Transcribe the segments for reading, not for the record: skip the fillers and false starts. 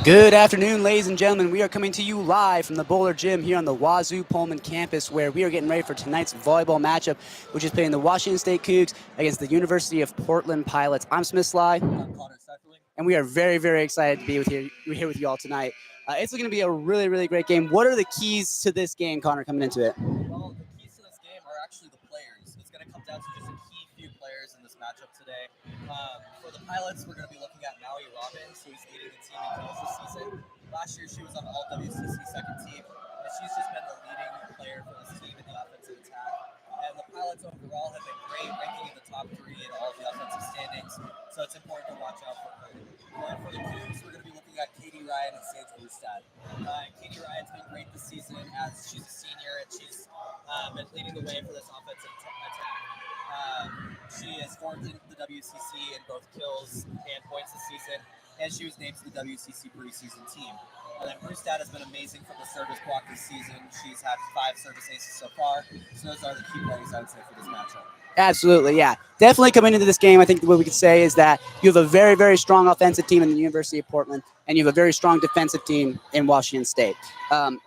Good afternoon, ladies and gentlemen. We are coming to you live from the Bowler Gym here on the WSU Pullman campus, where we are getting ready for tonight's volleyball matchup, which is playing the Washington State Cougs against the University of Portland Pilots. I'm Smith Sly, and we are very, very excited to be here with you all tonight. It's going to be a really, really great game. What are the keys to this game, Connor, coming into it? Well, the keys to this game are actually the players. It's going to come down to just a key few players in this matchup today. For the Pilots, we're going to be looking at Maui Robbins, who's leading the team in kills this season. Last year, she was on the All-WCC second team, and she's just been the leading player for this team in the offensive attack. And the Pilots overall have been great, ranking in the top 3 in all of the offensive standings, so it's important to watch out for her. And for the Cougs, we're going to be looking at Katie Ryan and Sage Brustad. Katie Ryan's been great this season as she's a senior, and she's been leading the way for this offensive attack. She has formed in the WCC in both kills and points this season, and she was named to the WCC preseason team. And then Brustad has been amazing from the service block this season. She's had 5 service aces so far, so those are the key players I would say for this matchup. Absolutely, yeah. Definitely coming into this game, I think what we could say is that you have a very, very strong offensive team in the University of Portland, and you have a very strong defensive team in Washington State.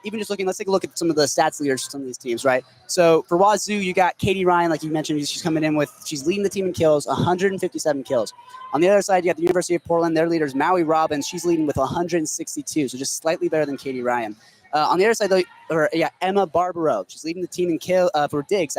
Even just looking, let's take a look at some of the stats leaders for some of these teams, right? So for Wazoo, you got Katie Ryan, like you mentioned, she's coming in with, she's leading the team in kills, 157 kills. On the other side, you got the University of Portland, their leader is Maui Robbins. She's leading with 162, so just slightly better than Katie Ryan. On the other side, Emma Barbaro, she's leading the team in for digs,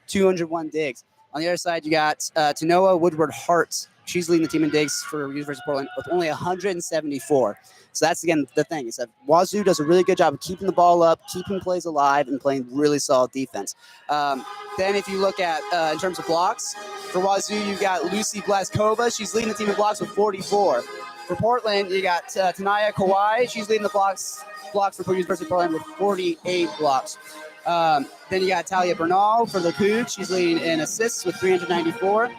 201 digs. On the other side, you got Tanoa Woodward Hart she's leading the team in digs for University of Portland with only 174. So that's, again, the thing is that Wazoo does a really good job of keeping the ball up, keeping plays alive, and playing really solid defense. Then if you look at in terms of blocks, for Wazoo, you've got Lucy Blaskova. She's leading the team in blocks with 44. For Portland, you got Tanaya Kawai. She's leading the blocks for University of Portland with 48 blocks. Then you got Talia Bernal for the Cougs. She's leading in assists with 394.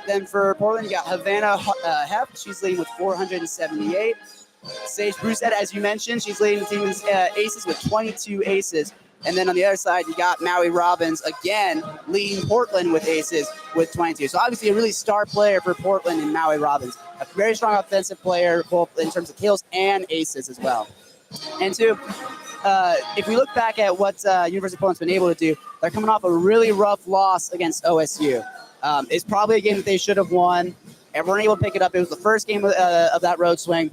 Then for Portland, you got Havana Heft. She's leading with 478. Sage Brusette, as you mentioned, she's leading the team's aces with 22 aces. And then on the other side, you got Maui Robbins, again, leading Portland with aces with 22. So obviously a really star player for Portland and Maui Robbins. A very strong offensive player, both in terms of kills and aces as well. And two, if we look back at what University of Portland's been able to do, they're coming off a really rough loss against OSU. It's probably a game that they should have won. And weren't able to pick it up. It was the first game of that road swing.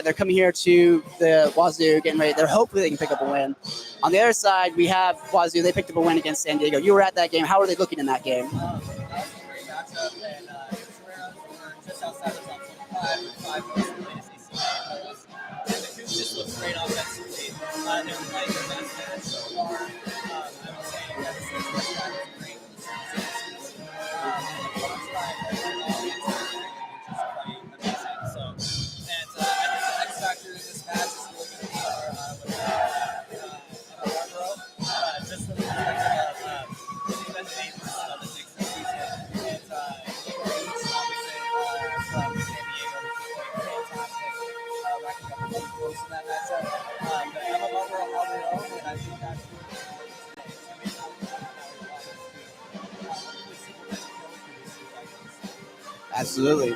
They're coming here to the Wazoo, getting ready. They're hopefully they can pick up a win. On the other side, we have Wazoo. They picked up a win against San Diego. You were at that game. How are they looking in that game? That was a great matchup, and we're just outside the top 25 for the latest AC playoffs. And the Cougs just look great offensively. They're playing their best match so far. I would say that the first match was great for the season. And the block side, which is quite amazing. So, and I think the X factor in this match is really going to be our row. Just from the perspective of defensive agents of the Knicks this season. And East, obviously, from San Diego, which is fantastic. Racking up 11 points in that matchup. But I'm a lover of our row, and I think that's Absolutely.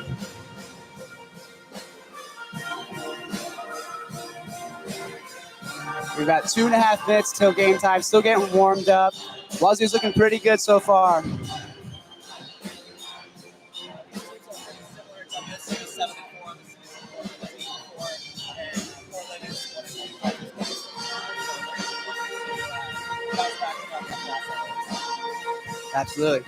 We've got 2.5 minutes till game time. Still getting warmed up. Wazoo's looking pretty good so far. Absolutely.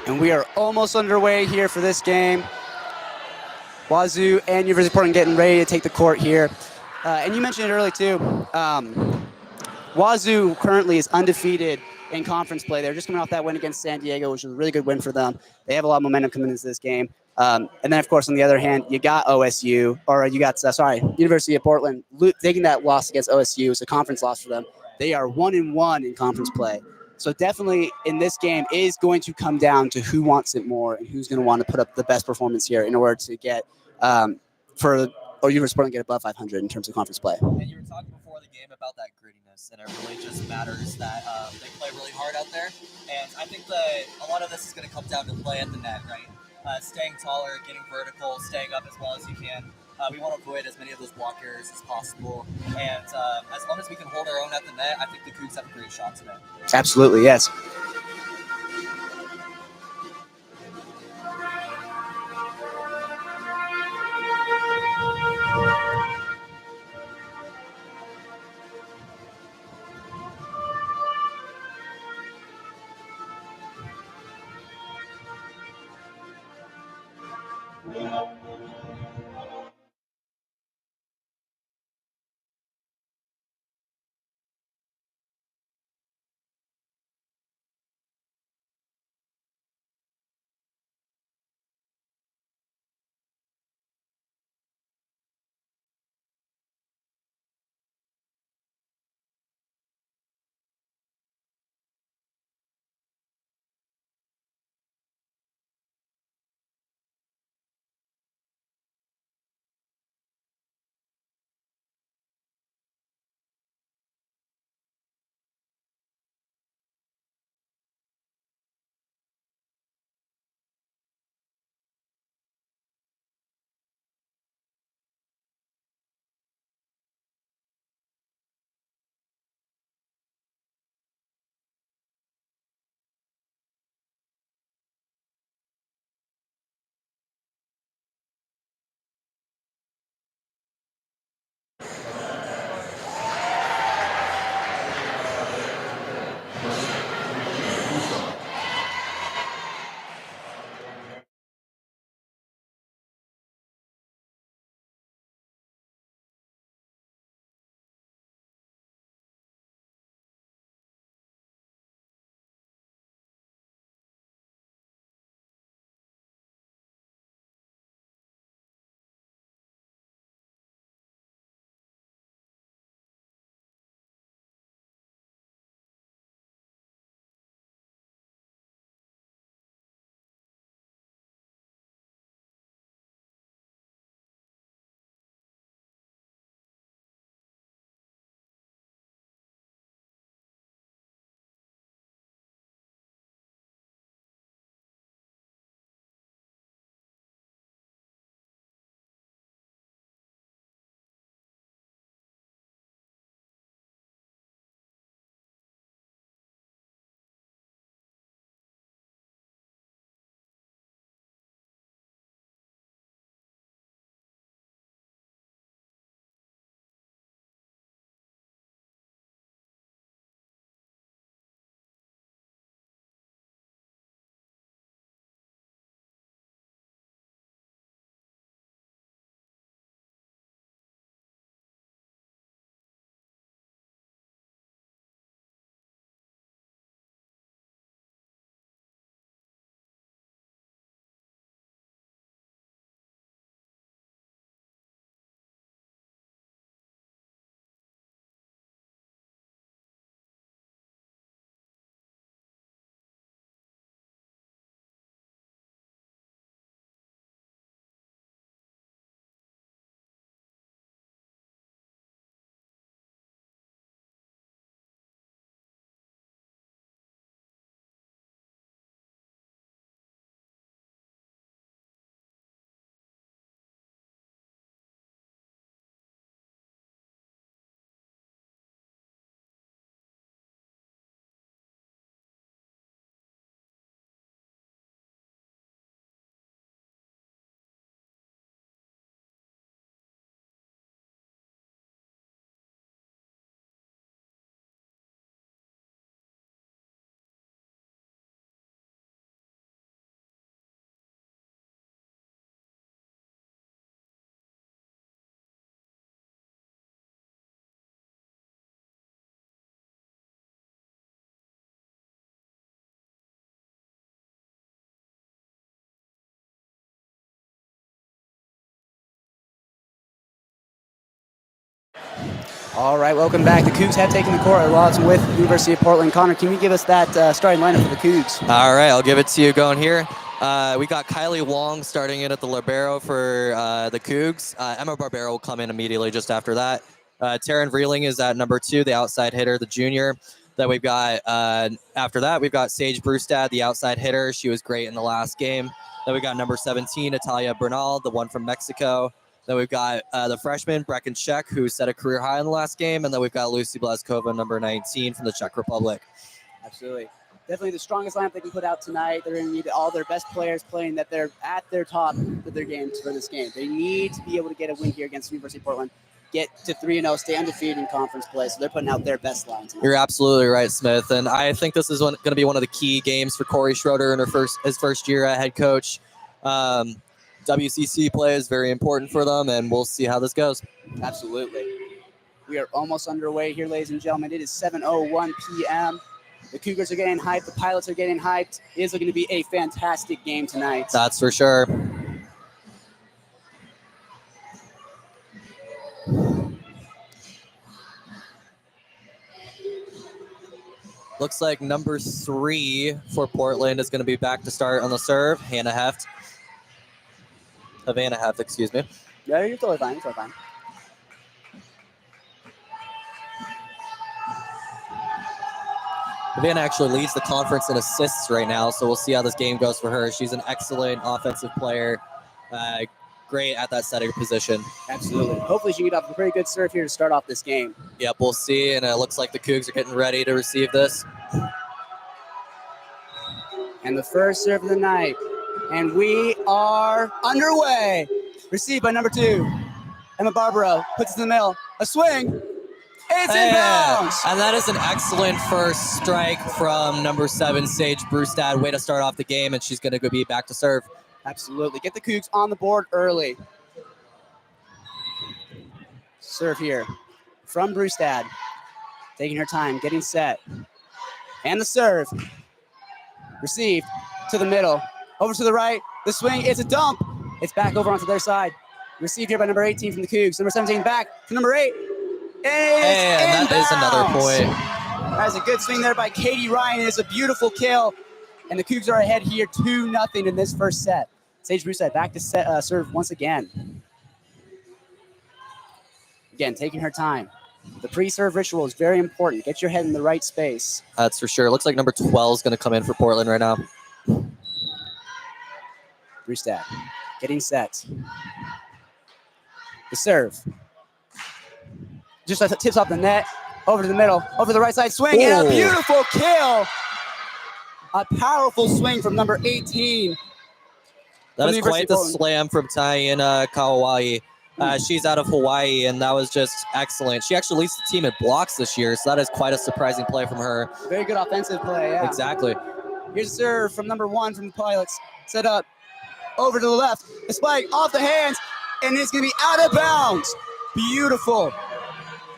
And we are almost underway here for this game. Wazoo and University of Portland getting ready to take the court here. And you mentioned it earlier too. Wazoo currently is undefeated in conference play. They're just coming off that win against San Diego, which was a really good win for them. They have a lot of momentum coming into this game. And then, of course, on the other hand, you got OSU, or you got, University of Portland taking that loss against OSU. It's a conference loss for them. They are 1-1 in conference play. So definitely in this game is going to come down to who wants it more and who's going to want to put up the best performance here in order to get University of Portland get above 500 in terms of conference play. And you were talking before the game about that grittiness, and it really just matters that they play really hard out there. And I think that a lot of this is going to come down to play at the net, right? Staying taller, getting vertical, staying up as well as you can. We want to avoid as many of those block errors as possible. And as long as we can hold our own at the net, I think the Cougs have a great shot today. Absolutely, yes. All right, welcome back. The Cougs have taken the court at Lots with University of Portland. Connor, can you give us that starting lineup for the Cougs? All right, I'll give it to you going here. We got Kylie Wong starting in at the libero for the Cougs. Emma Barbero will come in immediately just after that. Taryn Vreeling is at number 2, the outside hitter, the junior. Then we've got, after that, we've got Sage Brustad, the outside hitter. She was great in the last game. Then we got number 17, Natalia Bernal, the one from Mexico. Then we've got the freshman, Brecken Czech, who set a career high in the last game. And then we've got Lucy Blazkova, number 19 from the Czech Republic. Absolutely. Definitely the strongest lineup they can put out tonight. They're going to need all their best players playing that they're at their top of their games for this game. They need to be able to get a win here against University of Portland, get to 3-0, stay undefeated in conference play. So they're putting out their best lines. You're absolutely right, Smith. And I think this is going to be one of the key games for Corey Schroeder in his first year at head coach. WCC play is very important for them, and we'll see how this goes. Absolutely. We are almost underway here, ladies and gentlemen. It is 7:01 p.m. The Cougars are getting hyped. The Pilots are getting hyped. It is going to be a fantastic game tonight. That's for sure. Looks like number 3 for Portland is going to be back to start on the serve. Havana Heft, excuse me. Yeah, you're totally fine. You're totally fine. Havana actually leads the conference in assists right now, so we'll see how this game goes for her. She's an excellent offensive player, great at that setting position. Absolutely. Hopefully she can get off a pretty good serve here to start off this game. Yep, we'll see, and it looks like the Cougs are getting ready to receive this. And the first serve of the night. And we are underway. Received by number 2. Emma Barbaro puts it in the middle. A swing. It's inbounds. And that is an excellent first strike from number 7, Sage Brustad. Way to start off the game, and she's going to be back to serve. Absolutely. Get the Cougs on the board early. Serve here from Brustad. Taking her time, getting set. And the serve. Received to the middle. Over to the right. The swing is a dump. It's back over onto their side. Received here by number 18 from the Cougs. Number 17 back to number 8. And that is another point. That is a good swing there by Katie Ryan. It is a beautiful kill. And the Cougs are ahead here 2-0 in this first set. Sage Brustad back to serve once again. Again, taking her time. The pre-serve ritual is very important. Get your head in the right space. That's for sure. Looks like number 12 is going to come in for Portland right now. Brustad getting set. The serve. Just tips off the net, over to the middle, over the right side, swing, and a beautiful kill. A powerful swing from number 18. That is quite the slam from Taina Kawai. She's out of Hawaii, and that was just excellent. She actually leads the team in blocks this year, so that is quite a surprising play from her. Very good offensive play, yeah. Exactly. Here's a serve from number 1 from the Pilots. Set up, over to the left. The spike off the hands, and it's going to be out of bounds. Beautiful.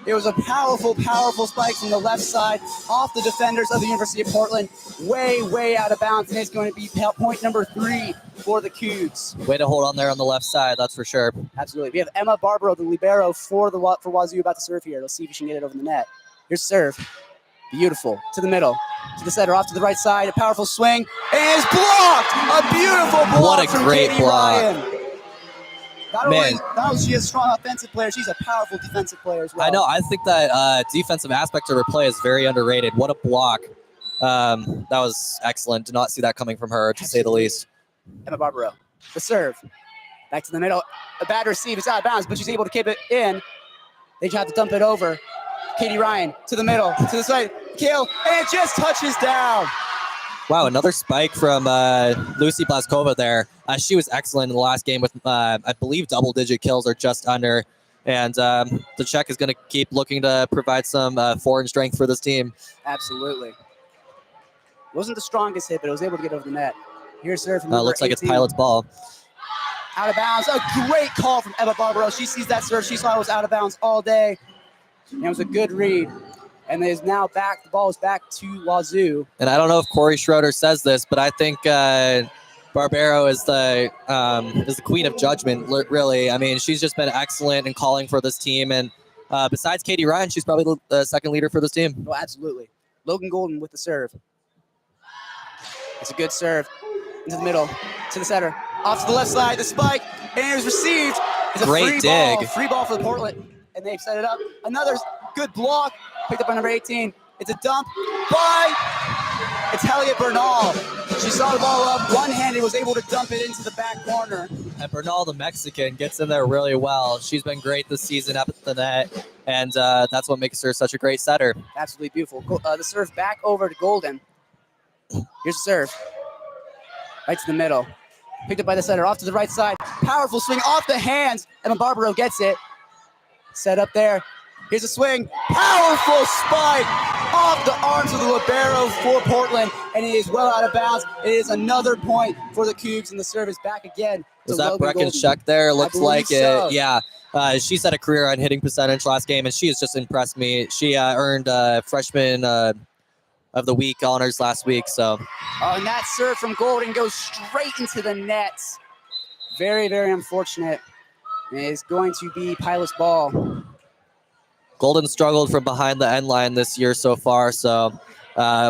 It was a powerful, powerful spike from the left side off the defenders of the University of Portland. Way, way out of bounds, and it's going to be point number 3 for the Cougs. Way to hold on there on the left side, that's for sure. Absolutely. We have Emma Barbaro, the libero for Wazoo, about to serve here. Let's see if she can get it over the net. Here's serve. Beautiful. To the middle. To the center, off to the right side. A powerful swing. And it's blocked! A beautiful block. What a from great Katie block. Ryan. Not only is she a strong offensive player, she's a powerful defensive player as well. I know. I think that defensive aspect of her play is very underrated. What a block. That was excellent. Did not see that coming from her, to say the least. Emma Barbaro. The serve. Back to the middle. A bad receive. It's out of bounds, but she's able to keep it in. They just have to dump it over. Katie Ryan to the middle, to the side. Kill, and it just touches down. Wow, another spike from Lucy Blazkova there. She was excellent in the last game with, I believe, double-digit kills or just under. And the Czech is going to keep looking to provide some foreign strength for this team. Absolutely. Wasn't the strongest hit, but it was able to get over the net. Here's serve from number looks 18. like it's Pilot's ball. Out of bounds. A great call from Emma Barbaro. She sees that serve. She saw it was out of bounds all day. And it was a good read. And it is now back. The ball is back to Wazoo. And I don't know if Corey Schroeder says this, but I think Barbaro is the queen of judgment, really. I mean, she's just been excellent in calling for this team. And besides Katie Ryan, she's probably the second leader for this team. Oh, absolutely. Logan Golden with the serve. It's a good serve. Into the middle, to the center. Off to the left side, the spike, and it was received. It's a great dig. Free ball for the Portland. and they've set it up. Another good block, picked up by number 18. It's a dump by Italia Bernal. She saw the ball up one-handed, was able to dump it into the back corner. And Bernal, the Mexican, gets in there really well. She's been great this season up at the net, and that's what makes her such a great setter. Absolutely beautiful. The serve back over to Golden. Here's the serve. Right to the middle. Picked up by the setter, off to the right side. Powerful swing off the hands. Emma Barbaro gets it. Set up there. Here's a swing. Powerful spike off the arms of the libero for Portland, and it is well out of bounds. It is another point for the Cougs, and the serve is back again. Was that Breckenscheck there? Looks like so. It. Yeah. She's had a career on hitting percentage last game, and she has just impressed me. She earned freshman of the week honors last week. So. And that serve from Golden goes straight into the nets. Very, very unfortunate. It is going to be Pilot's ball. Golden struggled from behind the end line this year so far, so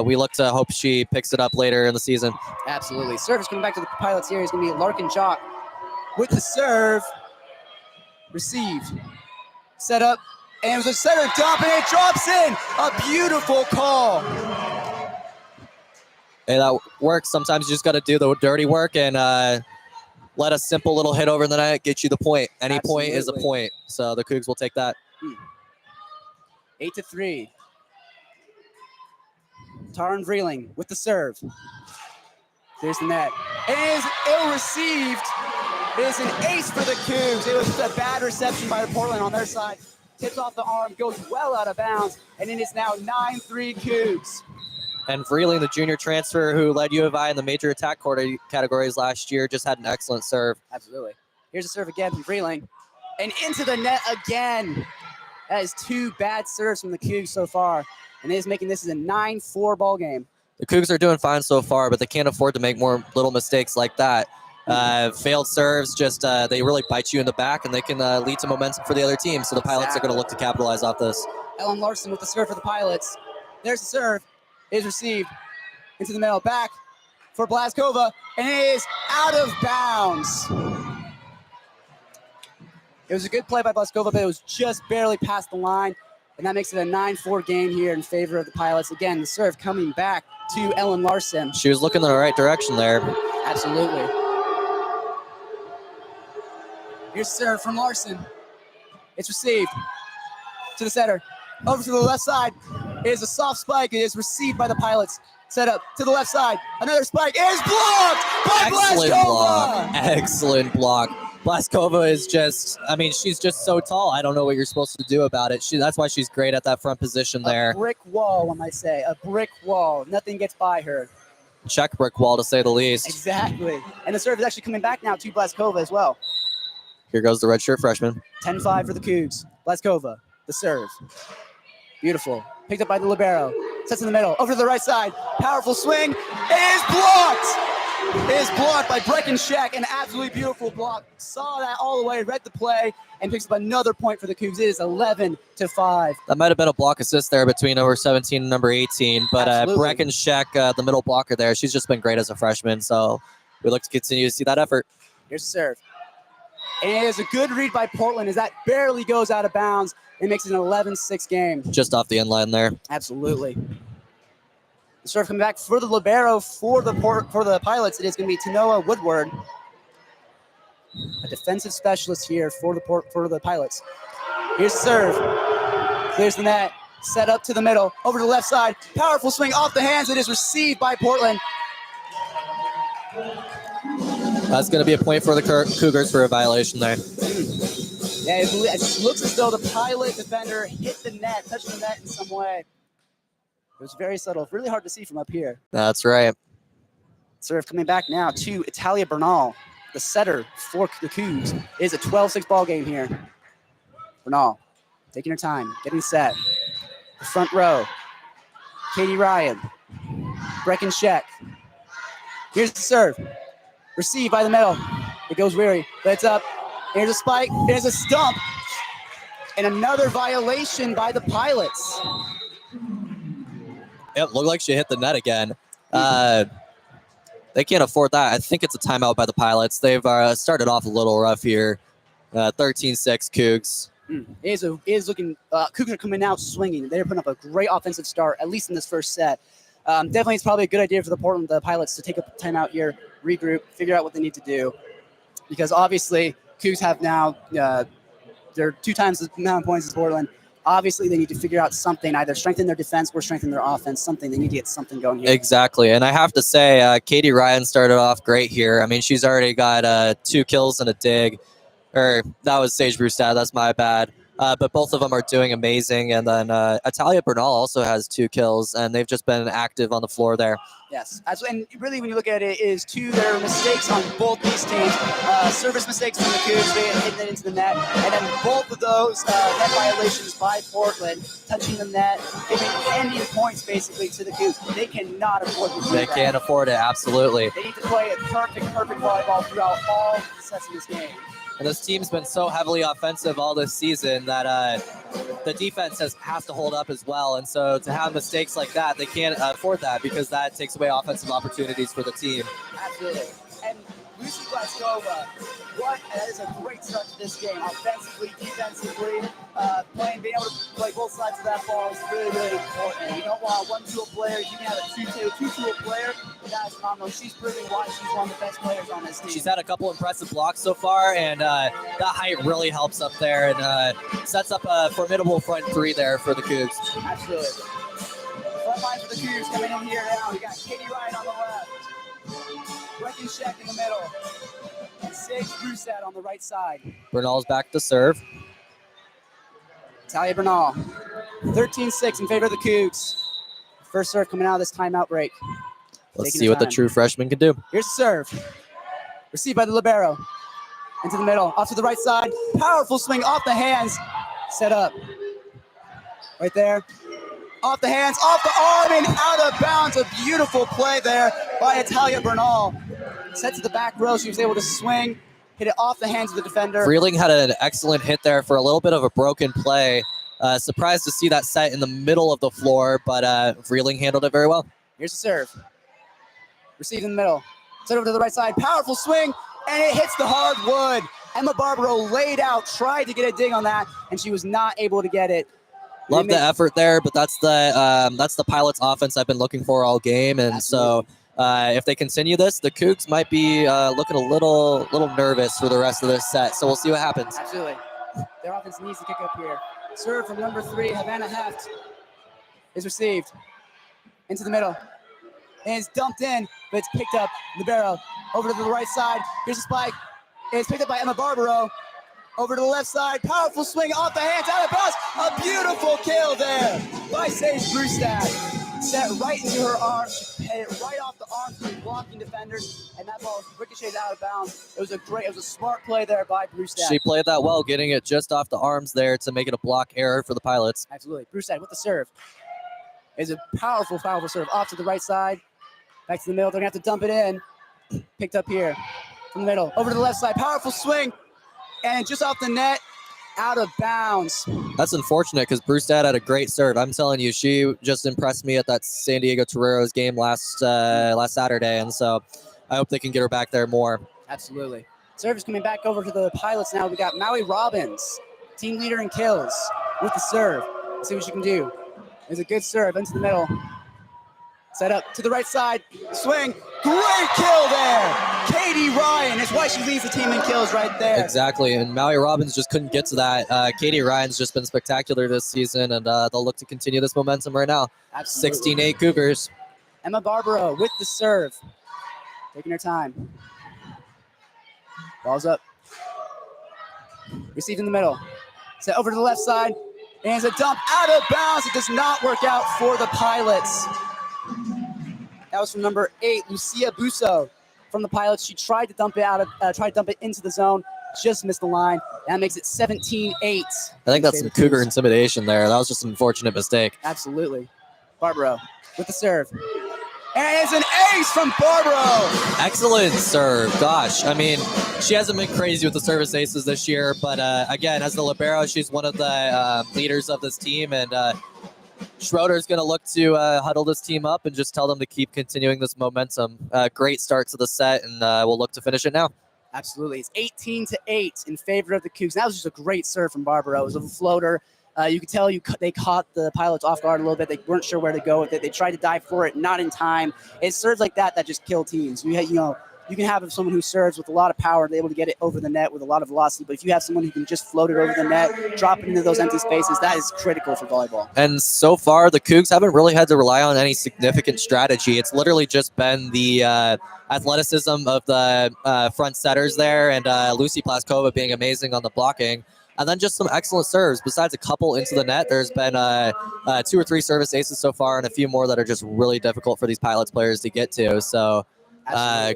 we look to hope she picks it up later in the season. Absolutely. Service coming back to the Pilots here is going to be Larkin Jock with the serve. Received. Set up. And it was a center dump, and it drops in. A beautiful call. Hey, that works. Sometimes you just got to do the dirty work and let a simple little hit over the net get you the point. Any Absolutely. point is a point, so the Cougs will take that. 8-3. Taryn Vreeling with the serve. There's the net. It is ill-received. It is an ace for the Cougs. It was a bad reception by the Portland on their side. Tips off the arm, goes well out of bounds, and it is now 9-3 Cougs. And Vreeling, the junior transfer who led U of I in the major attack categories last year, just had an excellent serve. Absolutely. Here's a serve again from Vreeling. And into the net again. That is two bad serves from the Cougs so far. And it is making this a 9-4 ball game. The Cougs are doing fine so far, but they can't afford to make more little mistakes like that. Failed serves, just they really bite you in the back, and they can lead to momentum for the other team. So the Pilots are going to look to capitalize off this. Ellen Larson with the serve for the Pilots. There's the serve. It is received into the middle. Back for Blaskova, and it is out of bounds. It was a good play by Blaskova, but it was just barely past the line, and that makes it a 9-4 game here in favor of the Pilots. Again, the serve coming back to Ellen Larson. She was looking in the right direction there. Absolutely. Here's the serve from Larson. It's received to the center. Over to the left side. It is a soft spike. It is received by the Pilots. Set up to the left side. Another spike. It is blocked by Blaskova. Excellent block. Blaskova is just, I mean, she's just so tall. I don't know what you're supposed to do about it. That's why she's great at that front position there. A brick wall, one might say. A brick wall. Nothing gets by her. Check brick wall, to say the least. Exactly. And the serve is actually coming back now to Blaskova as well. Here goes the redshirt freshman. 10-5 for the Cougs. Blaskova, the serve. Beautiful. Picked up by the libero. Sets in the middle. Over to the right side. Powerful swing. It is blocked. It is blocked by Breckenscheck. An absolutely beautiful block. Saw that all the way, read the play, and picks up another point for the Cougs. It is 11-5. That might have been a block assist there between number 17 and number 18. But Breckenscheck, the middle blocker there, she's just been great as a freshman. So we look to continue to see that effort. Here's the serve. And it is a good read by Portland as that barely goes out of bounds. It makes it an 11-6 game. Just off the end line there. Absolutely. The serve coming back for the libero for the Pilots. It is going to be Tanoa Woodward, a defensive specialist here for the Pilots. Here's the serve. Clears the net. Set up to the middle. Over to the left side. Powerful swing off the hands. It is received by Portland. That's going to be a point for the Cougars for a violation there. Yeah, it looks as though the Pilot defender hit the net, touched the net in some way. It was very subtle. Really hard to see from up here. That's right. Serve coming back now to Italia Bernal, the setter for the Cougs. It is a 12-6 ball game here. Bernal taking her time, getting set. The front row. Katie Ryan. Breckenscheck. Here's the serve. Received by the middle. It goes weary, but it's up. Here's a spike. There's a stump. And another violation by the Pilots. It looked like she hit the net again. They can't afford that. I think it's a timeout by the Pilots. They've started off a little rough here. 13-6 Cougs. Is looking. Cougars are coming out swinging. They're putting up a great offensive start, at least in this first set. Definitely, it's probably a good idea for the Pilots to take a timeout here, regroup, figure out what they need to do, because obviously Cougs have now they're 2 times the amount of points as Portland. Obviously, they need to figure out something, either strengthen their defense or strengthen their offense. Something they need to get something going here. Exactly, and I have to say, Katie Ryan started off great here. I mean, she's already got 2 kills and a dig. Or that was Sage Brewstad. That's my bad. But both of them are doing amazing. And then Italia Bernal also has 2 kills, and they've just been active on the floor there. Yes, and really when you look at it, is to their mistakes on both these teams. Service mistakes from the Cougs, hitting it into the net, and then both of those net violations by Portland, touching the net, giving ending points basically to the Cougs. They cannot afford to do They that. can't afford it, absolutely. They need to play a perfect volleyball throughout all the sets of this game. And this team's been so heavily offensive all this season that the defense has to hold up as well. And so to have mistakes like that, they can't afford that, because that takes away offensive opportunities for the team. Absolutely. And Lucy Glaskova, that is a great start to this game. Offensively, defensively, being able to play both sides of that ball is really, really important. You don't want a 1-2 player. You can have a 2-2 player. That's phenomenal. She's proving why she's one of the best players on this team. She's had a couple impressive blocks so far, and that height really helps up there and sets up a formidable front 3 there for the Cougs. Absolutely. Front line for the Cougs coming in here now. We got Katie Ryan on the left, Breckenshek in the middle, and Sage Brewstad on the right side. Bernal's back to serve. Talia Bernal, 13-6 in favor of the Cougs. First serve coming out of this timeout break. Let's see what the true freshman can do. Here's the serve. Received by the libero. Into the middle, off to the right side. Powerful swing off the hands. Set up. Right there. Off the hands, off the arm, and out of bounds. A beautiful play there by Italia Bernal. Set to the back row. She was able to swing, hit it off the hands of the defender. Freeling had an excellent hit there for a little bit of a broken play. Surprised to see that set in the middle of the floor, but Freeling handled it very well. Here's the serve. Received in the middle. Set over to the right side. Powerful swing, and it hits the hardwood. Emma Barbaro laid out, tried to get a dig on that, and she was not able to get it. Love the effort there, but that's the Pilots offense I've been looking for all game, and Absolutely. so if they continue this, the Cougs might be looking a little nervous for the rest of this set. So we'll see what happens. Absolutely. Their offense needs to kick up here. Serve from number 3, Havana Heft, is received into the middle. And it's dumped in, but it's picked up. Libero over to the right side. Here's a spike. It's picked up by Emma Barbaro. Over to the left side. Powerful swing off the hands, out of bounds. A beautiful kill there by Sage Brewstad. Set right into her arm. She hit it right off the arm through blocking defenders, and that ball ricocheted out of bounds. It was a smart play there by Brewstad. She played that well, getting it just off the arms there to make it a block error for the Pilots. Absolutely. Brewstad with the serve. It's a powerful serve off to the right side. Back to the middle. They're going to have to dump it in. Picked up here from the middle. Over to the left side. Powerful swing. And just off the net, out of bounds. That's unfortunate because Brewstad had a great serve. I'm telling you, she just impressed me at that San Diego Toreros game last Saturday. And so I hope they can get her back there more. Absolutely. Serve is coming back over to the Pilots now. We got Maui Robbins, team leader in kills, with the serve. Let's see what she can do. There's a good serve into the middle. Set up to the right side. Swing. Great kill there. Katie Ryan is why she leads the team in kills right there. Exactly. And Maui Robbins just couldn't get to that. Katie Ryan's just been spectacular this season, and they'll look to continue this momentum right now. Absolutely. 16-8 Cougars. Emma Barbaro with the serve. Taking her time. Ball's up. Received in the middle. Set over to the left side. And it's a dump out of bounds. It does not work out for the Pilots. That was from number 8, Lucia Busso from the Pilots. She tried to dump it into the zone, just missed the line. That makes it 17-8. I think that's some Cougar intimidation there. That was just an unfortunate mistake. Absolutely. Barbaro with the serve. And it's an ace from Barbaro. Excellent serve. Gosh, I mean, she hasn't been crazy with the service aces this year, but again, as the libero, she's one of the leaders of this team, and Schroeder's going to look to huddle this team up and just tell them to keep continuing this momentum. Great start to the set, and we'll look to finish it now. Absolutely. It's 18-8 in favor of the Cougs. That was just a great serve from Barbara. It was a floater. You could tell they caught the Pilots off guard a little bit. They weren't sure where to go with it. They tried to dive for it, not in time. It's serves like that just kill teams. You can have someone who serves with a lot of power, able to get it over the net with a lot of velocity. But if you have someone who can just float it over the net, drop it into those empty spaces, that is critical for volleyball. And so far, the Cougs haven't really had to rely on any significant strategy. It's literally just been the athleticism of the front setters there, and Lucy Plaskova being amazing on the blocking. And then just some excellent serves. Besides a couple into the net, there's been 2 or 3 service aces so far, and a few more that are just really difficult for these Pilots players to get to. So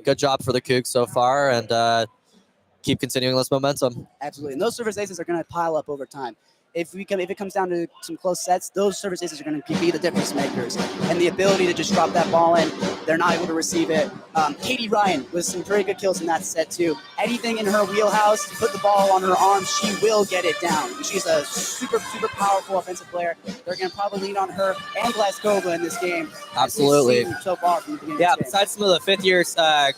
good job for the Cougs so far, and keep continuing this momentum. Absolutely. And those service aces are going to pile up over time. If it comes down to some close sets, those service aces are going to be the difference makers. And the ability to just drop that ball in, they're not able to receive it. Katie Ryan with some very good kills in that set too. Anything in her wheelhouse to put the ball on her arms, she will get it down. And she's a super, super powerful offensive player. They're going to probably lean on her and Glaskova in this game. Absolutely. So far from the beginning. Yeah, besides some of the fifth-year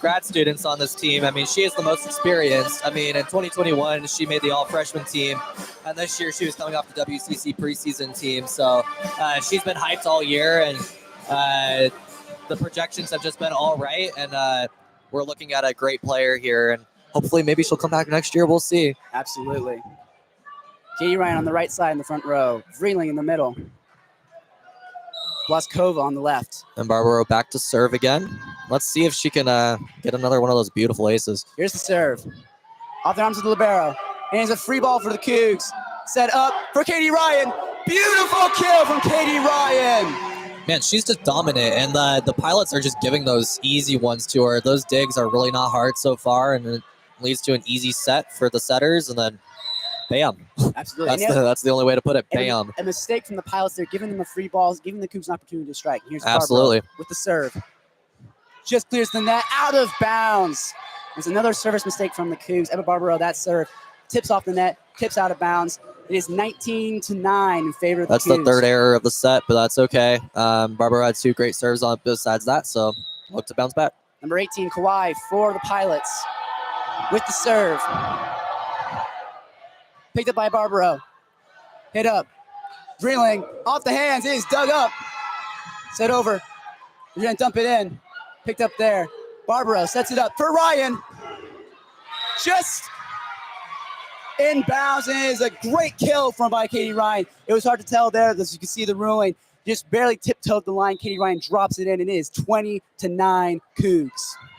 grad students on this team, I mean, she is the most experienced. I mean, in 2021, she made the all-freshman team. And this year, she was coming off the WCC preseason team. So she's been hyped all year, and the projections have just been all right. And we're looking at a great player here. And hopefully maybe she'll come back next year. We'll see. Absolutely. Katie Ryan on the right side in the front row. Vreeling in the middle. Blaskova on the left. And Barbaro back to serve again. Let's see if she can get another one of those beautiful aces. Here's the serve. Off the arms of the libero. And it's a free ball for the Cougs. Set up for Katie Ryan. Beautiful kill from Katie Ryan. Man, she's just dominant, and the Pilots are just giving those easy ones to her. Those digs are really not hard so far, and it leads to an easy set for the setters, and then bam. Absolutely. That's the only way to put it. Bam. A mistake from the Pilots. They're giving them a free ball, giving the Cougs an opportunity to strike. Here's Absolutely. Barbara with the serve. Just clears the net out of bounds. There's another service mistake from the Cougs. Emma Barbaro, that serve tips off the net, tips out of bounds. It is 19-9 in favor of the Cougs. That's the third error of the set, but that's okay. Barbaro had 2 great serves on besides that, so look to bounce back. Number 18, Kawhi for the Pilots with the serve. Picked up by Barbaro. Hit up. Drilling off the hands. It is dug up. Set over. We're going to dump it in. Picked up there. Barbaro sets it up for Ryan. Just inbounds, and it is a great kill by Katie Ryan. It was hard to tell there, as you can see the ruling. Just barely tiptoed the line. Katie Ryan drops it in, and it is 20-9 Cougs.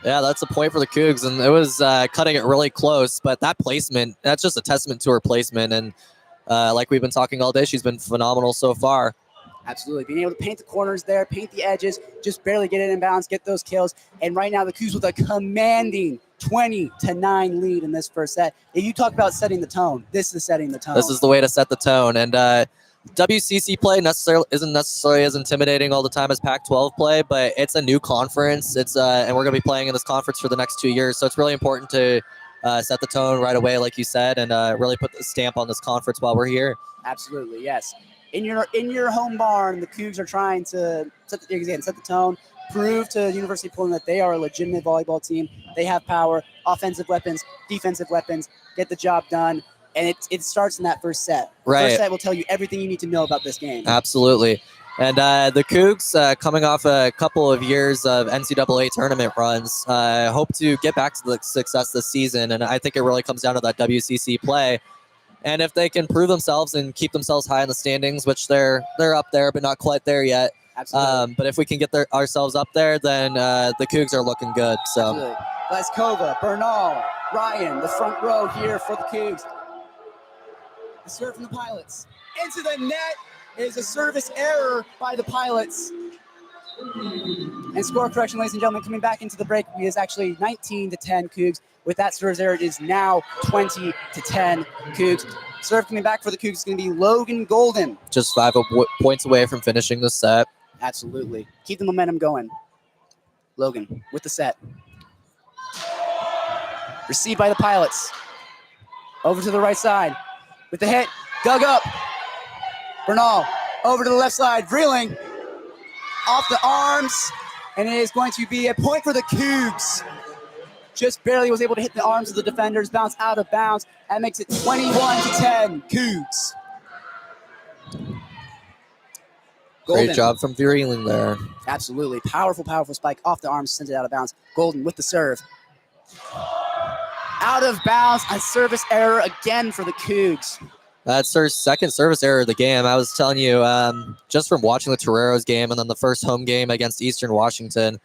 Yeah, that's a point for the Cougs, and it was cutting it really close. But that placement, that's just a testament to her placement. And like we've been talking all day, she's been phenomenal so far. Absolutely. Being able to paint the corners there, paint the edges, just barely get it in bounds, get those kills. And right now the Cougs with a commanding 20-9 lead in this first set. If you talk about setting the tone, this is setting the tone. This is the way to set the tone. And WCC play isn't necessarily as intimidating all the time as Pac-12 play, but it's a new conference. It's and we're going to be playing in this conference for the next 2 years. So it's really important to set the tone right away, like you said, and really put the stamp on this conference while we're here. Absolutely, yes. In your home barn, the Cougs are trying to set the tone, prove to University of Portland that they are a legitimate volleyball team. They have power, offensive weapons, defensive weapons, get the job done. And it starts in that first set. Right. First set will tell you everything you need to know about this game. Absolutely. And the Cougs, coming off a couple of years of NCAA tournament runs, hope to get back to the success this season. And I think it really comes down to that WCC play. And if they can prove themselves and keep themselves high in the standings, which they're up there, but not quite there yet. Absolutely. But if we can get ourselves up there, then the Cougs are looking good. So. Absolutely. Glaskova, Bernal, Ryan, the front row here for the Cougs. The serve from the Pilots. Into the net is a service error by the Pilots. And score correction, ladies and gentlemen, coming back into the break is actually 19-10 Cougs. With that service error, it is now 20-10 Cougs. Serve coming back for the Cougs is going to be Logan Golden. Just 5 points away from finishing the set. Absolutely. Keep the momentum going. Logan with the set. Received by the Pilots. Over to the right side. With the hit, dug up. Bernal over to the left side, reeling off the arms, and it is going to be a point for the Cougs. just barely was able to hit the arms of the defenders, bounce out of bounds. That makes it 21-10, Cougs. Golden. Great job from Vreeling there. Absolutely. Powerful, powerful spike off the arms, sends it out of bounds. Golden with the serve. Out of bounds, a service error again for the Cougs. That's her second service error of the game. I was telling you, just from watching the Toreros game and then the first home game against Eastern Washington,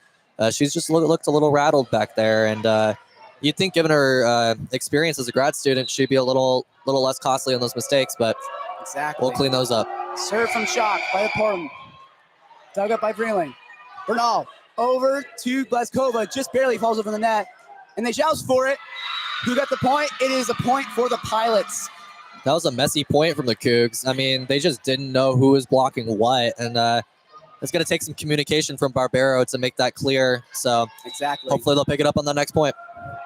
she's just looked a little rattled back there. And you'd think, given her experience as a grad student, she'd be a little less costly on those mistakes, but exactly. we'll clean those up. Serve from Shock by Portland. Dug up by Vreeling. Bernal over to Bleskova, just barely falls over the net. And they joust for it. Who got the point? It is a point for the Pilots. That was a messy point from the Cougs. I mean, they just didn't know who was blocking what, and it's going to take some communication from Barbero to make that clear. So exactly. Hopefully they'll pick it up on the next point.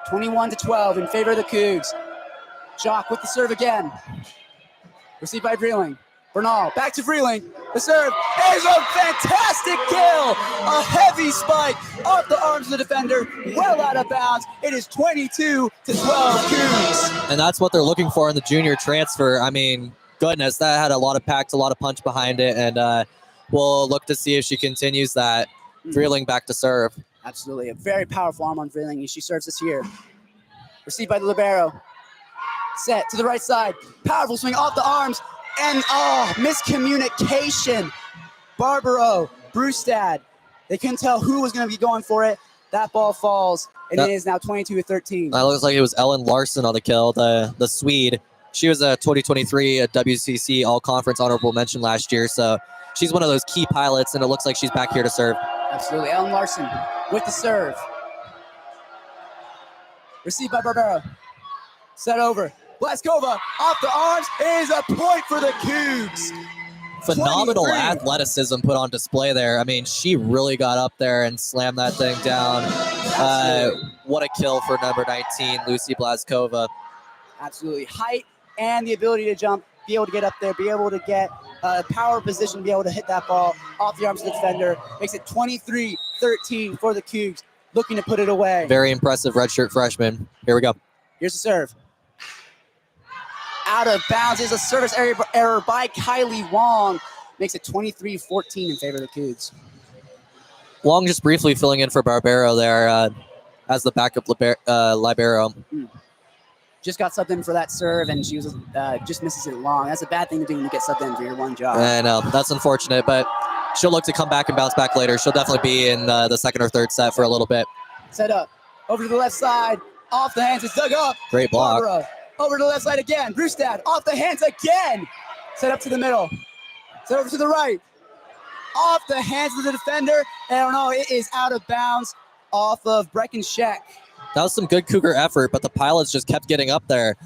21-12 in favor of the Cougs. Jock with the serve again. Received by Vreeling. Bernal back to Vreeling. The serve is a fantastic kill. A heavy spike off the arms of the defender, well out of bounds. It is 22-12 Cougs. And that's what they're looking for in the junior transfer. I mean, goodness, that had a lot of packed, a lot of punch behind it. And we'll look to see if she continues that. Vreeling back to serve. Absolutely. A very powerful arm on Vreeling. She serves us here. Received by the libero. Set to the right side. Powerful swing off the arms. And miscommunication. Barbaro, Brustad. They couldn't tell who was going to be going for it. That ball falls, and it is now 22-13. That looks like it was Ellen Larson on the kill, the Swede. She was a 2023 WCC All-Conference Honorable Mention last year, so she's one of those key pilots, and it looks like she's back here to serve. Absolutely. Ellen Larson with the serve. Received by Barbaro. Set over. Bleskova off the arms is a point for the Cougs. Phenomenal 23. athleticism put on display there. I mean, she really got up there and slammed that thing down. What a kill for number 19, Lucy Bleskova. Absolutely. Height and the ability to jump, be able to get up there, be able to get power position, be able to hit that ball off the arms of the defender. Makes it 23-13 for the Cougs, looking to put it away. Very impressive redshirt freshman. Here we go. Here's the serve. Out of bounds is a service error by Kylie Wong. Makes it 23-14 in favor of the Cougs. Wong just briefly filling in for Barbero there as the backup libero. Just got subbed in for that serve, and she was just misses it long. That's a bad thing to do when you get subbed in for your one job. I know, that's unfortunate, but she'll look to come back and bounce back later. She'll definitely be in the second or third set for a little bit. Set up. Over to the left side. Off the hands. It's dug up. Great block. Barbaro. Over to the left side again. Brustad off the hands again. Set up to the middle. Set over to the right. Off the hands of the defender. I don't know. It is out of bounds off of Breckenscheck. That was some good Cougar effort, but the Pilots just kept getting up there.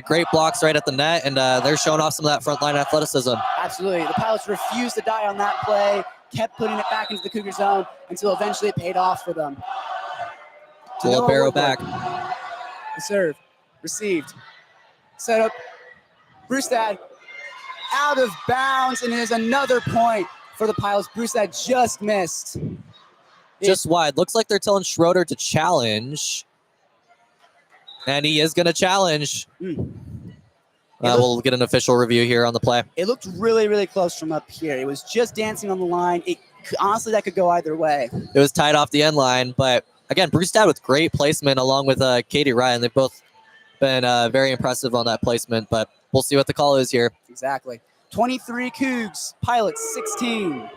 Great blocks right at the net, and they're showing off some of that frontline athleticism. Absolutely. The Pilots refused to die on that play, kept putting it back into the Cougar zone until eventually it paid off for them. Libero back. The serve. Received. Set up. Brustad out of bounds, and it is another point for the Pilots. Brustad just missed. Just wide. Looks like they're telling Schroeder to challenge. And he is going to challenge. We'll get an official review here on the play. It looked really, really close from up here. It was just dancing on the line. Honestly, that could go either way. It was tied off the end line, but again, Brustad with great placement along with Katie Ryan. They've both been very impressive on that placement, but we'll see what the call is here. Exactly. 23 Cougs, Pilots 16.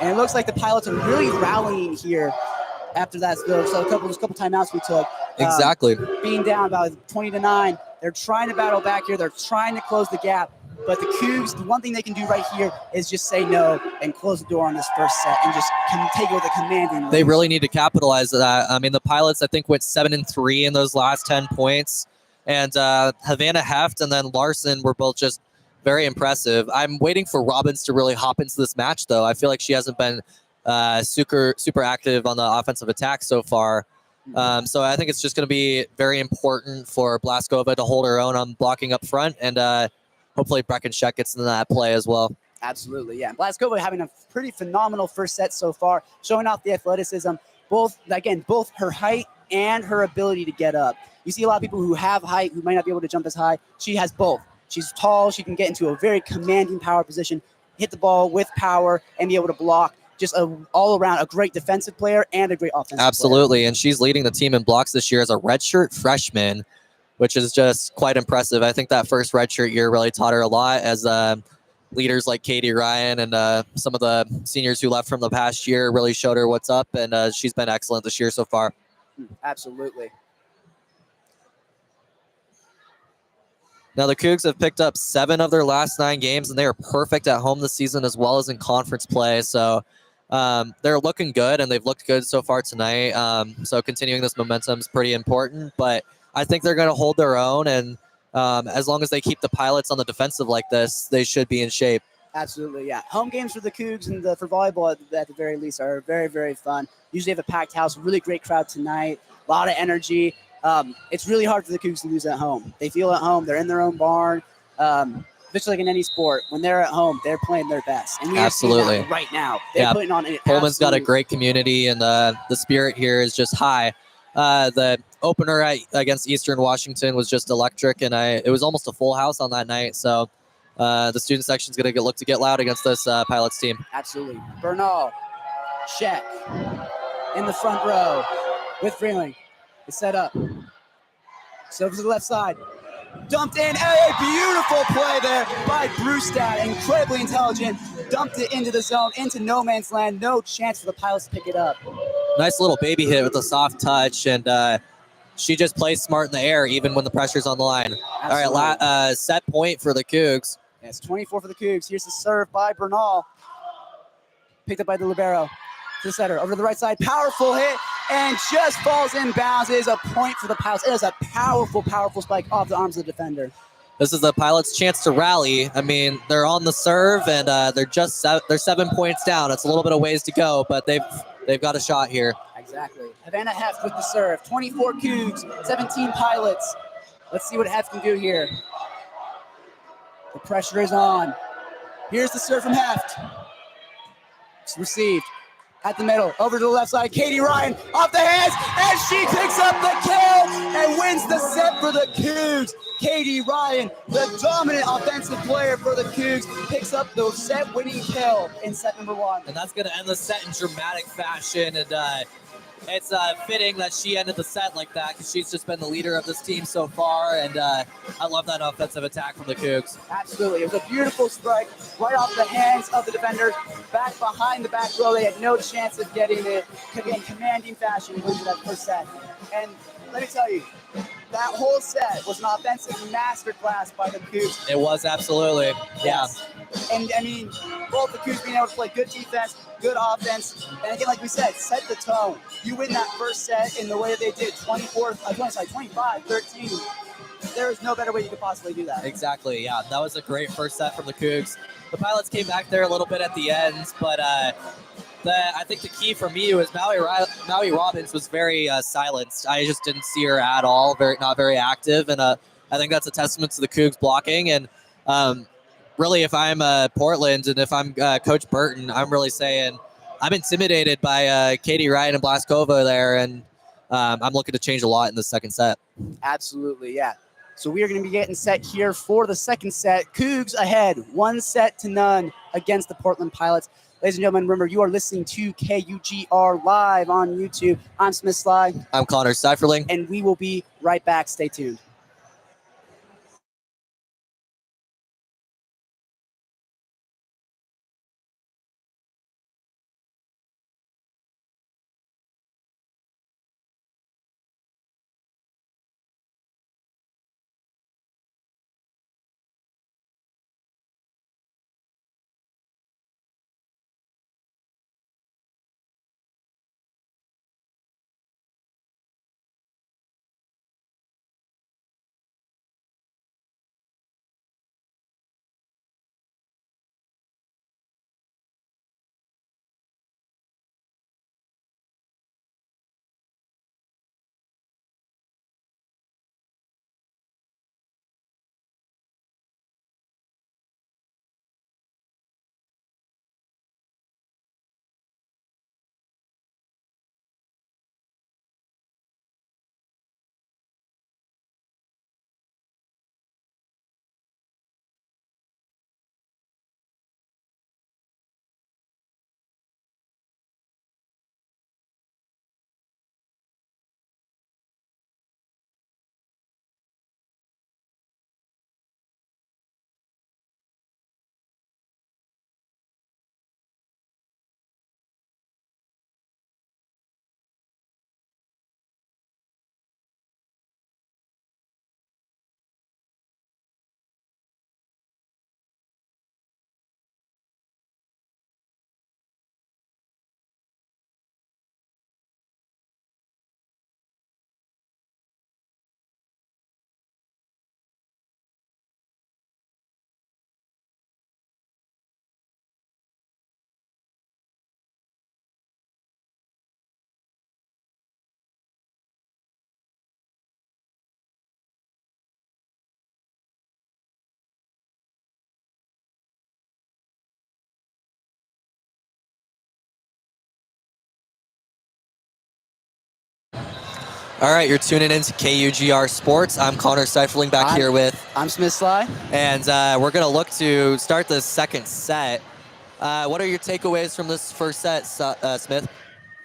And it looks like the Pilots are really rallying here after that. So a couple timeouts we took. Exactly. Being down about 20-9. They're trying to battle back here. They're trying to close the gap. But the Cougs, the one thing they can do right here is just say no and close the door on this first set and just take it with a commanding lead. They really need to capitalize that. I mean, the Pilots, I think, went 7-3 in those last 10 points. And Havana Heft and then Larson were both just very impressive. I'm waiting for Robbins to really hop into this match, though. I feel like she hasn't been super active on the offensive attack so far. So I think it's just going to be very important for Bleskova to hold her own on blocking up front, and hopefully Breckenscheck gets into that play as well. Absolutely, yeah. Bleskova having a pretty phenomenal first set so far, showing off the athleticism. both her height and her ability to get up. You see a lot of people who have height who might not be able to jump as high. She has both. She's tall. She can get into a very commanding power position, hit the ball with power, and be able to block. Just all around a great defensive player and a great offensive player. Absolutely, and she's leading the team in blocks this year as a redshirt freshman, which is just quite impressive. I think that first redshirt year really taught her a lot as leaders like Katie Ryan and some of the seniors who left from the past year really showed her what's up, and she's been excellent this year so far. Absolutely. Now, the Cougs have picked up 7 of their last 9 games, and they are perfect at home this season as well as in conference play. So they're looking good, and they've looked good so far tonight. So continuing this momentum is pretty important, but I think they're going to hold their own, and as long as they keep the Pilots on the defensive like this, they should be in shape. Absolutely, yeah. Home games for the Cougs and for volleyball at the very least are very, very fun. Usually have a packed house, really great crowd tonight, a lot of energy. It's really hard for the Cougs to lose at home. They feel at home. They're in their own barn. Just like in any sport, when they're at home, they're playing their best. And we are seeing that right now. They're putting on it. Pullman's got a great community, and the spirit here is just high. The opener against Eastern Washington was just electric, and it was almost a full house on that night. So the student section is going to look to get loud against this Pilots team. Absolutely. Bernal, check in the front row with Freeling. It's set up. So to the left side. Dumped in. A beautiful play there by Brewstad. Incredibly intelligent. Dumped it into the zone, into no man's land. No chance for the Pilots to pick it up. Nice little baby hit with a soft touch, and she just plays smart in the air, even when the pressure's on the line. Absolutely. All right, set point for the Cougs. Yeah, it's 24 for the Cougs. Here's the serve by Bernal. Picked up by the libero. To the setter, over to the right side. Powerful hit, and just falls in bounds. It is a point for the Pilots. It is a powerful, powerful spike off the arms of the defender. This is the Pilots' chance to rally. I mean, they're on the serve, and they're 7 points down. It's a little bit of ways to go, but they've got a shot here. Exactly. Havana Heft with the serve. 24 Cougs, 17 Pilots. Let's see what Heft can do here. The pressure is on. Here's the serve from Heft. It's received. At the middle, over to the left side, Katie Ryan off the hands, and she picks up the kill and wins the set for the Cougs. Katie Ryan, the dominant offensive player for the Cougs, picks up the set-winning kill in set number 1. And that's going to end the set in dramatic fashion, and it's fitting that she ended the set like that because she's just been the leader of this team so far, and I love that offensive attack from the Cougs. Absolutely. It was a beautiful strike right off the hands of the defender, back behind the back row. They had no chance of getting it in commanding fashion into that first set. And let me tell you, that whole set was an offensive masterclass by the Cougs. It was, absolutely. Yes. And, I mean, both the Cougs being able to play good defense, good offense, and again, like we said, set the tone. You win that first set in the way that they did, 25-13. There is no better way you could possibly do that. Exactly, yeah. That was a great first set from the Cougs. The Pilots came back there a little bit at the end, but I think the key for me was Maui Robbins was very silenced. I just didn't see her at all, not very active, and I think that's a testament to the Cougs blocking. And really, if I'm Portland and if I'm Coach Burton, I'm really saying I'm intimidated by Katie Ryan and Blaskova there, and I'm looking to change a lot in the second set. Absolutely, yeah. So we are going to be getting set here for the second set. Cougs ahead, 1-0 against the Portland Pilots. Ladies and gentlemen, remember, you are listening to KUGR live on YouTube. I'm Smith Sly. I'm Connor Seiferling. And we will be right back. Stay tuned. All right, you're tuning into KUGR Sports. I'm Connor Seifling back here with... I'm Smith Sly. And we're going to look to start the second set. What are your takeaways from this first set, Smith?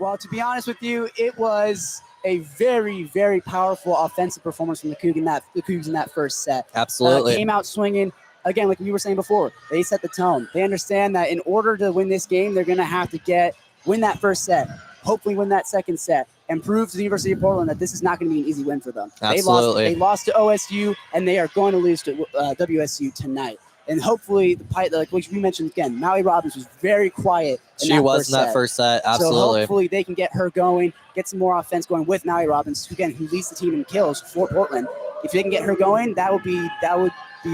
Well, to be honest with you, it was a very, very powerful offensive performance from the Cougs in that first set. Absolutely. Came out swinging. Again, like we were saying before, they set the tone. They understand that in order to win this game, they're going to have to win that first set, hopefully win that second set, and prove to the University of Portland that this is not going to be an easy win for them. Absolutely. They lost to OSU, and they are going to lose to WSU tonight. And hopefully, like we mentioned again, Maui Robbins was very quiet. She was in that first set, absolutely. So hopefully they can get her going, get some more offense going with Maui Robbins, who leads the team in kills for Portland. If they can get her going, that would be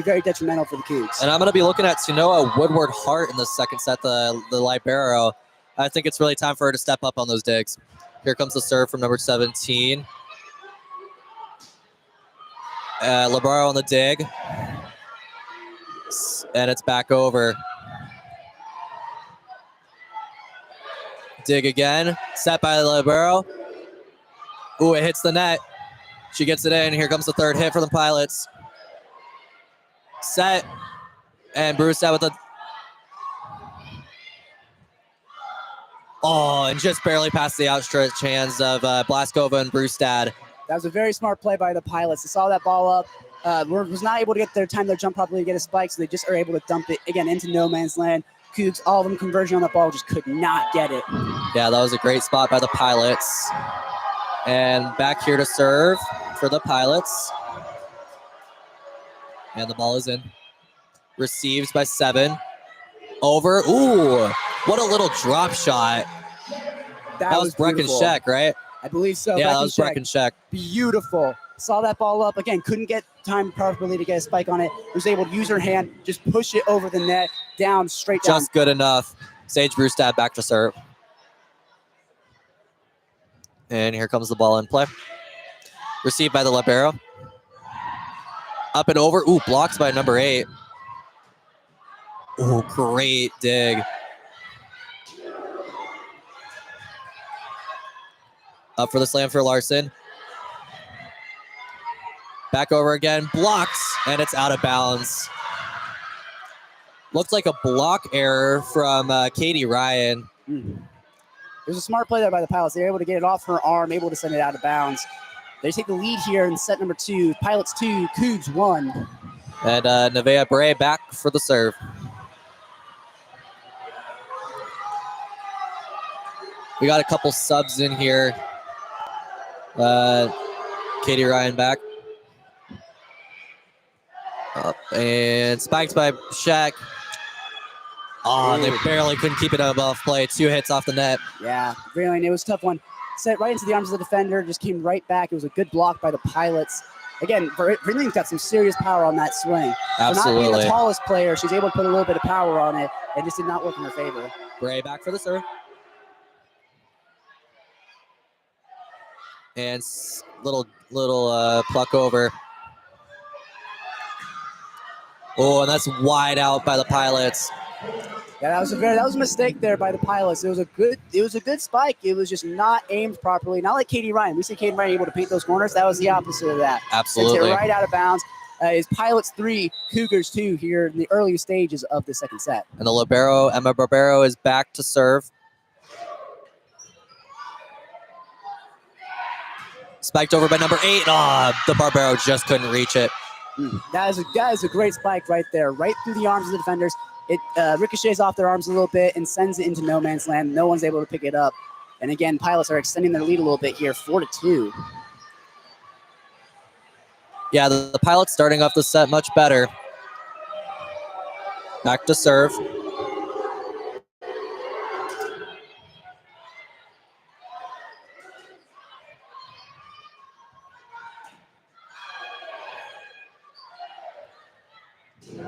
very detrimental for the Cougs. And I'm going to be looking at Tanoa Woodward-Hart in the second set, the libero. I think it's really time for her to step up on those digs. Here comes the serve from number 17. Libero on the dig. And it's back over. Dig again. Set by the libero. Ooh, it hits the net. She gets it in. Here comes the third hit for the Pilots. Set. And Brewstad with the... Oh, and just barely past the outstretched hands of Blaskova and Brewstad. That was a very smart play by the Pilots. They saw that ball up. Was not able to get their jump properly to get a spike, so they just are able to dump it again into no man's land. Cougs, all of them conversion on the ball, just could not get it. Yeah, that was a great spot by the Pilots. And back here to serve for the Pilots. And the ball is in. Received by 7. Over. Ooh, what a little drop shot. That was Breckenshek, right? I believe so. Yeah, that was Breckenshek. Beautiful. Saw that ball up. Again, couldn't get time properly to get a spike on it. Was able to use her hand, just push it over the net, straight down. Just good enough. Sage Brewstad back to serve. And here comes the ball in play. Received by the libero. Up and over. Ooh, blocked by number 8. Ooh, great dig. Up for the slam for Larson. Back over again. Blocked, and it's out of bounds. Looks like a block error from Katie Ryan. It was a smart play there by the Pilots. They were able to get it off her arm, able to send it out of bounds. They take the lead here in set number 2. Pilots 2, Cougs 1. And Nevaeh Bray back for the serve. We got a couple subs in here. Katie Ryan back. Up and spiked by Shaq. Oh, they barely couldn't keep it above play. 2 hits off the net. Yeah, really, it was a tough one. Set right into the arms of the defender, just came right back. It was a good block by the Pilots. Again, Verleen's got some serious power on that swing. Absolutely. For not being the tallest player, she's able to put a little bit of power on it, and just did not work in her favor. Bray back for the serve. And little pluck over. Oh, and that's wide out by the Pilots. Yeah, that was a mistake there by the Pilots. It was a good spike. It was just not aimed properly. Not like Katie Ryan. We see Katie Ryan able to paint those corners. That was the opposite of that. Absolutely. Sent it right out of bounds. Is Pilots 3, Cougars 2 here in the early stages of the second set. And the libero, Emma Barbero, is back to serve. Spiked over by number 8. The Barbero just couldn't reach it. That is a great spike right there, right through the arms of the defenders. It ricochets off their arms a little bit and sends it into no man's land. No one's able to pick it up. And again, Pilots are extending their lead a little bit here, 4-2. Yeah, the Pilots starting off the set much better. Back to serve.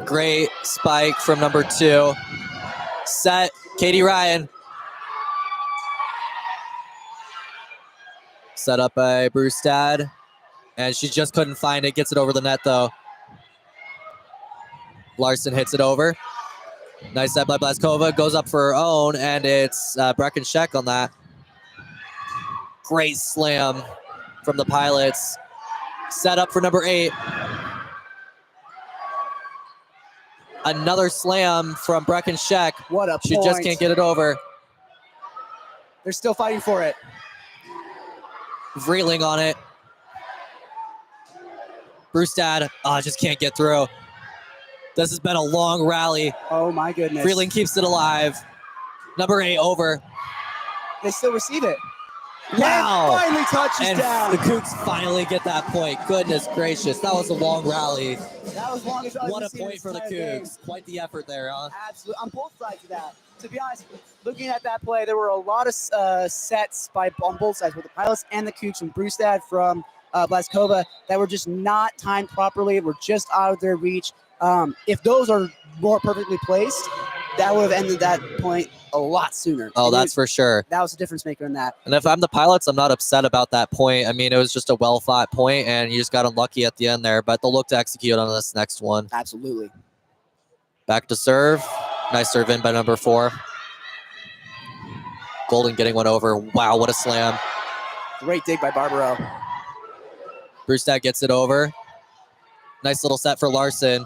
Great spike from number 2. Set, Katie Ryan. Set up by Brewstad. And she just couldn't find it. Gets it over the net, though. Larson hits it over. Nice set by Blaskova. Goes up for her own, and it's Breckenshek on that. Great slam from the Pilots. Set up for number 8. Another slam from Breckenshek. What a She point. just can't get it over. They're still fighting for it. Vreeling on it. Brustad just can't get through. This has been a long rally. Oh my goodness. Vreeling keeps it alive. Number 8 over. They still receive it. Wow. And finally touches And down. the Cougs finally get that point. Goodness gracious. That was a long rally. That was the longest rally What we've a seen point this for the entire game. Cougs. Quite the effort there, huh? Absolutely. On both sides of that. To be honest, looking at that play, there were a lot of sets on both sides, with the Pilots and the Cougs, from Brustad, from Blaskova, that were just not timed properly, were just out of their reach. If those are more perfectly placed, that would have ended that point a lot sooner. Oh, And that's for sure. that was the difference maker in that. And if I'm the Pilots, I'm not upset about that point. I mean, it was just a well-fought point, and you just got unlucky at the end there, but they'll look to execute on this next one. Absolutely. Back to serve. Nice serve in by number 4. Golden getting one over. Wow, what a slam. Great dig by Barbaro. Brustad gets it over. Nice little set for Larson.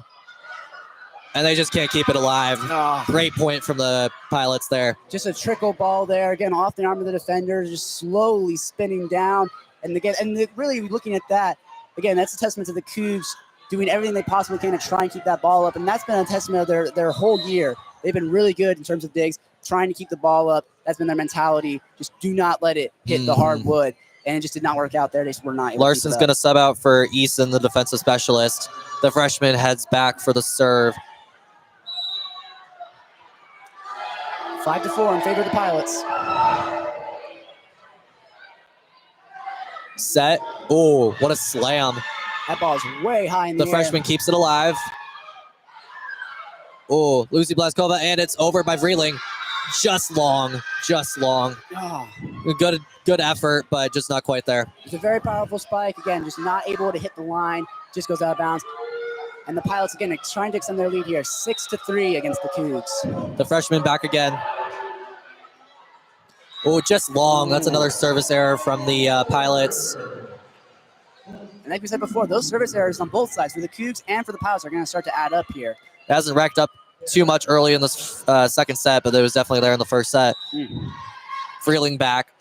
And they just can't keep it alive. Oh, Great point from the Pilots there. just a trickle ball there, again, off the arm of the defender, just slowly spinning down. And again, really looking at that, again, that's a testament to the Cougs doing everything they possibly can to try and keep that ball up. And that's been a testament of their whole year. They've been really good in terms of digs, trying to keep the ball up. That's been their mentality. Just do not let it hit the hardwood. And it just did not work out there. They just were not able Larson's to going to sub out for Eason, the defensive specialist. The freshman heads back for the serve. 5-4 in favor of the Pilots. Set. Oh, what a slam. That ball is way high in the The air. freshman keeps it alive. Oh, Lucy Blaskova, and it's over by Vreeling. Just long. Oh, Good effort, but just not quite there. it's a very powerful spike. Again, just not able to hit the line. Just goes out of bounds. And the Pilots, again, are trying to extend their lead here. 6-3 against the Cougs. The freshman back again. Oh, just long. That's another service error from the Pilots. And like we said before, those service errors on both sides, for the Cougs and for the Pilots, are going to start to add up here. It hasn't racked up too much early in this second set, but it was definitely there in the first set. Vreeling back.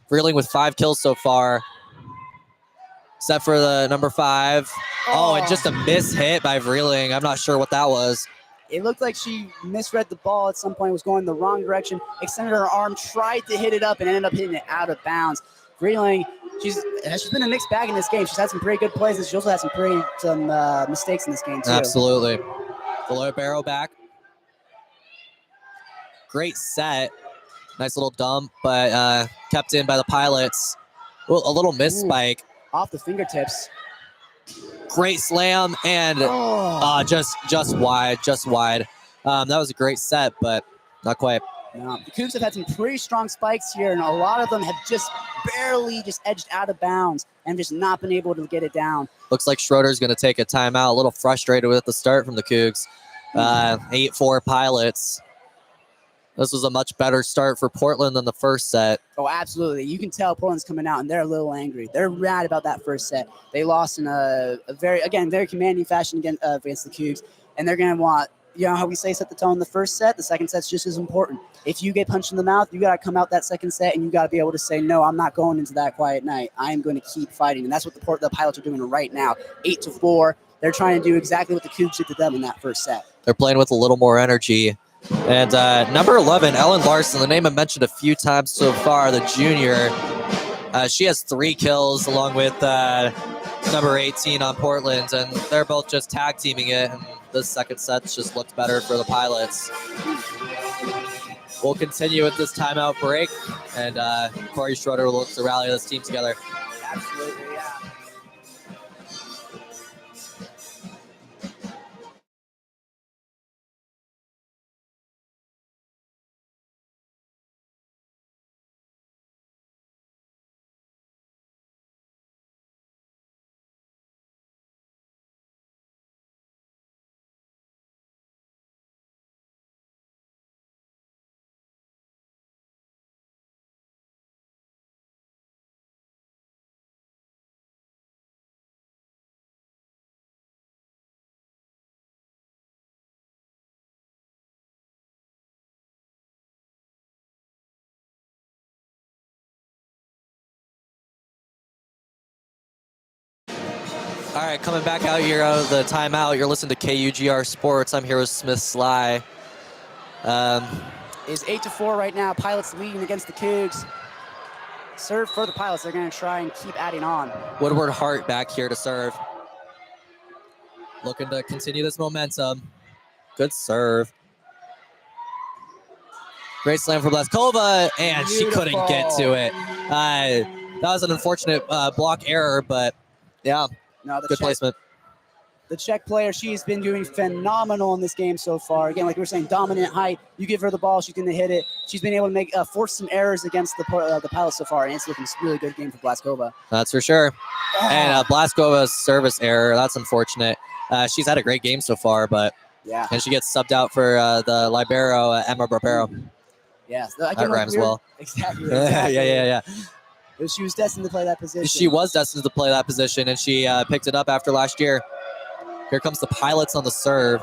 Vreeling with 5 kills so far. Set for the number 5. Oh, and just a miss hit by Vreeling. I'm not sure what that was. It looked like she misread the ball at some point, was going the wrong direction, extended her arm, tried to hit it up, and ended up hitting it out of bounds. Vreeling, she's been a mixed bag in this game. She's had some pretty good plays, and she also had some mistakes in this game, too. Absolutely. The barrow back. Great set. Nice little dump, but kept in by the Pilots. Well, a little miss spike. Off the fingertips. Great slam, and just wide. That was a great set, but not quite. No, the Cougs have had some pretty strong spikes here, and a lot of them have just barely just edged out of bounds and just not been able to get it down. Looks like Schroeder's going to take a timeout. A little frustrated with the start from the Cougs. 8-4 Pilots. This was a much better start for Portland than the first set. Oh, absolutely. You can tell Portland's coming out, and they're a little angry. They're mad about that first set. They lost in a very commanding fashion against the Cougs, and they're going to want, you know how we say set the tone in the first set? The second set's just as important. If you get punched in the mouth, you got to come out that second set, and you got to be able to say, no, I'm not going into that quiet night. I am going to keep fighting, and that's what the Pilots are doing right now. 8-4. They're trying to do exactly what the Cougs did to them in that first set. They're playing with a little more energy. And number 11, Ellen Larson, the name I mentioned a few times so far, the junior. She has 3 kills along with number 18 on Portland, and they're both just tag teaming it. And this second set's just looked better for the Pilots. We'll continue with this timeout break, and Corey Schroeder will look to rally this team together. Absolutely. All right, coming back out here out of the timeout. You're listening to KUGR Sports. I'm here with Smith Sly. Is 8-4 right now. Pilots leading against the Cougs. Serve for the Pilots. They're going to try and keep adding on. Woodward Hart back here to serve. Looking to continue this momentum. Good serve. Great slam for Blaskova, and she couldn't get to it. That was an unfortunate block error, but yeah, good placement. The Czech player, she's been doing phenomenal in this game so far. Again, like we were saying, dominant height. You give her the ball, she's going to hit it. She's been able to make force some errors against the Pilots so far, and it's looking a really good game for Blaskova. That's for sure. And Blaskova's service error, that's unfortunate. She's had a great game so far, but yeah, and she gets subbed out for the libero, Emma Barbero. Yes, that rhymes well. Exactly. Yeah. She was destined to play that position. She was destined to play that position, and she picked it up after last year. Here comes the Pilots on the serve.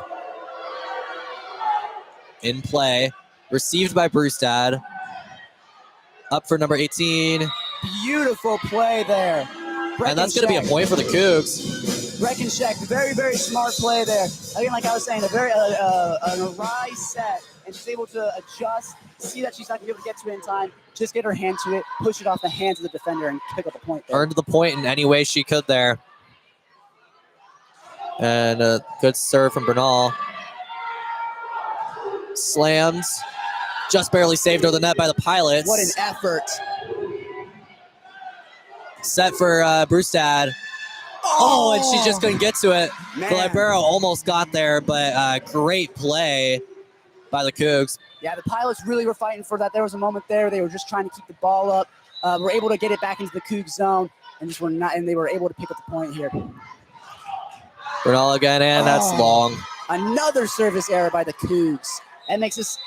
In play. Received by Brustad. Up for number 18. Beautiful play there. And that's going to be a point for the Cougs. Breckenshek, very, very smart play there. Again, like I was saying, a very an awry set, and she's able to adjust, see that she's not going to be able to get to it in time, just get her hand to it, push it off the hands of the defender, and pick up a point there. Earned the point in any way she could there. And a good serve from Bernal. Slams. Just barely saved over the net by the Pilots. What an effort. Set for Brustad. Oh, and she just couldn't get to it. Man. The libero almost got there, but great play by the Cougs. Yeah, the Pilots really were fighting for that. There was a moment there. They were just trying to keep the ball up. Were able to get it back into the Cougs zone, and just were not. And they were able to pick up the point here. Bernal again, and that's long. Another service error by the Cougs. That makes us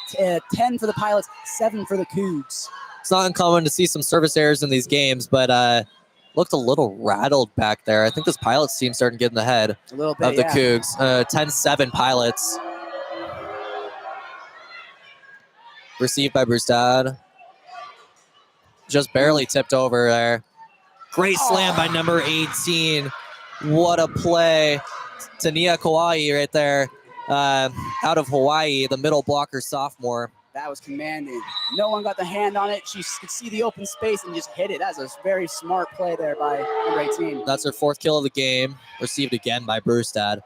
10 for the Pilots, 7 for the Cougs. It's not uncommon to see some service errors in these games, but looked a little rattled back there. I think this Pilots team starting to get in the head a little bit, of the Cougs. 10-7 Pilots. Received by Brustad. Just barely tipped over there. Great slam by number 18. What a play. Tania Kauai right there. Out of Hawaii, the middle blocker sophomore. That was commanding. No one got the hand on it. She could see the open space and just hit it. That's a very smart play there by number 18. That's her 4th kill of the game. Received again by Brustad.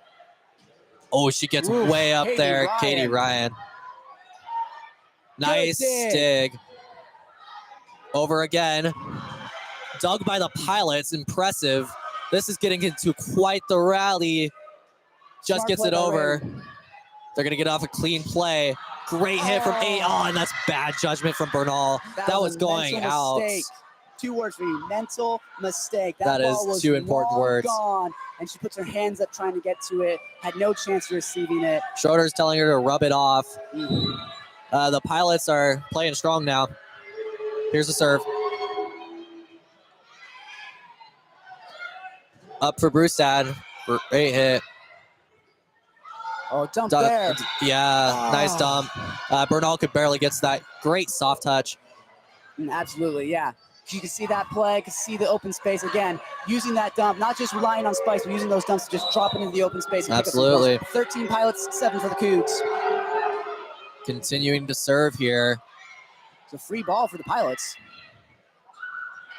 Oh, she gets way up there. Katie Ryan. Nice dig. Over again. Dug by the Pilots. Impressive. This is getting into quite the rally. Just Smart gets it over. They're going to get off a clean play. Great hit from A. Oh, and that's bad judgment from Bernal. That was going out. Mistake. 2 words for you. Mental mistake. That is 2 important words. Gone, and she puts her hands up trying to get to it. Had no chance of receiving it. Schroeder's telling her to rub it off. The Pilots are playing strong now. Here's the serve. Up for Brustad. Great hit. Oh, dump there. Yeah, nice dump. Bernal could barely get to that. Great soft touch. Absolutely, yeah. You can see that play, can see the open space again. Using that dump, not just relying on spikes, but using those dumps to just drop it into the open space. And absolutely. 13 Pilots, 7 for the Cougs. Continuing to serve here. It's a free ball for the Pilots.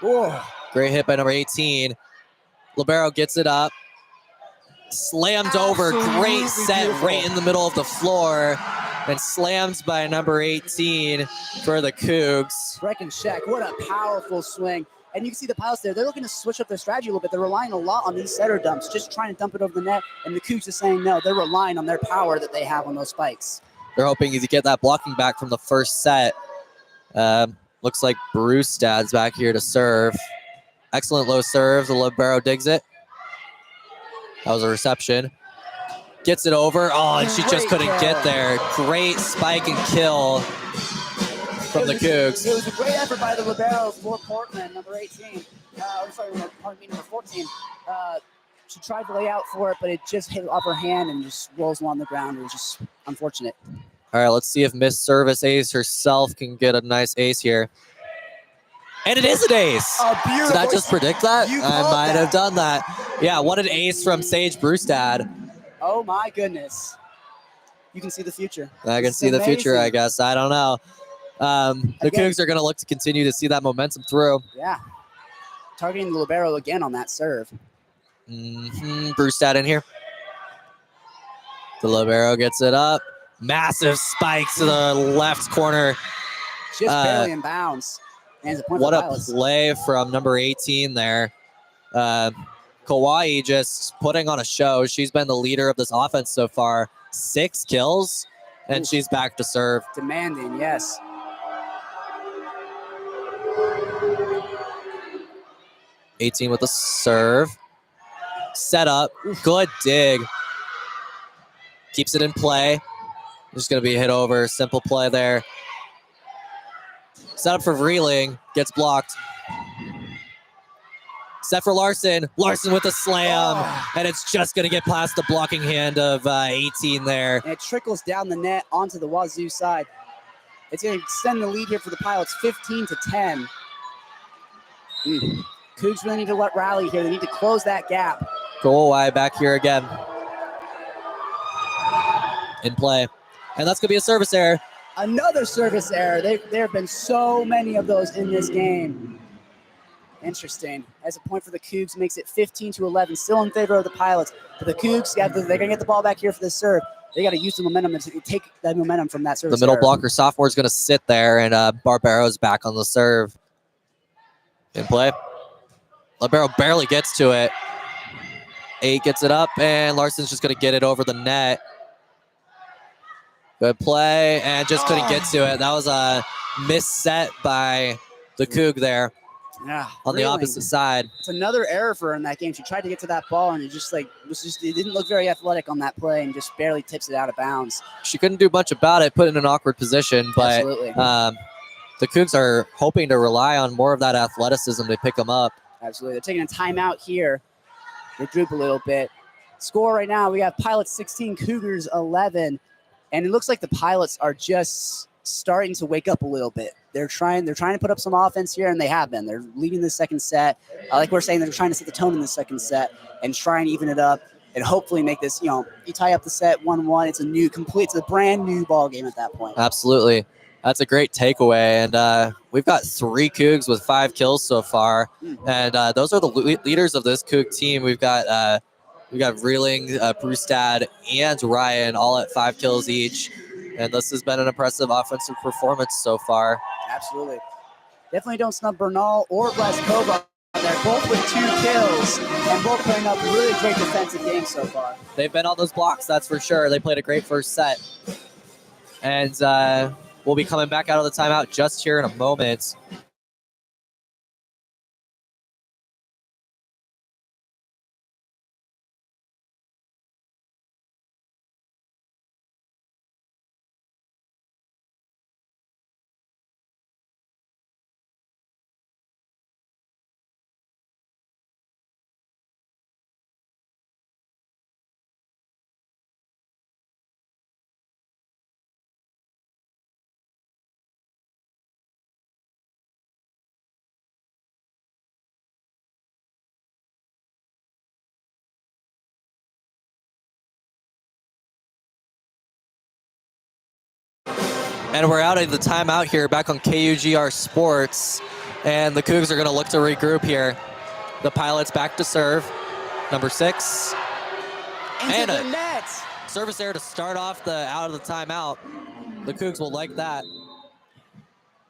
Oh, great hit by number 18. Libero gets it up. Slammed over. Great set beautiful. Right in the middle of the floor. And slams by number 18 for the Cougs. Breckenshek, what a powerful swing. And you can see the Pilots there. They're looking to switch up their strategy a little bit. They're relying a lot on these setter dumps, just trying to dump it over the net. And the Cougs are saying no. They're relying on their power that they have on those spikes. They're hoping to get that blocking back from the first set. Looks like Brustad's back here to serve. Excellent low serve. The libero digs it. That was a reception. Gets it over. Oh, and she just couldn't get there. Great spike and kill from the Cougs. It was a great effort by the libero for Portland, number 18. Number 14. She tried to lay out for it, but it just hit off her hand and just rolls along the ground. It was just unfortunate. All right, let's see if Miss Service Ace herself can get a nice ace here. And it is an ace. A beautiful. Did I just predict that? You I called might that. have done that. Yeah, what an ace from Sage Brustad. Oh my goodness. You can see the future. I can This is see the future, I amazing. guess. I don't know. The Again. Cougs are going to look to continue to see that momentum through. Yeah. Targeting the libero again on that serve. Brustad in here. The libero gets it up. Massive spikes to the left corner. Just barely in bounds. And it's a point What for a Pilots. play from number 18 there. Kauai just putting on a show. She's been the leader of this offense so far. 6 kills, and she's back to serve. Demanding, yes. '18 with the serve. Set up. Good dig. Keeps it in play. Just going to be hit over. Simple play there. Set up for Vreeling. Gets blocked. Set for Larson. Larson with a slam. And it's just going to get past the blocking hand of 18 there. And it trickles down the net onto the Wazoo side. It's going to extend the lead here for the Pilots, 15-10. Cougs really need to rally here. They need to close that gap. Kauai back here again. In play. And that's going to be a service error. Another service error. There have been so many of those in this game. Interesting. As a point for the Cougs, makes it 15-11, still in favor of the Pilots. But the Cougs, they're going to get the ball back here for the serve. They got to use the momentum to take that momentum from that service. The middle error. blocker sophomore is going to sit there, and Barbero's back on the serve. In play. Libero barely gets to it. 8 gets it up, and Larson's just going to get it over the net. Good play, and just couldn't get to it. That was a missed set by the Coug there. Yeah, on the opposite side. It's another error for her in that game. She tried to get to that ball, and it didn't look very athletic on that play, and just barely tips it out of bounds. She couldn't do much about it, put in an awkward position, but the Cougs are hoping to rely on more of that athleticism to pick them up. Absolutely. They're taking a timeout here. They droop a little bit. Score right now, we have Pilots 16, Cougars 11, and it looks like the Pilots are just starting to wake up a little bit. They're trying to put up some offense here, and they have been. They're leading the second set. Like we're saying, they're trying to set the tone in the second set and try and even it up and hopefully make this, you tie up the set 1-1. It's a brand new ball game at that point. Absolutely. That's a great takeaway. And we've got 3 Cougs with 5 kills so far. And those are the leaders of this Coug team. We've got Vreeling, Brustad, and Ryan all at 5 kills each. And this has been an impressive offensive performance so far. Absolutely. Definitely don't snub Bernal or Blaskova. They're both with 2 kills and both putting up really great defensive games so far. They've been on those blocks, that's for sure. They played a great first set. And we'll be coming back out of the timeout just here in a moment. And we're out of the timeout here, back on KUGR Sports. And the Cougs are going to look to regroup here. The Pilots back to serve. Number 6. Into the net. Service error to start off out of the timeout. The Cougs will like that.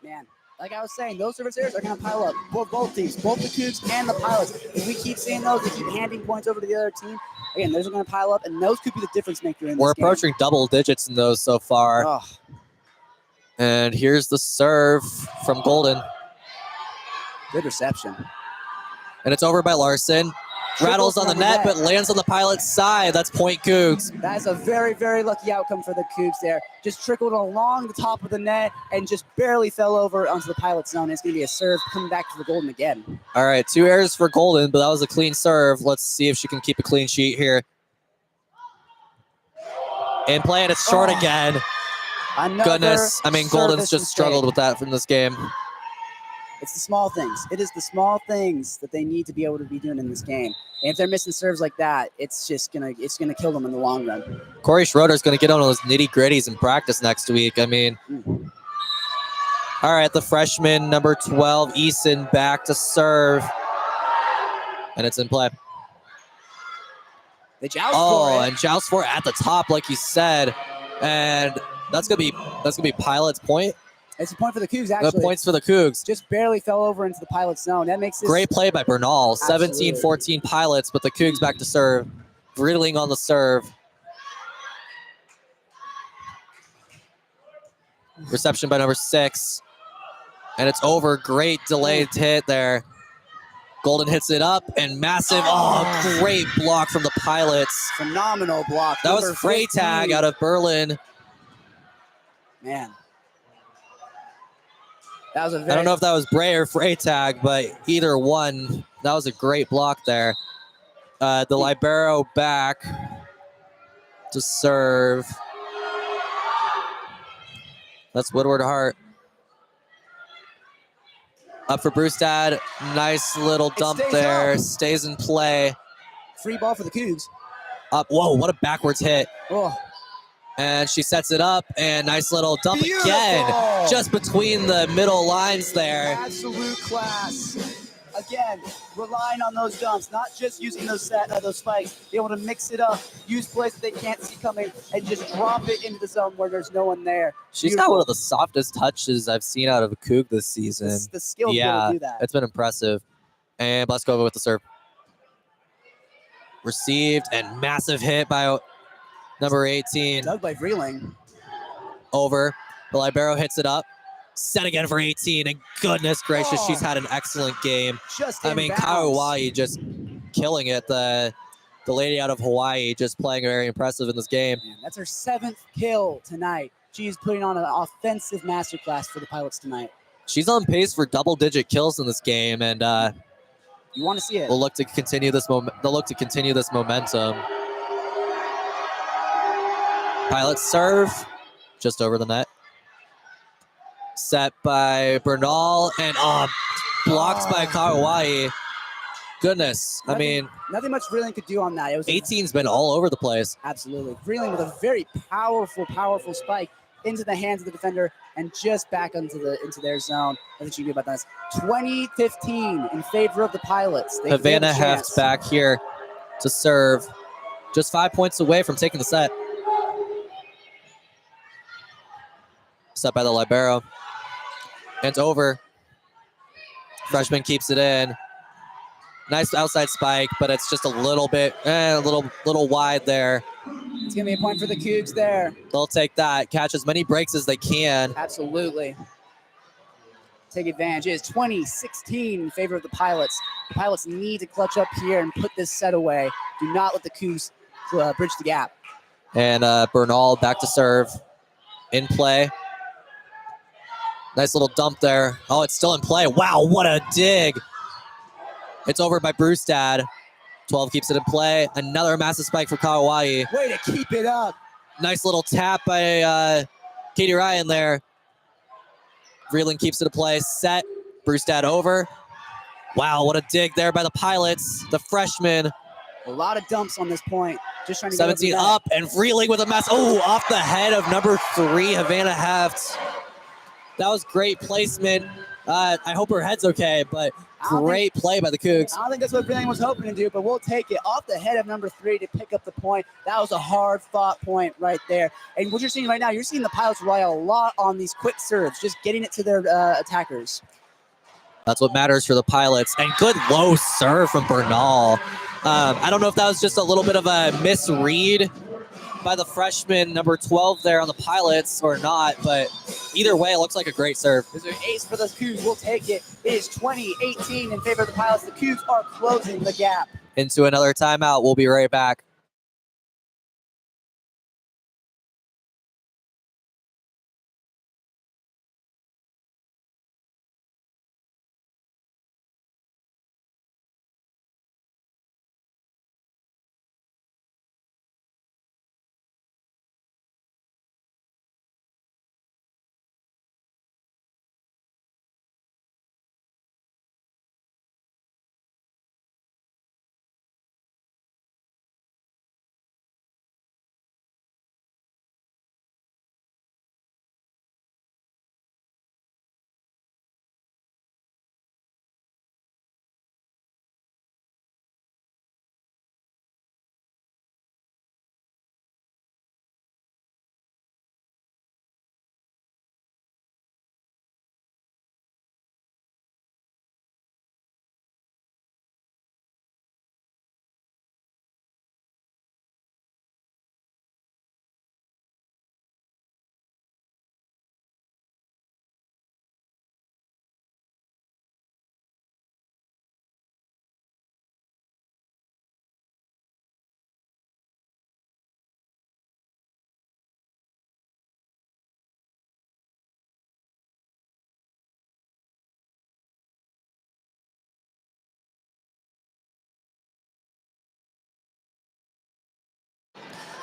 Man, like I was saying, those service errors are going to pile up. Both teams, both the Cougs and the Pilots. If we keep seeing those, they keep handing points over to the other team. Again, those are going to pile up, and those could be the difference maker in this game. We're approaching double digits in those so far. Oh. And here's the serve from Golden. Good reception. And it's over by Larson. Rattles on the net, but lands on the Pilot's side. That's point Cougs. That is a very, very lucky outcome for the Cougs there. Just trickled along the top of the net and just barely fell over onto the Pilot's zone. It's going to be a serve coming back to the Golden again. All right, 2 errors for Golden, but that was a clean serve. Let's see if she can keep a clean sheet here. And play it, it's short again. Goodness, Golden's just struggled with that from this game. It's the small things. It is the small things that they need to be able to be doing in this game. And if they're missing serves like that, it's gonna kill them in the long run. Corey Schroeder's going to get on those nitty gritties in practice next week. I mean, all right, the freshman, number 12, Eason, back to serve. And it's in play. They joust for it. And joust for it at the top, like you said. And that's gonna be Pilot's point. It's a point for the Cougs, actually. The points for the Cougs. Just barely fell over into the Pilot zone. That makes this Great play by Bernal. Absolutely. 17-14 Pilots, but the Cougs back to serve. Riddling on the serve. Reception by number 6. And it's over. Great delayed hit there. Golden hits it up and massive. Oh, great block from the Pilots. Phenomenal block. That was Freytag out of Berlin. Man. That was a very I don't know if that was Bray or Freytag, but either one. That was a great block there. The libero back to serve. That's Woodward Hart. Up for Brewstad. Nice little dump there. up. Stays in play. free ball for the Cougs. Up. Whoa, what a backwards hit. Oh, And she sets it up, and nice little dump Beautiful. again. Just between the middle lines there. absolute class. Again, relying on those dumps, not just using those spikes, be able to mix it up, use plays that they can't see coming, and just drop it into the zone where there's no one there. She's got one of the softest touches I've seen out of a Coug this season. The skill to be able to do that. It's been impressive. And Bleskova with the serve. Received and massive hit by number 18. Dug by Vreeling. Over. The libero hits it up. Set again for 18. And goodness gracious, she's had an excellent game. Just I mean, Hawaii just killing it. The lady out of Hawaii just playing very impressive in this game. Man, that's her 7th kill tonight. She's putting on an offensive masterclass for the Pilots tonight. She's on pace for double-digit kills in this game, and You want to see it. they'll look to continue this momentum. Pilots serve just over the net. Set by Bernal and blocks by Kawai. Goodness, I mean, nothing much Vreeling could do on that. It was 18's been all over the place. absolutely Vreeling with a very powerful spike into the hands of the defender and just back into their zone. I think you can do about that. 20-15 in favor of the Pilots. They Havana have a chance. Heft back here to serve. Just 5 points away from taking the set. Set by the libero. And it's over. Freshman keeps it in. Nice outside spike, but it's just a little bit, a little wide there. It's going to be a point for the Cougs there. They'll take that. Catch as many breaks as they can. Absolutely. Take advantage. It is 20-16 in favor of the Pilots. The Pilots need to clutch up here and put this set away. Do not let the Cougs bridge the gap. And Bernal back to serve. In play. Nice little dump there. Oh, it's still in play. Wow, what a dig. It's over by Brewstad. 12 keeps it in play. Another massive spike for Kawai. Way to keep it up. Nice little tap by Katie Ryan there. Vreeling keeps it in play. Set. Brewstad over. Wow, what a dig there by the Pilots. The freshman. A lot of dumps on this point. Just trying to 17 get up and Vreeling with a mess. Oh, off the head of number 3, Havana Heft. That was great placement. I hope her head's okay, but great play by the Cougs. I don't think that's what Vreeling was hoping to do, but we'll take it off the head of number 3 to pick up the point. That was a hard-fought point right there. And what you're seeing right now, you're seeing the Pilots rely a lot on these quick serves, just getting it to their attackers. That's what matters for the Pilots. And good low serve from Bernal. I don't know if that was just a little bit of a misread by the freshman, number 12 there on the Pilots or not, but either way, it looks like a great serve. There's an ace for the Cougs. We'll take it. It is 20-18 in favor of the Pilots. The Cougs are closing the gap. Into another timeout. We'll be right back.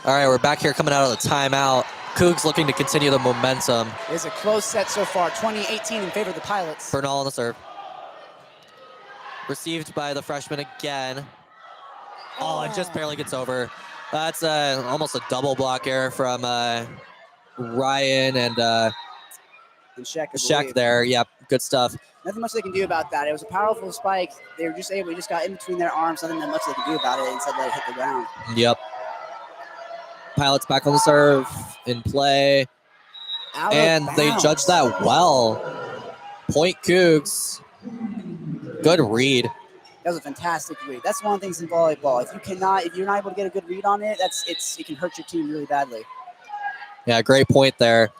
All right, we're back here coming out of the timeout. Cougs looking to continue the momentum. It's a close set so far, 20-18 in favor of the Pilots. Bernal on the serve. Received by the freshman again. Oh, it just barely gets over. That's almost a double block error from Ryan and Sheck there. Yep, good stuff. Nothing much they can do about that. It was a powerful spike. They were just able, it just got in between their arms. Nothing that much they can do about it. Instead, let it hit the ground. Yep. Pilots back on the serve, in play. And they judged that well. Point Cougs. Good read. That was a fantastic read. That's one of the things in volleyball. If you're not able to get a good read on it, it can hurt your team really badly. Yeah, great point there.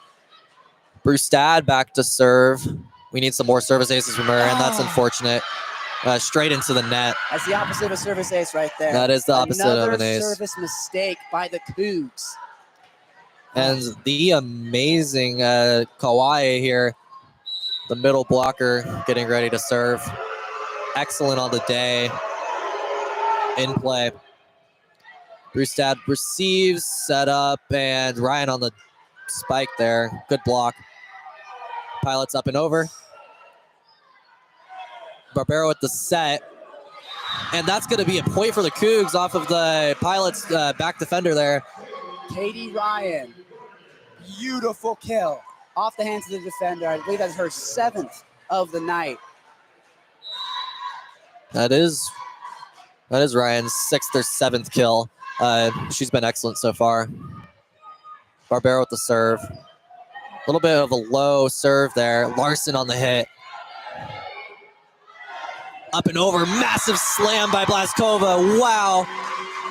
Brustad back to serve. We need some more service aces from her, and that's unfortunate. Straight into the net. That's the opposite of a service ace right there. That is the opposite of an ace. Another service mistake by the Cougs. And the amazing Kawai here, the middle blocker, getting ready to serve. Excellent on the day. In play. Brustad receives, set up, and Ryan on the spike there. Good block. Pilots up and over. Barbero at the set. And that's going to be a point for the Cougs off of the Pilots back defender there. Katie Ryan. Beautiful kill off the hands of the defender. I believe that's her 7th of the night. That is Ryan's 6th or 7th kill. She's been excellent so far. Barbero with the serve. A little bit of a low serve there. Larson on the hit. Up and over. Massive slam by Blaskova. Wow.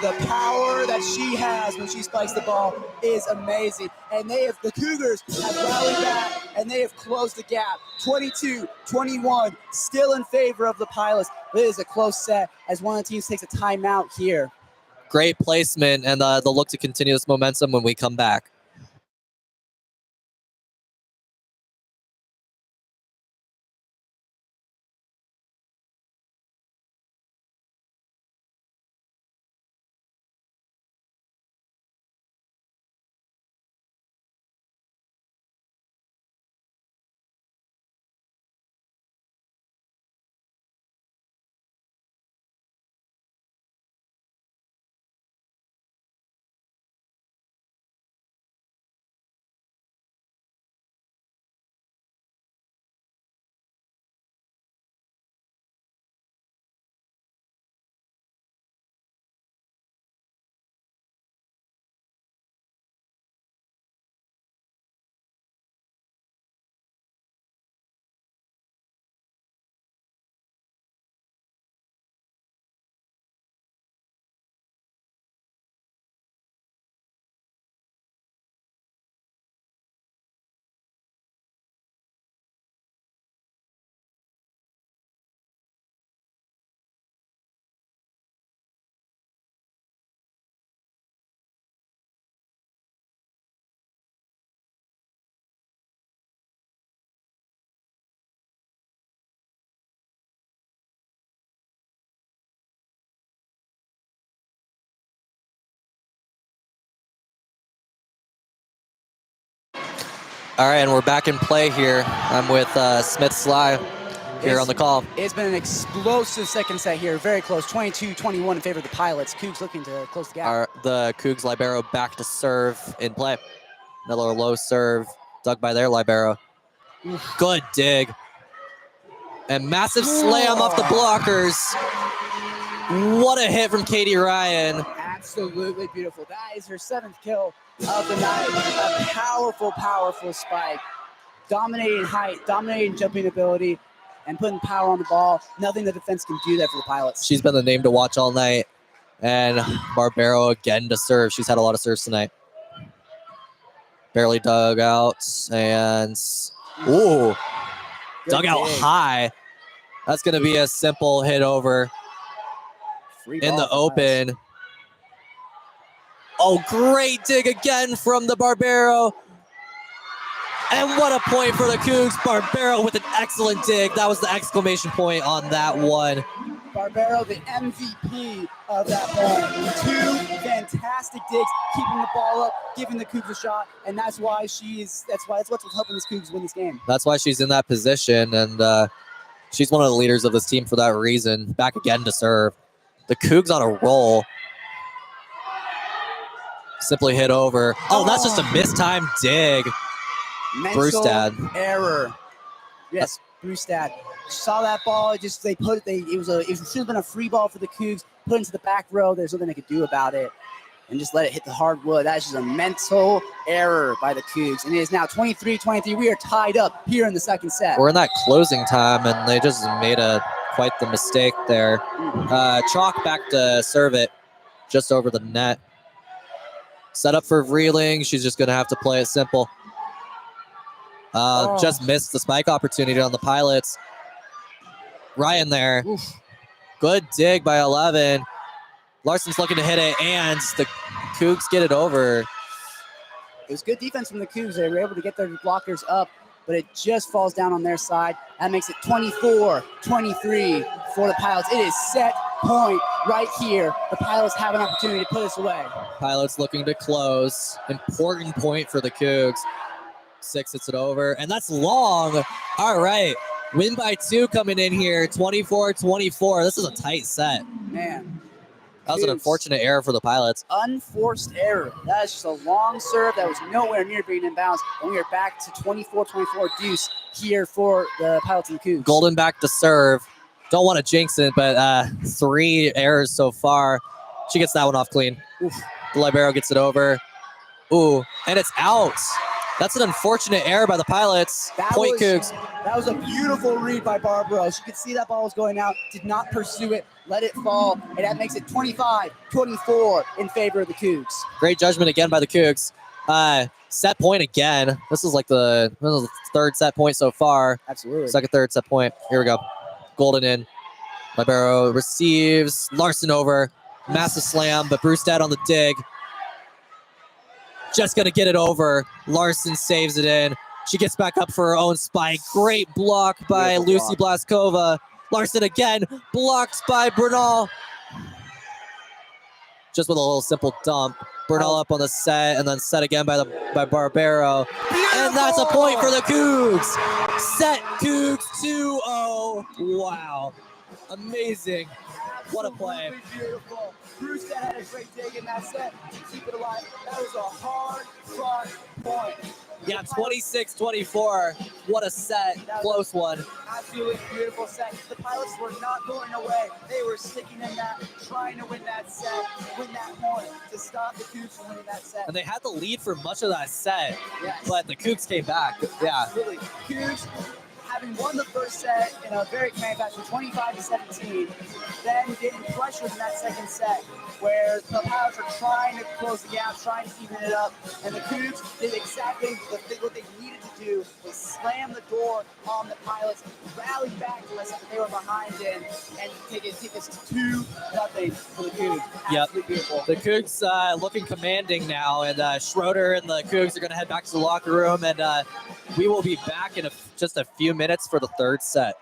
The power that she has when she spikes the ball is amazing. And the Cougars have rallied back and they have closed the gap. 22-21, still in favor of the Pilots. But it is a close set as one of the teams takes a timeout here. Great placement, and they'll look to continue this momentum when we come back. All right, and we're back in play here. I'm with Smith Sly here on the call. It's been an explosive second set here. Very close, 22-21 in favor of the Pilots. Cougs looking to close the gap. The Cougs libero back to serve in play. Another low serve dug by their libero. Good dig. And massive slam off the blockers. What a hit from Katie Ryan. Absolutely beautiful. That is her 7th kill of the night. A powerful, powerful spike. Dominating height, dominating jumping ability, and putting power on the ball. Nothing the defense can do there for the Pilots. She's been the name to watch all night. And Barbero again to serve. She's had a lot of serves tonight. Barely dug out. And, ooh, dug out high. That's going to be a simple hit over in the open. Oh, great dig again from the Barbero. And what a point for the Cougs. Barbero with an excellent dig. That was the exclamation point on that one. Barbero, the MVP of that point. Two fantastic digs, keeping the ball up, giving the Cougs a shot, and that's what's helping the Cougs win this game. That's why she's in that position, and she's one of the leaders of this team for that reason. Back again to serve. The Cougs on a roll. Simply hit over. Oh, that's just a mistimed dig. Mental Brustad. error. Yes, Brustad. Saw that ball. It should have been a free ball for the Cougs. Put it into the back row. There's nothing they could do about it. And just let it hit the hardwood. That's just a mental error by the Cougs. And it is now 23-23. We are tied up here in the second set. We're in that closing time, and they just made quite the mistake there. Chalk back to serve it just over the net. Set up for Vreeling. She's just going to have to play it simple. Just missed the spike opportunity on the Pilots. Ryan there. Oof. Good dig by 11. Larson's looking to hit it, and the Cougs get it over. It was good defense from the Cougs. They were able to get their blockers up, but it just falls down on their side. That makes it 24-23 for the Pilots. It is set point right here. The Pilots have an opportunity to put this away. Pilots looking to close. Important point for the Cougs. 6 hits it over, and that's long. All right. Win by 2 coming in here, 24-24. This is a tight set. Man. That was an unfortunate error for the Pilots. Unforced error. That is just a long serve that was nowhere near being in bounds. And we are back to 24-24 deuce here for the Pilots and the Cougs. Golden back to serve. Don't want to jinx it, but 3 errors so far. She gets that one off clean. Oof. The libero gets it over. Ooh, and it's out. That's an unfortunate error by the Pilots. Point Cougs. That was a beautiful read by Barbara. She could see that ball was going out, did not pursue it, let it fall, and that makes it 25-24 in favor of the Cougs. Great judgment again by the Cougs. Set point again. This is like the third set point so far. Absolutely. Second, third set point. Here we go. Golden in. Libero receives. Larson over. Massive slam, but Brustad on the dig. Just going to get it over. Larson saves it in. She gets back up for her own spike. Great block by Lucy Blaskova. Larson again. Blocked by Bernal. Just with a little simple dump. Bernal up on the set, and then set again by Barbero. Beautiful. And that's a point for the Cougs. Set Cougs 2-0. Wow. Amazing. What a play. Beautiful. Brustad had a great dig in that set to keep it alive. That was a hard-fought point. Yeah, 26-24. What a set. Close one. Absolutely beautiful set. The Pilots were not going away. They were sticking in that, trying to win that set, win that point, to stop the Cougs from winning that set. And they had the lead for much of that set, yes. But the Cougs came back. Yeah. Absolutely. Cougs, having won the first set in a very commanding fashion, 25-17, then getting pressured in that second set, where the Pilots are trying to close the gap, trying to even it up, and the Cougs did exactly what they needed to do, was slam the door on the Pilots, rally back to us that they were behind in, and take us 2-0 for the Cougs. Absolutely beautiful. The Cougs looking commanding now, and Schroeder and the Cougs are going to head back to the locker room, and we will be back in just a few minutes for the third set.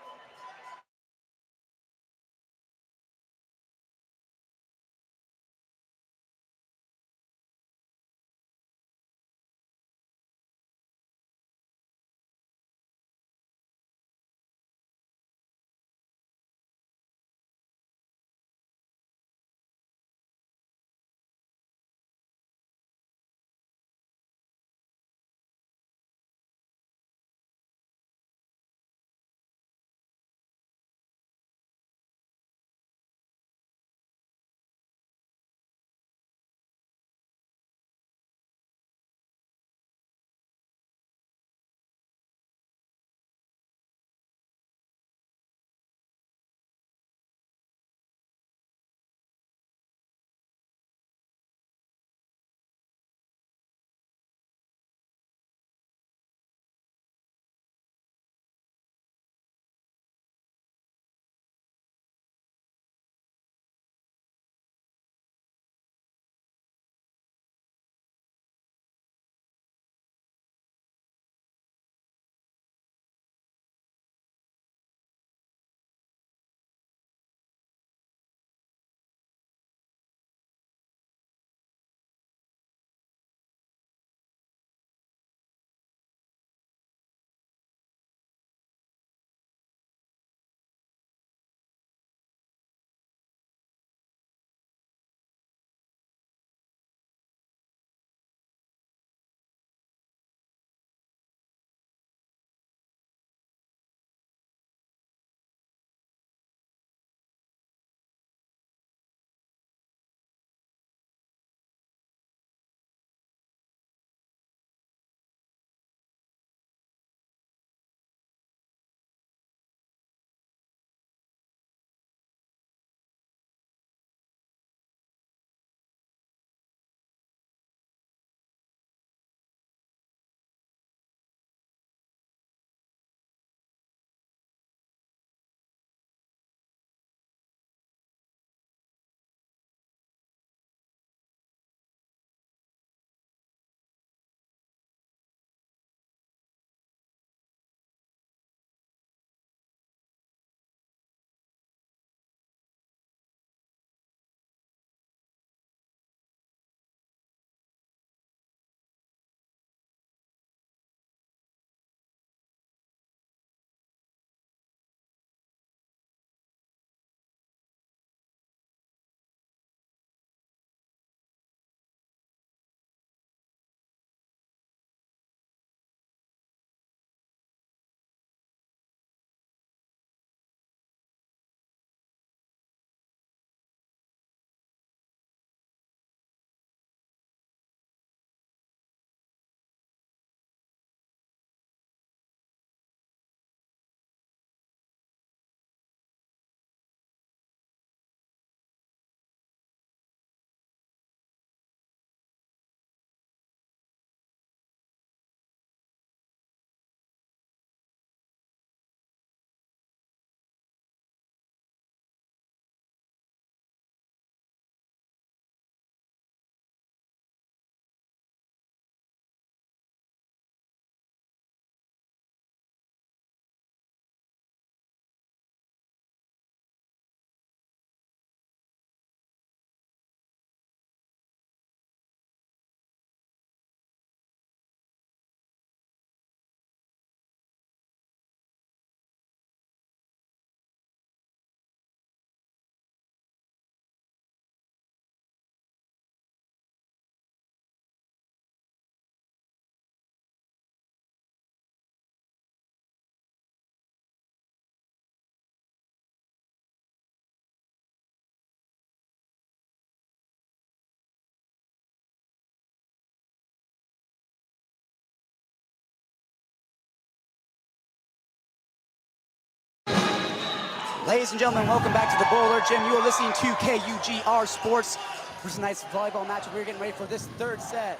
Ladies and gentlemen, welcome back to the Bowler Gym. You are listening to KUGR Sports. For tonight's volleyball match, we're getting ready for this third set.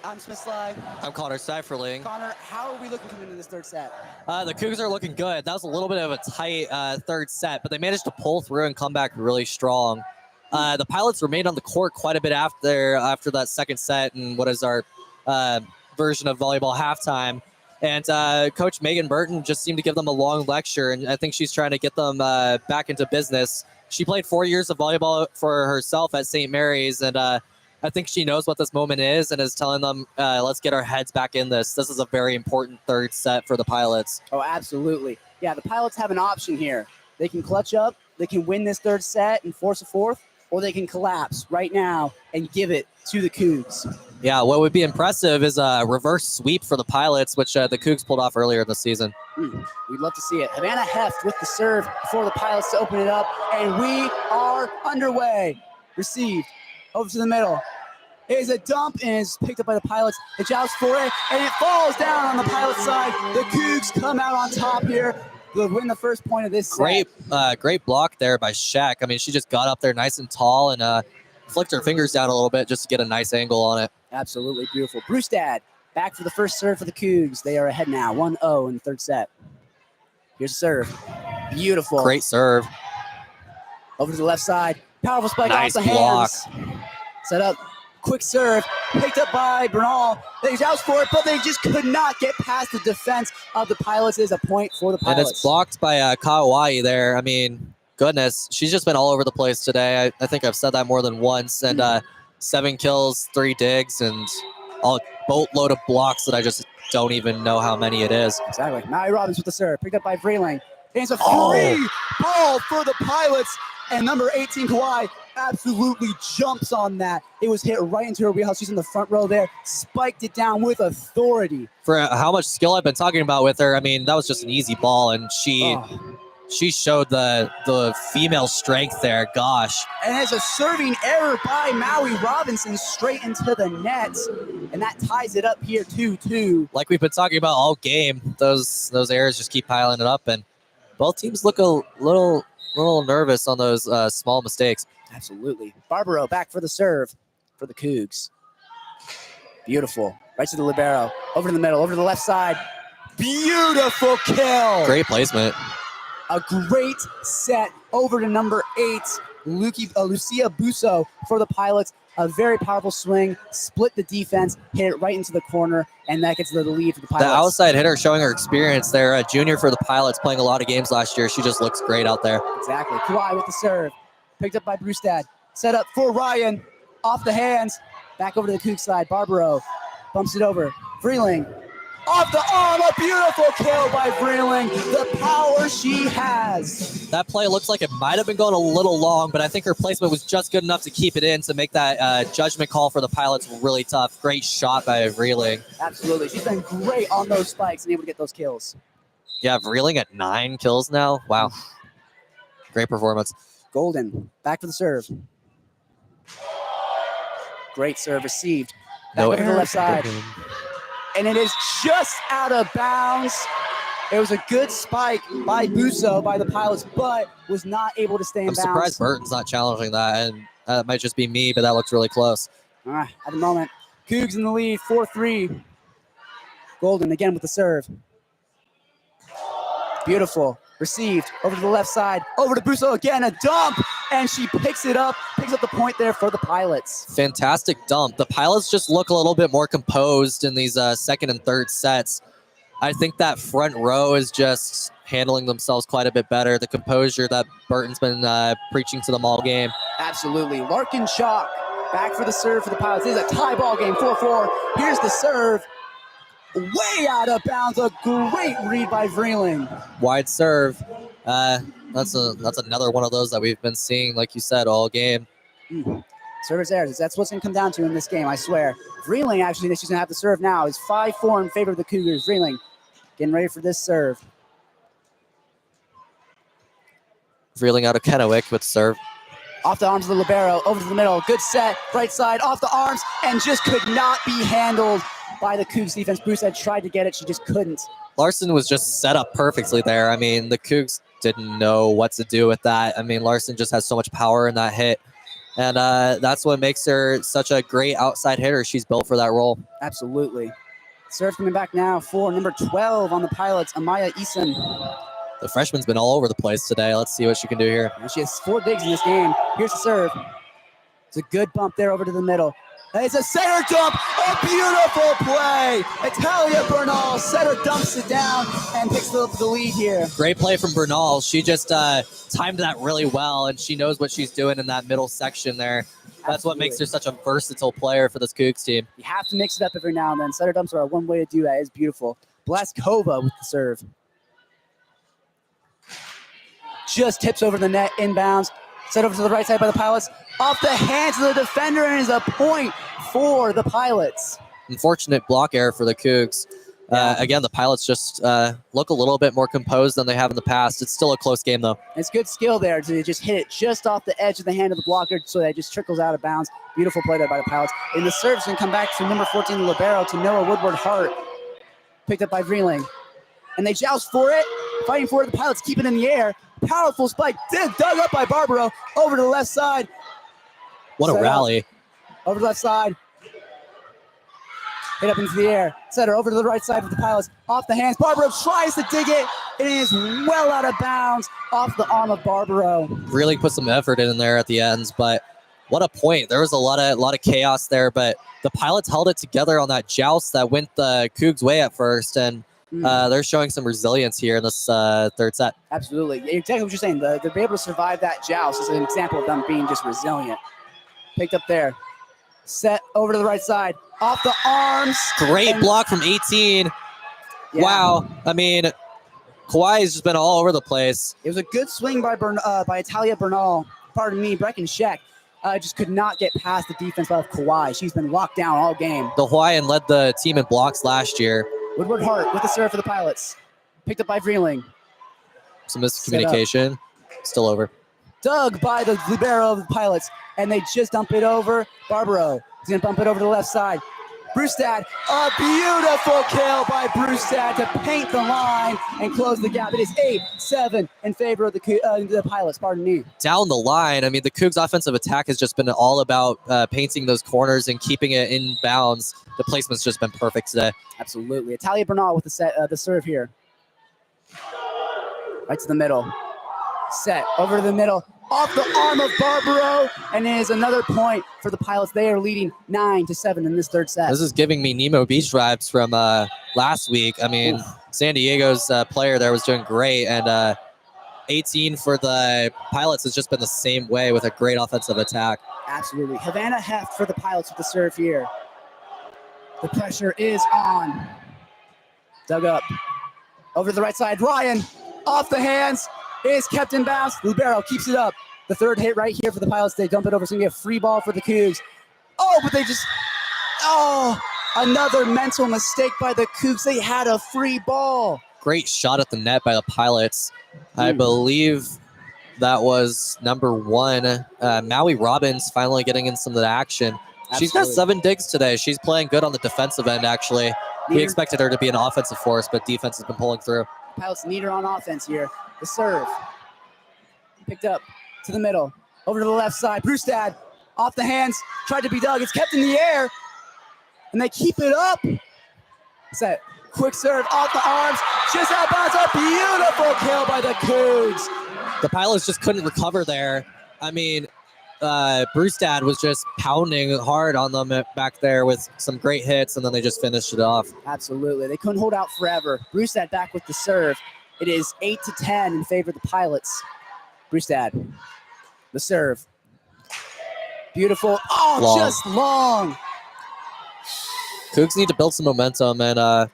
I'm Smith Sly. I'm Connor Seiferling. Connor, how are we looking coming into this third set? The Cougs are looking good. That was a little bit of a tight third set, but they managed to pull through and come back really strong. The Pilots remained on the court quite a bit after that second set and what is our version of volleyball halftime. And Coach Megan Burton just seemed to give them a long lecture, and I think she's trying to get them back into business. She played 4 years of volleyball for herself at St. Mary's, and I think she knows what this moment is and is telling them, let's get our heads back in this. This is a very important third set for the Pilots. Oh, absolutely. Yeah, the Pilots have an option here. They can clutch up, they can win this third set and force a fourth, or they can collapse right now and give it to the Cougs. Yeah, what would be impressive is a reverse sweep for the Pilots, which the Cougs pulled off earlier in the season. We'd love to see it. Havana Heft with the serve for the Pilots to open it up, and we are underway. Received over to the middle. It is a dump and is picked up by the Pilots. It jousts for it, and it falls down on the Pilots side. The Cougs come out on top here. They'll win the first point of this set. Great block there by Shaq. I mean, she just got up there nice and tall and flicked her fingers down a little bit just to get a nice angle on it. Absolutely beautiful. Brewstad back for the first serve for the Cougs. They are ahead now, 1-0 in the third set. Here's the serve. Beautiful. Great serve. Over to the left side. Powerful spike Nice off the block. hands. Set up. Quick serve. Picked up by Bernal. They joust for it, but they just could not get past the defense of the Pilots. It is a point for the Pilots. And it's blocked by Kawai there. I mean, goodness, she's just been all over the place today. I think I've said that more than once. And 7 kills, 3 digs, and a boatload of blocks that I just don't even know how many it is. Exactly. Maui Robbins with the serve. Picked up by Vreeling. It's a free ball for the Pilots. And number 18, Kawhi, absolutely jumps on that. It was hit right into her wheelhouse. She's in the front row there. Spiked it down with authority. For how much skill I've been talking about with her, I mean, that was just an easy ball, and she showed the female strength there. Gosh. And it's a serving error by Maui Robinson straight into the net. And that ties it up here 2-2. Like we've been talking about all game, those errors just keep piling it up, and both teams look a little nervous on those small mistakes. Absolutely. Barbaro back for the serve for the Cougs. Beautiful. Right to the libero. Over to the middle. Over to the left side. Beautiful kill. Great placement. A great set over to number 8, Lucia Busso for the Pilots. A very powerful swing, split the defense, hit it right into the corner, and that gets the lead for the Pilots. The outside hitter showing her experience there. A junior for the Pilots, playing a lot of games last year. She just looks great out there. Exactly. Kawhi with the serve. Picked up by Brewstad. Set up for Ryan. Off the hands. Back over to the Cougs side. Barbaro bumps it over. Vreeling. Off the arm, a beautiful kill by Vreeling. The power she has. That play looks like it might have been going a little long, but I think her placement was just good enough to keep it in to make that judgment call for the Pilots really tough. Great shot by Vreeling. Absolutely. She's been great on those spikes and able to get those kills. Yeah, Vreeling at 9 kills now. Wow. Great performance. Golden, back for the serve. Great serve received. Back No over to the error. left side. And it is just out of bounds. It was a good spike by Busso, by the Pilots, but was not able to stay in I'm bounds. surprised Burton's not challenging that, and that might just be me, but that looks really close. All right, at the moment, Cougs in the lead, 4-3. Golden again with the serve. Beautiful. Received over to the left side, over to Busso again, a dump, and she picks up the point there for the Pilots. Fantastic dump. The Pilots just look a little bit more composed in these second and third sets. I think that front row is just handling themselves quite a bit better. The composure that Burton's been preaching to them all game. Absolutely. Larkin Chalk back for the serve for the Pilots. It is a tie ball game, 4-4. Here's the serve. Way out of bounds. A great read by Vreeling. Wide serve. That's another one of those that we've been seeing, like you said, all game. Service errors. That's what's going to come down to in this game, I swear. Vreeling, actually, she's going to have to serve now. Is 5-4 in favor of the Cougars. Vreeling getting ready for this serve. Vreeling out of Kennewick with serve. Off the arms of the libero, over to the middle. Good set, right side, off the arms, and just could not be handled by the Cougs defense. Bruce had tried to get it, she just couldn't. Larson was just set up perfectly there. I mean, the Cougs didn't know what to do with that. I mean, Larson just has so much power in that hit. And that's what makes her such a great outside hitter. She's built for that role. Absolutely. Serve coming back now for number 12 on the Pilots, Amaya Eason. The freshman's been all over the place today. Let's see what she can do here. And she has 4 digs in this game. Here's the serve. It's a good bump there over to the middle. And it's a center dump. A beautiful play. Italia Bernal center dumps it down and picks up the lead here. Great play from Bernal. She just timed that really well, and she knows what she's doing in that middle section there. That's what makes her such a versatile player for this Cougs team. You have to mix it up every now and then. Center dumps are one way to do that. It's beautiful. Blaskova with the serve. Just tips over the net, inbounds. Set over to the right side by the Pilots. Off the hands of the defender, and is a point for the Pilots. Unfortunate block error for the Cougs. Again, the Pilots just look a little bit more composed than they have in the past. It's still a close game, though. It's good skill there to just hit it just off the edge of the hand of the blocker so that it just trickles out of bounds. Beautiful play there by the Pilots. And the serve's going to come back to number 14, the libero, to Noah Woodward-Hart. Picked up by Vreeling. And they joust for it. Fighting for it. The Pilots keep it in the air. Powerful spike. Dug up by Barbaro. Over to the left side. What a rally. Over to the left side. Hit up into the air. Setter over to the right side with the Pilots. Off the hands. Barbaro tries to dig it. It is well out of bounds. Off the arm of Barbaro. Really put some effort in there at the ends, but what a point. There was a lot of chaos there, but the Pilots held it together on that joust that went the Cougs' way at first, and they're showing some resilience here in this third set. Absolutely. Exactly what you're saying. They're able to survive that joust is an example of them being just resilient. Picked up there. Set over to the right side. Off the arms. Great block from 18. Yeah. Wow. I mean, Kawhi has just been all over the place. It was a good swing by Italia Bernal. Pardon me, Breckenscheck. Just could not get past the defense of Kawhi. She's been locked down all game. The Hawaiian led the team in blocks last year. Woodward-Hart with the serve for the Pilots. Picked up by Vreeling. Some miscommunication. Still over. Dug by the libero of the Pilots, and they just dump it over. Barbaro is going to bump it over to the left side. Brewstad, a beautiful kill by Brewstad to paint the line and close the gap. It is 8-7 in favor of the Pilots, pardon me. Down the line, I mean, the Cougs' offensive attack has just been all about painting those corners and keeping it in bounds. The placement's just been perfect today. Absolutely. Italia Bernal with the serve here. Right to the middle. Set over to the middle. Off the arm of Barbaro, and it is another point for the Pilots. They are leading 9-7 in this third set. This is giving me Nemo Beach vibes from last week. I mean, San Diego's player there was doing great, and 18 for the Pilots has just been the same way with a great offensive attack. Absolutely. Havana Heft for the Pilots with the serve here. The pressure is on. Dug up. Over to the right side. Ryan off the hands. Is kept in bounds. Libero keeps it up. The third hit right here for the Pilots. They dump it over. So we get a free ball for the Cougs. Oh, but they just... Oh, another mental mistake by the Cougs. They had a free ball. Great shot at the net by the Pilots. I believe that was number 1. Maui Robbins finally getting in some of the action. Absolutely. She's got 7 digs today. She's playing good on the defensive end, actually. We expected her to be an offensive force, but defense has been pulling through. Pilots need her on offense here. The serve. Picked up to the middle. Over to the left side. Brewstad off the hands. Tried to be dug. It's kept in the air. And they keep it up. Set. Quick serve off the arms. Just out of bounds. A beautiful kill by the Cougs. The Pilots just couldn't recover there. I mean, Brewstad was just pounding hard on them back there with some great hits, and then they just finished it off. Absolutely. They couldn't hold out forever. Brewstad back with the serve. It is 8-10 in favor of the Pilots. Brewstad, the serve. Beautiful. Oh, long. Just long. Cougs need to build some momentum, and I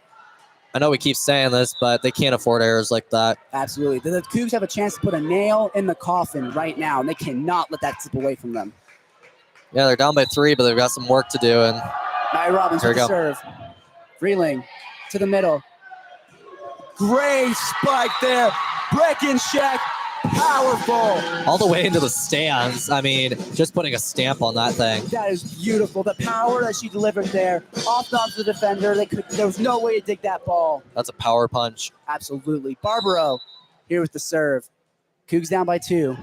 know we keep saying this, but they can't afford errors like that. Absolutely. The Cougs have a chance to put a nail in the coffin right now, and they cannot let that slip away from them. Yeah, they're down by 3, but they've got some work to do. And Maui Robbins with the serve. Vreeling to the middle. Great spike there. Breckenscheck, powerful. All the way into the stands. I mean, just putting a stamp on that thing. That is beautiful. The power that she delivered there. Off the defender. There was no way to dig that ball. That's a power punch. Absolutely. Barbaro here with the serve. Cougs down by 2.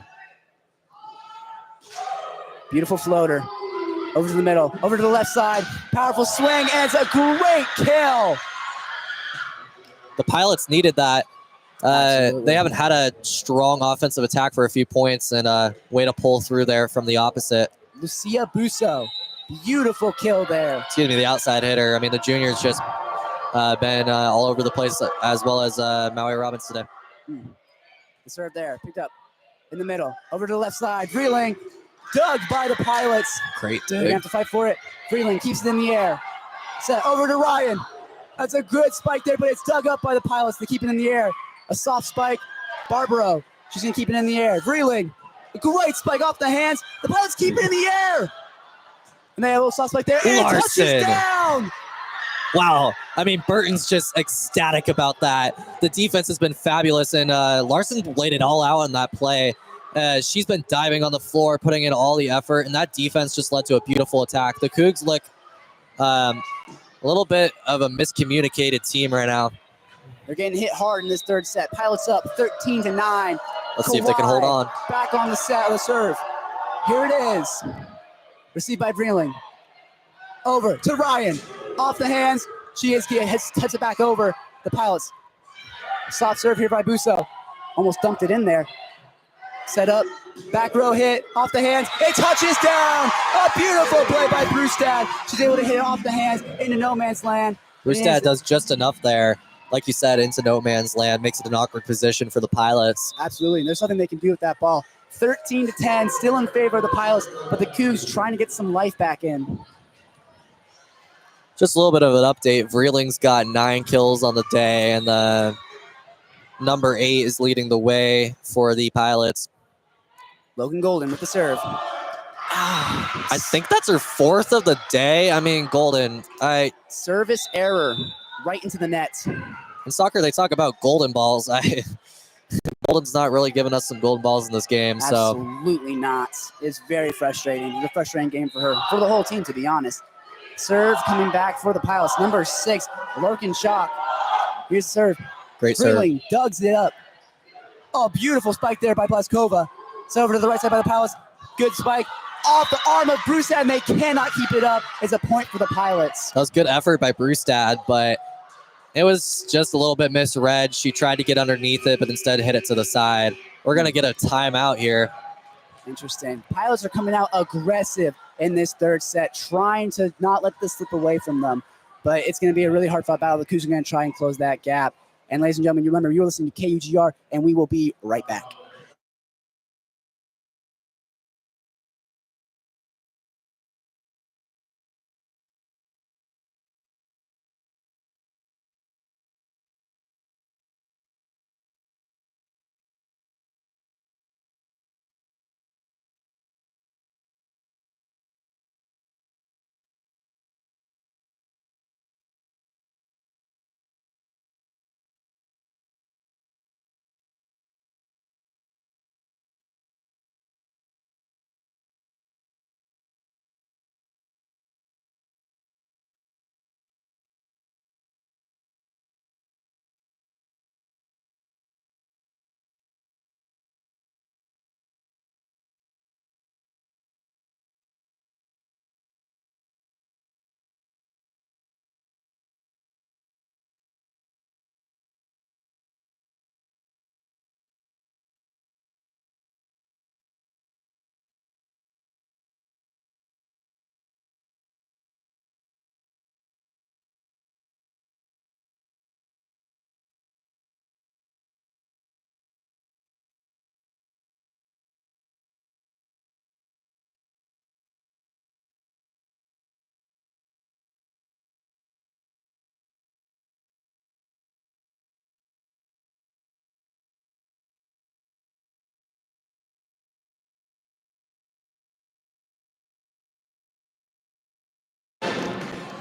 Beautiful floater. Over to the middle, over to the left side. Powerful swing, and it's a great kill. The Pilots needed that. Absolutely. They haven't had a strong offensive attack for a few points, and way to pull through there from the opposite. Lucia Busso, beautiful kill there. Excuse me, the outside hitter. I mean, the junior's just been all over the place, as well as Maui Robbins today. The serve there, picked up in the middle, over to the left side. Freeling, dug by the Pilots. Great They're gonna dig. have to fight for it. Freeling keeps it in the air. Set over to Ryan. That's a good spike there, but it's dug up by the Pilots. They keep it in the air. A soft spike. Barbaro, she's gonna keep it in the air. Freeling, a great spike off the hands. The Pilots keep it in the air. And they have a little soft spike there. And it touches Larson. down. Wow. I mean, Burton's just ecstatic about that. The defense has been fabulous, and Larson laid it all out on that play. She's been diving on the floor, putting in all the effort, and that defense just led to a beautiful attack. The Cougs look a little bit of a miscommunicated team right now. They're getting hit hard in this third set. Pilots up 13-9. Let's see if they can hold on. Back on the set of the serve. Here it is. Received by Vreeling. Over to Ryan. Off the hands. She heads it back over. The Pilots. Soft serve here by Busso. Almost dumped it in there. Set up. Back row hit. Off the hands. It touches down. A beautiful play by Brewstad. She's able to hit it off the hands into no man's land. Brewstad does just enough there. Like you said, into no man's land. Makes it an awkward position for the Pilots. Absolutely. And there's nothing they can do with that ball. 13-10. Still in favor of the Pilots. But the Cougs trying to get some life back in. Just a little bit of an update. Vreeling's got 9 kills on the day, and the number 8 is leading the way for the Pilots. Logan Golden with the serve. I think that's her 4th of the day. I mean, Golden. Service error right into the net. In soccer, they talk about golden balls. Golden's not really giving us some golden balls in this game. So Absolutely not. It's very frustrating. It's a frustrating game for her, for the whole team, to be honest. Serve coming back for the Pilots. Number 6, Larkin Shock. Here's the serve. great serve. Freeling dugs it up. Oh, beautiful spike there by Plaskova. It's over to the right side by the Pilots. Good spike. Off the arm of Brewstad, and they cannot keep it up. It's a point for the Pilots. That was good effort by Brewstad, but it was just a little bit misread. She tried to get underneath it, but instead hit it to the side. We're going to get a timeout here. Interesting. Pilots are coming out aggressive in this third set, trying to not let this slip away from them. But it's going to be a really hard-fought battle. The Cougs are going to try and close that gap. And ladies and gentlemen, you remember, you're listening to KUGR, and we will be right back.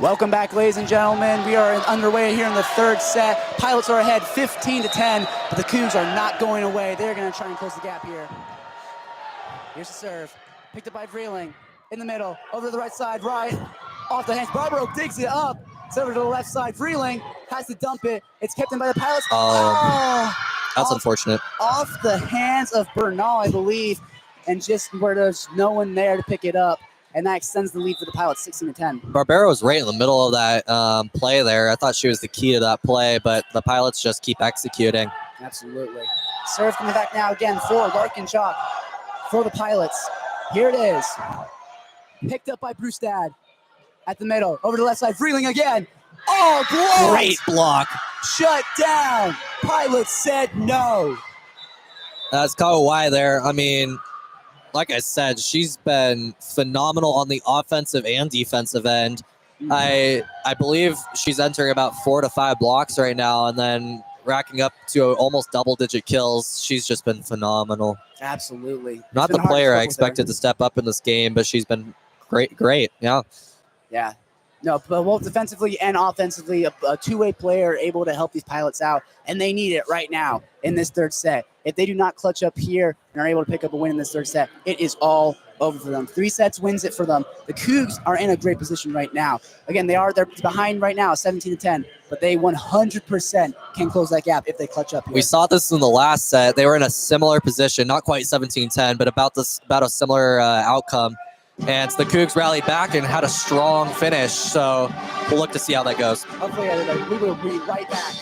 Welcome back, ladies and gentlemen. We are underway here in the third set. Pilots are ahead 15-10, but the Cougs are not going away. They're going to try and close the gap here. Here's the serve. Picked up by Vreeling. In the middle. Over to the right side. Right. Off the hands. Barbaro digs it up. It's over to the left side. Vreeling has to dump it. It's kept in by the Pilots. Oh. That's unfortunate. Off the hands of Bernal, I believe, and just where there's no one there to pick it up. And that extends the lead for the Pilots, 16-10. Barbera was right in the middle of that play there. I thought she was the key to that play, but the Pilots just keep executing. Absolutely. Serve coming back now again for Larkin Chalk for the Pilots. Here it is. Picked up by Brustad at the middle. Over to the left side. Vreeling again. Oh, blocked. Great block. Shut down. Pilots said no. That's Kawhi there. I mean, like I said, she's been phenomenal on the offensive and defensive end. I believe she's entering about 4 to 5 blocks right now, and then racking up to almost double-digit kills. She's just been phenomenal. Absolutely. Not the player I expected to step up in this game, but she's been great. Yeah. Yeah. No, but both defensively and offensively, a two-way player able to help these Pilots out, and they need it right now in this third set. If they do not clutch up here and are able to pick up a win in this third set, it is all over for them. 3 sets wins it for them. The Cougs are in a great position right now. Again, they're behind right now, 17-10, but they 100% can close that gap if they clutch up here. We saw this in the last set. They were in a similar position, not quite 17-10, but about a similar outcome. And the Cougs rallied back and had a strong finish. So we'll look to see how that goes. Hopefully, we will be right back.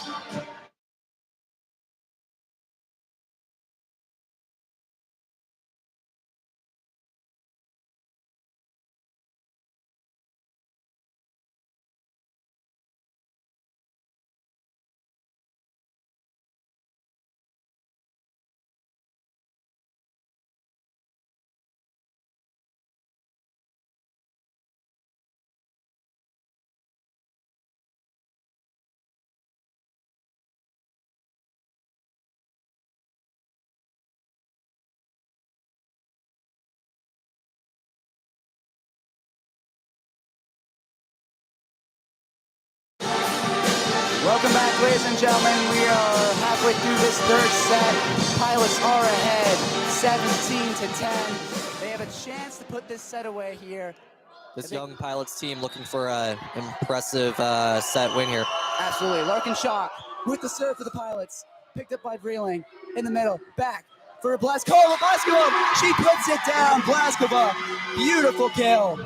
Welcome back, ladies and gentlemen. We are halfway through this third set. Pilots are ahead, 17-10. They have a chance to put this set away here. This young Pilots team looking for an impressive set win here. Absolutely. Larkin Shock with the serve for the Pilots. Picked up by Vreeling in the middle. Back for Blaskova. Blaskova! She puts it down. Blaskova. Beautiful kill.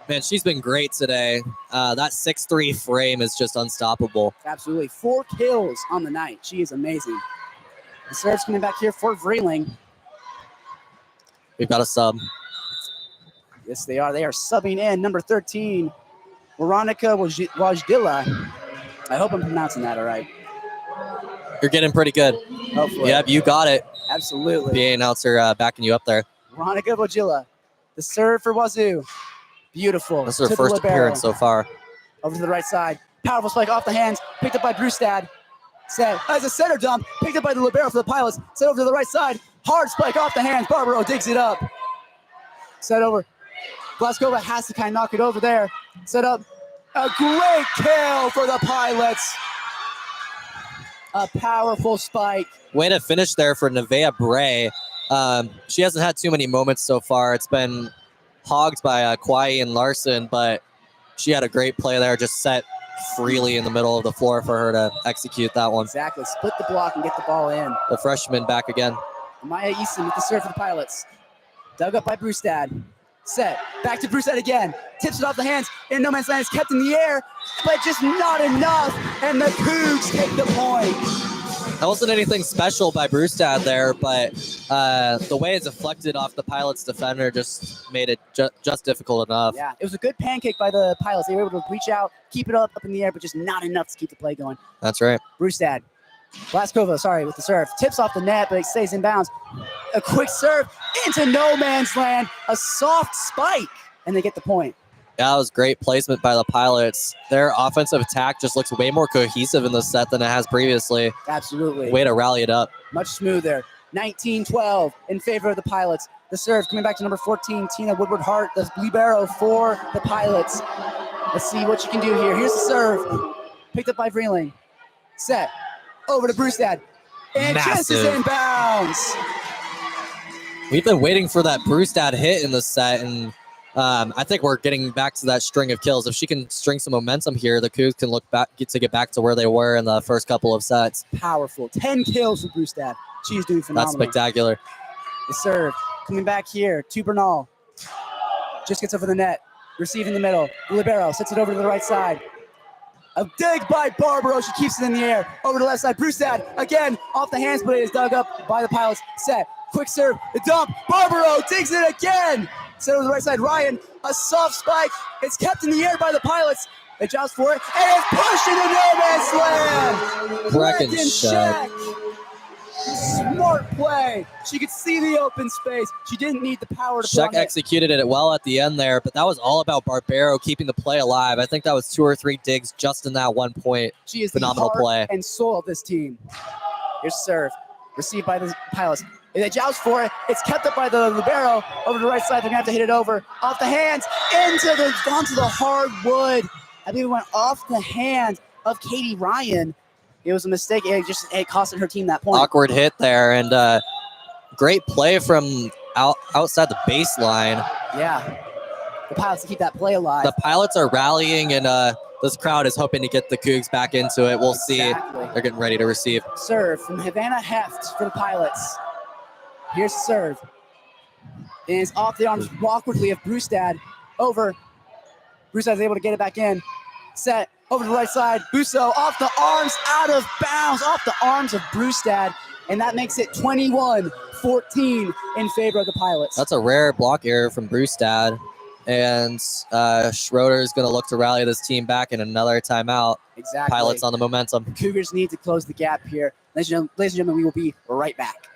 Man, she's been great today. That 6-3 frame is just unstoppable. Absolutely. 4 kills on the night. She is amazing. The serve's coming back here for Vreeling. We've got a sub. Yes, they are. They are subbing in number 13, Veronica Wajdila. I hope I'm pronouncing that all right. You're getting pretty good. Hopefully. Yep, you got it. Absolutely. PA announcer backing you up there. Veronica Wajdila. The serve for Wazoo. Beautiful. This is her first appearance so far. Over to the right side. Powerful spike off the hands. Picked up by Brustad. Set as a center dump. Picked up by the libero for the Pilots. Set over to the right side. Hard spike off the hands. Barbaro digs it up. Set over. Blaskova has to kind of knock it over there. Set up. A great kill for the Pilots. A powerful spike. Way to finish there for Nevaeh Bray. She hasn't had too many moments so far. It's been hogged by Kwai and Larson, but she had a great play there, just set freely in the middle of the floor for her to execute that one. Exactly. Split the block and get the ball in. The freshman back again. Maya Easton with the serve for the Pilots. Dug up by Brustad. Set. Back to Brustad again. Tips it off the hands. In no man's land. It's kept in the air, but just not enough. And the Cougs take the point. That wasn't anything special by Brustad there, but the way it deflected off the Pilots defender just made it just difficult enough. Yeah, it was a good pancake by the Pilots. They were able to reach out, keep it up in the air, but just not enough to keep the play going. That's right. Brustad. Blaskova, with the serve. Tips off the net, but it stays in bounds. A quick serve into no man's land. A soft spike, and they get the point. Yeah, that was great placement by the Pilots. Their offensive attack just looks way more cohesive in this set than it has previously. Absolutely. Way to rally it up. Much smoother. 19-12 in favor of the Pilots. The serve coming back to number 14, Tina Woodward-Hart, the libero for the Pilots. Let's see what you can do here. Here's the serve. Picked up by Vreeling. Set. Over to Brustad. And just is in bounds. We've been waiting for that Brustad hit in the set, and I think we're getting back to that string of kills. If she can string some momentum here, the Cougs can get back to where they were in the first couple of sets. Powerful. 10 kills for Brewstad. She's doing phenomenal. That's spectacular. The serve coming back here to Bernal. Just gets over the net. Receive in the middle. Libero sets it over to the right side. A dig by Barbaro. She keeps it in the air. Over to the left side. Brewstad again off the hands, but it is dug up by the Pilots. Set. Quick serve. The dump. Barbaro digs it again. Set over the right side. Ryan. A soft spike. It's kept in the air by the Pilots. They joust for it. And it's pushed into no man's land. Breckenshek. Smart play. She could see the open space. She didn't need the power to Sheck executed it well at the end there, but that was all about Barbaro keeping the play alive. I think that was 2 or 3 digs just in that 1 point. She is phenomenal the heart play and soul of this team. Here's serve. Received by the Pilots. They joust for it. It's kept up by the Libero. Over to the right side. They're going to have to hit it over. Off the hands. Onto the hard wood. I believe it went off the hand of Katie Ryan. It was a mistake. It costed her team that point. Awkward hit there, and great play from outside the baseline. Yeah. The Pilots to keep that play alive. The Pilots are rallying, and this crowd is hoping to get the Cougs back into it. We'll see. They're getting ready to receive. Serve from Havana Heft for the Pilots. Here's the serve. And it's off the arms awkwardly of Brewstad. Over. Brewstad is able to get it back in. Set. Over to the right side. Busso off the arms, out of bounds, off the arms of Brewstad. And that makes it 21-14 in favor of the Pilots. That's a rare block error from Brewstad. And Schroeder is going to look to rally this team back in another timeout. Exactly. Pilots on the momentum. Cougars need to close the gap here. Ladies and gentlemen, we will be right back.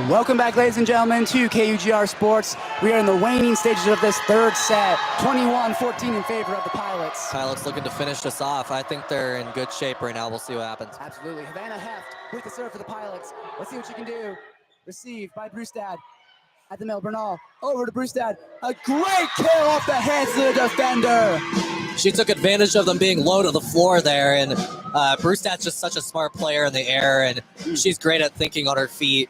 Welcome back, ladies and gentlemen, to KUGR Sports. We are in the waning stages of this third set, 21-14 in favor of the Pilots. Pilots looking to finish this off. I think they're in good shape right now. We'll see what happens. Absolutely. Havana Heft with the serve for the Pilots. Let's see what she can do. Received by Brewstad. At the middle, Bernal over to Brewstad. A great kill off the hands of the defender. She took advantage of them being low to the floor there, and Brewstad's just such a smart player in the air, and she's great at thinking on her feet,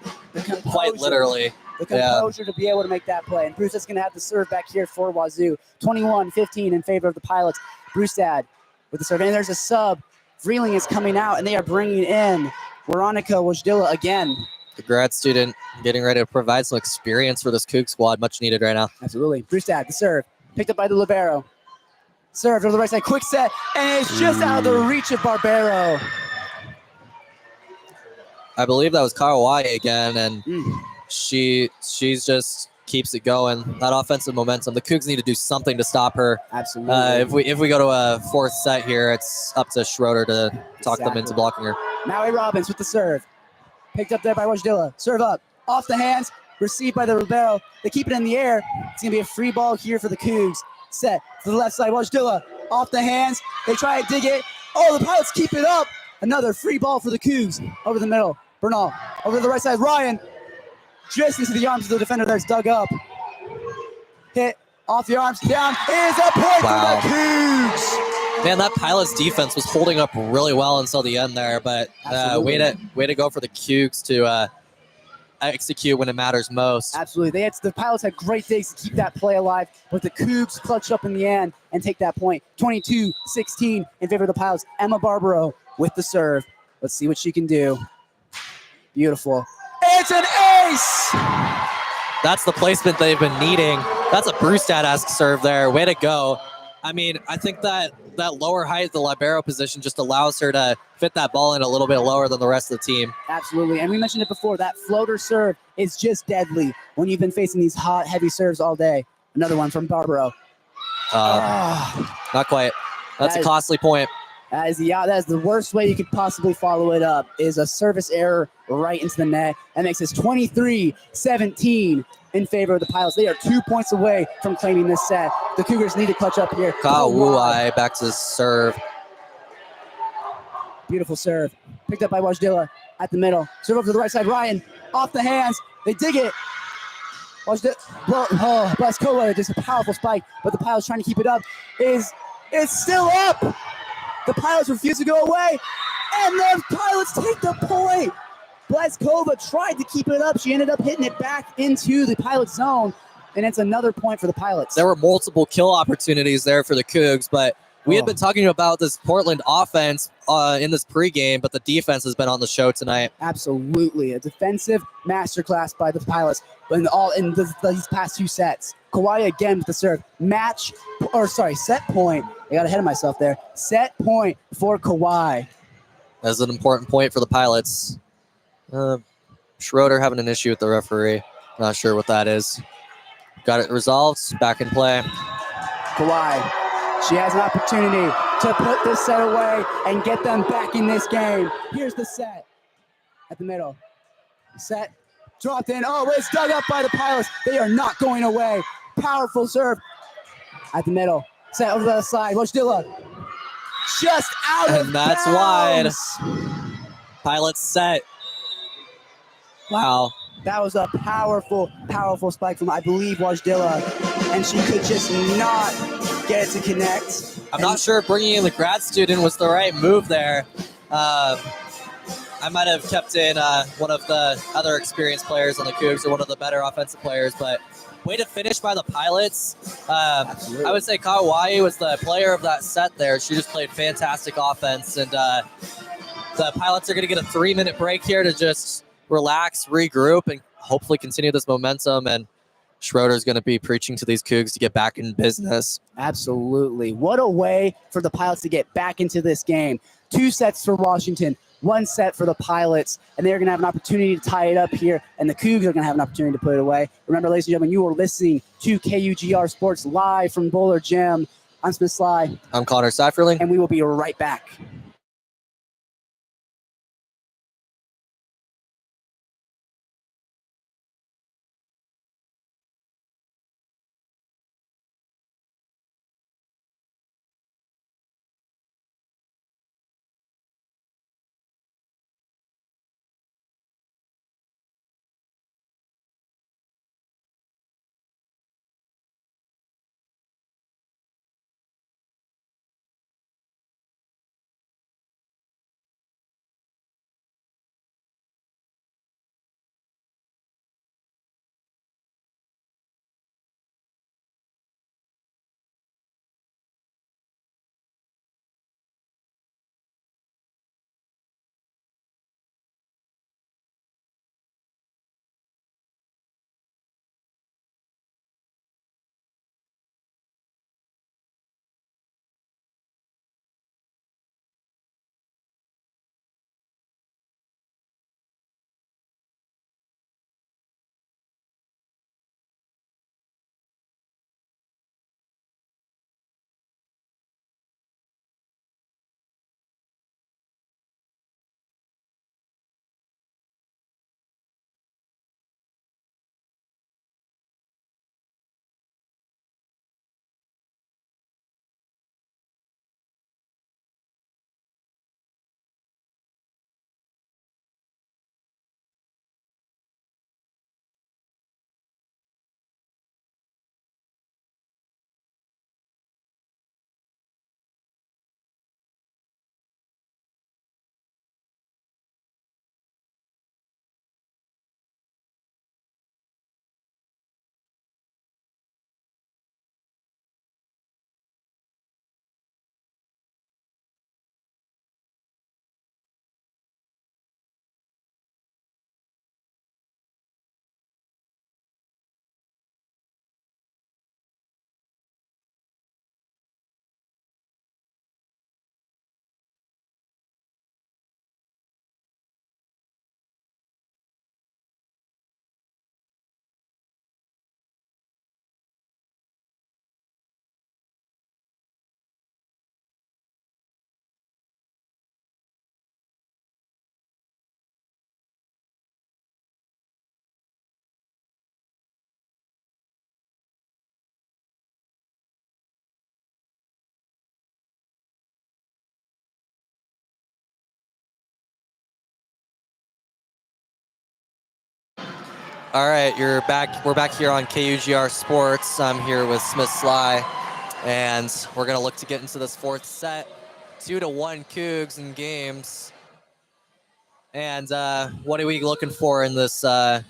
quite literally. The composure to be able to make that play. And Brewstad's going to have the serve back here for Wazoo. 21-15 in favor of the Pilots. Brewstad with the serve. And there's a sub. Vreeling is coming out, and they are bringing in Veronica Wajdilla again. The grad student getting ready to provide some experience for this Coug squad. Much needed right now. Absolutely. Brewstad, the serve. Picked up by the Libero. Serve to the right side. Quick set. And it's just out of the reach of Barbaro. I believe that was Karawai again, and she's just keeps it going. That offensive momentum. The Cougs need to do something to stop her. Absolutely. If we go to a fourth set here, it's up to Schroeder to talk them into blocking her. Maui Robbins with the serve. Picked up there by Wajdilla. Serve up. Off the hands. Received by the Libero. They keep it in the air. It's going to be a free ball here for the Cougs. Set to the left side. Wajdilla off the hands. They try to dig it. Oh, the Pilots keep it up. Another free ball for the Cougs. Over the middle. Bernal. Over to the right side. Ryan. Just into the arms of the defender there. It's dug up. Hit Off the arms, down is a point Wow. for the Cougs. Man, that Pilots defense was holding up really well until the end there, but way to go for the Cougs to execute when it matters most. Absolutely. The Pilots had great days to keep that play alive, but the Cougs clutch up in the end and take that point. 22-16 in favor of the Pilots. Emma Barbaro with the serve. Let's see what she can do. Beautiful. It's an ace! That's the placement they've been needing. That's a Brewstad-esque serve there. Way to go. I mean, I think that lower height, the libero position, just allows her to fit that ball in a little bit lower than the rest of the team. Absolutely. And we mentioned it before, that floater serve is just deadly when you've been facing these hot, heavy serves all day. Another one from Barbaro. Not quite. That's a costly point. That is the worst way you could possibly follow it up, is a service error right into the net. That makes this 23-17 in favor of the Pilots. They are 2 points away from claiming this set. The Cougars need to clutch up here. Kawai back to serve. Beautiful serve. Picked up by Wajdilla at the middle. Serve over to the right side. Ryan off the hands. They dig it. Blaskova, just a powerful spike, but the Pilots trying to keep it up. It's still up. The Pilots refuse to go away, and the Pilots take the point. Blaskova tried to keep it up. She ended up hitting it back into the Pilot zone, and it's another point for the Pilots. There were multiple kill opportunities there for the Cougs, but we had been talking about this Portland offense in this pregame, but the defense has been on the show tonight. Absolutely. A defensive masterclass by the Pilots in these past two sets. Kawhi again with the serve. Set point. I got ahead of myself there. Set point for Kawhi. That's an important point for the Pilots. Schroeder having an issue with the referee. Not sure what that is. Got it resolved. Back in play. Kawhi. She has an opportunity to put this set away and get them back in this game. Here's the set at the middle. Set dropped in. Oh, it's dug up by the Pilots. They are not going away. Powerful serve at the middle. Set over to the side. Wajdilla just out of And that's bounds. wide. Pilots set. Wow. That was a powerful, powerful spike from, I believe, Wajdilla, and she could just not get it to connect. I'm not sure if bringing in the grad student was the right move there. I might have kept in one of the other experienced players on the Cougs, or one of the better offensive players, but way to finish by the Pilots. I would say Kawai was the player of that set there. She just played fantastic offense, and the Pilots are going to get a 3-minute break here to just relax, regroup, and hopefully continue this momentum. And Schroeder's going to be preaching to these Cougs to get back in business. Absolutely. What a way for the Pilots to get back into this game. 2 sets for Washington, 1 set for the Pilots, and they're going to have an opportunity to tie it up here, and the Cougs are going to have an opportunity to put it away. Remember, ladies and gentlemen, you are listening to KUGR Sports live from Bowler Gym. I'm Smith Sly. I'm Connor Seiferling. And we will be right back. All right, you're back. We're back here on KUGR Sports. I'm here with Smith Sly, and we're gonna look to get into this fourth set. 2-1 Cougs in games. And what are we looking for in this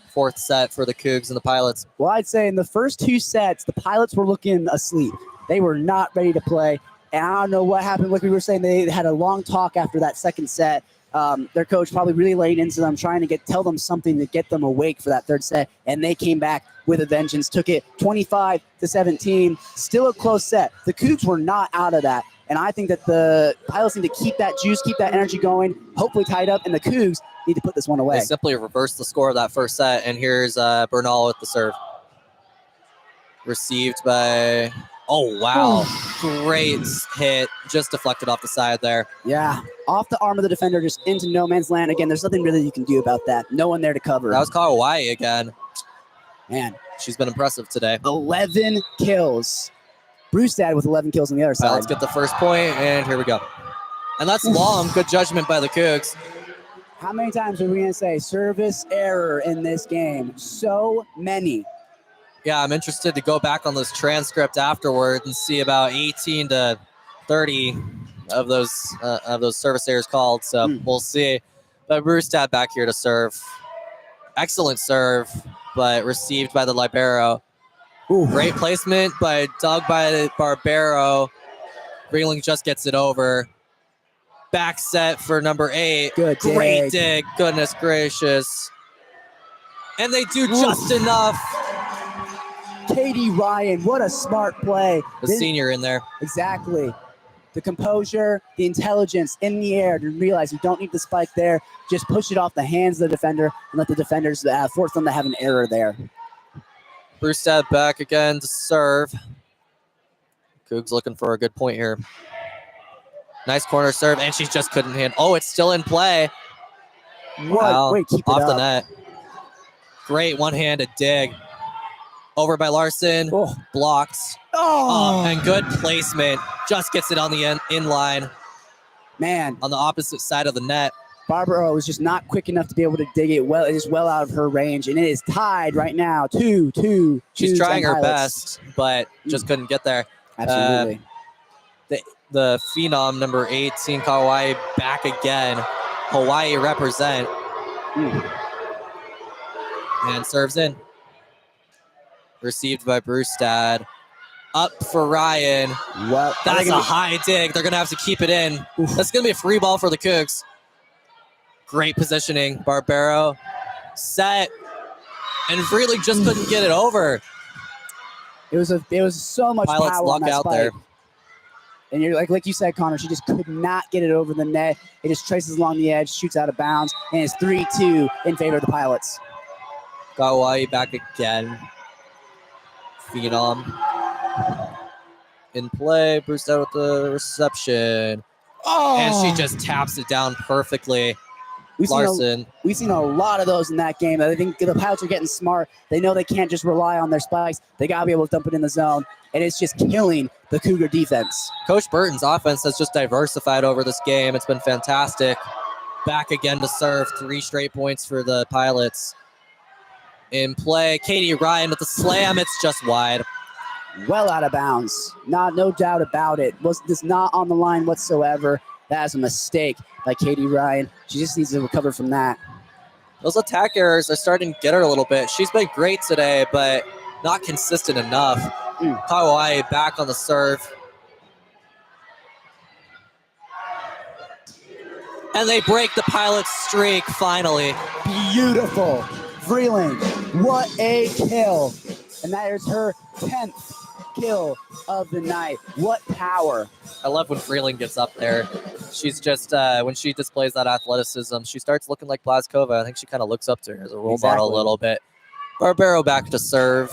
fourth set for the Cougs and the Pilots? Well, I'd say in the first two sets, the Pilots were looking asleep. They were not ready to play. And I don't know what happened. Like we were saying, they had a long talk after that second set. Their coach probably really laid into them, trying to tell them something to get them awake for that third set. And they came back with a vengeance, took it 25-17. Still a close set. The Cougs were not out of that. And I think that the Pilots need to keep that juice, keep that energy going, hopefully tied up. And the Cougs need to put this one away. They simply reversed the score of that first set. And here's Bernal with the serve. Received by... Oh, wow. Great hit. Just deflected off the side there. Yeah. Off the arm of the defender, just into no man's land. Again, there's nothing really you can do about that. No one there to cover. That was Kawai again. Man. She's been impressive today. 11 kills. Brewstad with 11 kills on the other side. Let's get the first point, and here we go. And that's long. Good judgment by the Cougs. How many times are we going to say service error in this game? So many. Yeah, I'm interested to go back on this transcript afterward and see about 18 to 30 of those service errors called. So we'll see. But Brewstad back here to serve. Excellent serve, but received by the libero. Ooh. Great placement, but dug by the Barbero. Reeling just gets it over. Back set for number 8. Good dig. Great dig. Goodness gracious. And they do just enough. Katie Ryan, what a smart play. The senior in there. Exactly. The composure, the intelligence in the air to realize you don't need the spike there. Just push it off the hands of the defender and let the defenders force them to have an error there. Brewstad back again to serve. Cougs looking for a good point here. Nice corner serve, and she just couldn't hit. Oh, it's still in play. Wow. Wait, keep it off up. The net. Great one-handed dig. Over by Larson. Oh. Blocks. Oh. And good placement. Just gets it on the in line. Man. On the opposite side of the net. Barbara was just not quick enough to be able to dig it well. It is well out of her range, and it is tied right now. 2-2. She's trying her Pilots. best, but just couldn't get there. Absolutely. The phenom number 18, Kawai, back again. Hawaii represent. And serves in. Received by Brewstad. Up for Ryan. Well, that's a high dig. They're going to have to keep it in. Oof. That's going to be a free ball for the Cougs. Great positioning. Barbero set. And really just couldn't get it over. It was so much Pilots power luck on that out spike. there. And you're like you said, Connor, she just could not get it over the net. It just traces along the edge, shoots out of bounds, and it's 3-2 in favor of the Pilots. Kawai back again. Phenom in play. Brewstad with the reception. Oh! And she just taps it down perfectly. We've seen a lot of those in that game. I think the Pilots are getting smart. They know they can't just rely on their spikes. They got to be able to dump it in the zone. And it's just killing the Cougar defense. Coach Burton's offense has just diversified over this game. It's been fantastic. Back again to serve. 3 straight points for the Pilots. In play, Katie Ryan with the slam. It's just wide. Well out of bounds. No doubt about it. Was not on the line whatsoever. That is a mistake by Katie Ryan. She just needs to recover from that. Those attack errors are starting to get her a little bit. She's been great today, but not consistent enough. Kawai back on the serve. And they break the Pilots' streak, finally. Beautiful. Vreeling, what a kill. And that is her 10th kill of the night. What power. I love when Vreeling gets up there. She's just, when she displays that athleticism, she starts looking like Blazkova. I think she kind of looks up to her as a role model a little bit. Barbero back to serve.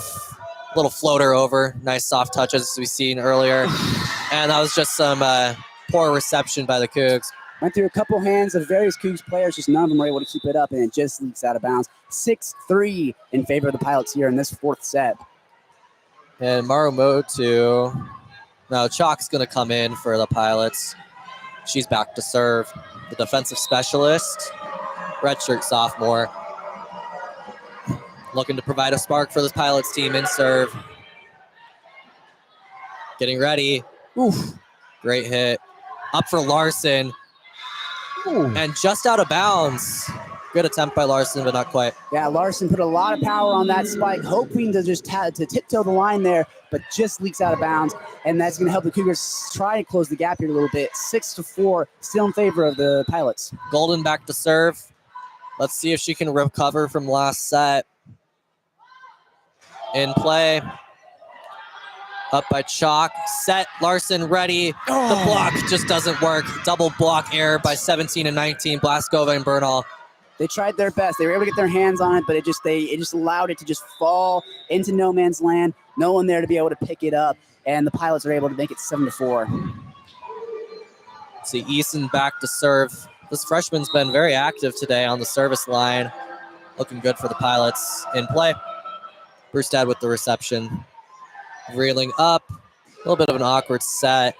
Little floater over. Nice soft touches as we've seen earlier. And that was just some poor reception by the Cougs. Went through a couple hands of various Cougs players, just none of them were able to keep it up, and it just leaks out of bounds. 6-3 in favor of the Pilots here in this fourth set. And Marumoto. Now Chalk's going to come in for the Pilots. She's back to serve. The defensive specialist. Redshirt sophomore. looking to provide a spark for this Pilots team in serve. Getting ready. Oof. Great hit. Up for Larson. Ooh. And just out of bounds. Good attempt by Larson, but not quite. Yeah, Larson put a lot of power on that spike, hoping to just to tiptoe the line there, but just leaks out of bounds. And that's going to help the Cougars try and close the gap here a little bit. 6-4, still in favor of the Pilots. Golden back to serve. Let's see if she can recover from last set. In play. Up by Chalk. Set. Larson ready. Oh. The block just doesn't work. Double block error by 17 and 19. Blaskova and Bernal. They tried their best. They were able to get their hands on it, but it just allowed it to just fall into no man's land. No one there to be able to pick it up, and the Pilots are able to make it 7-4. See Eason back to serve. This freshman's been very active today on the service line. Looking good for the Pilots in play. Brustad with the reception. Reeling up. A little bit of an awkward set.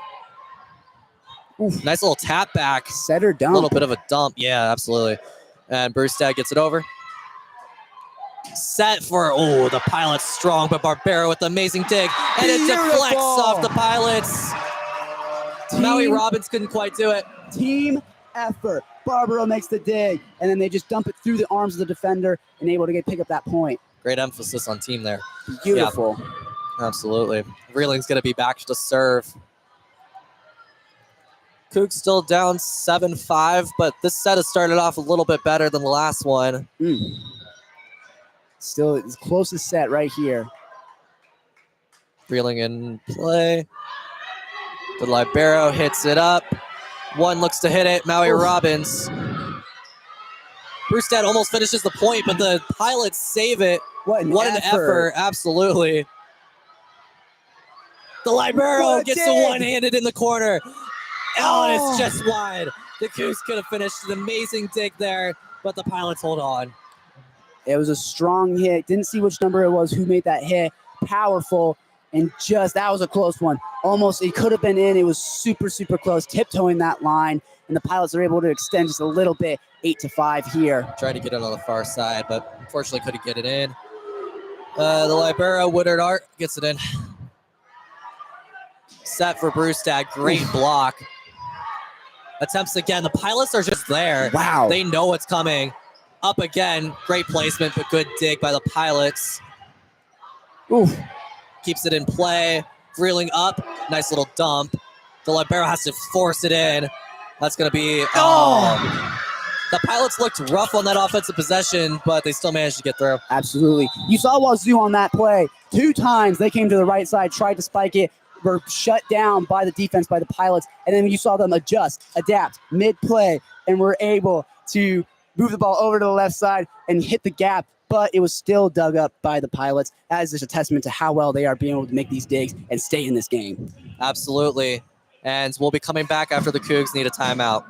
Oof. Nice little tap back. Set or dump. A little bit of a dump. Yeah, absolutely. And Brustad gets it over. Set for, the Pilots strong, but Barbero with the amazing dig. And it deflects off the Pilots. Maui Robbins couldn't quite do it. Team effort. Barbaro makes the dig, and then they just dump it through the arms of the defender and able to pick up that point. Great emphasis on team there. Beautiful. Yeah, absolutely. Reeling's going to be back to serve. Cougs still down 7-5, but this set has started off a little bit better than the last one. Still, it's closest set right here. Reeling in play. The libero hits it up. One looks to hit it. Maui Robbins. Brustad almost finishes the point, but the Pilots save it. What an effort. Absolutely. The libero gets the one-handed in the corner. And it's just wide. The Cougs could have finished an amazing dig there, but the Pilots hold on. It was a strong hit. Didn't see which number it was who made that hit. Powerful. And that was a close one. Almost, it could have been in. It was super, super close. Tiptoeing that line. And the Pilots are able to extend just a little bit. 8-5 here. Tried to get it on the far side, but unfortunately couldn't get it in. The libero, Woodard Art, gets it in. Set for Brustad. Great block. Attempts again. The Pilots are just there. Wow. They know what's coming. Up again. Great placement, but good dig by the Pilots. Oof. Keeps it in play. Reeling up. Nice little dump. The libero has to force it in. That's going to be... The Pilots looked rough on that offensive possession, but they still managed to get through. Absolutely. You saw Wazoo on that play. 2 times they came to the right side, tried to spike it, were shut down by the defense, by the Pilots, and then you saw them adjust, adapt, mid-play, and were able to move the ball over to the left side and hit the gap, but it was still dug up by the Pilots. That is just a testament to how well they are being able to make these digs and stay in this game. Absolutely. And we'll be coming back after the Cougs need a timeout.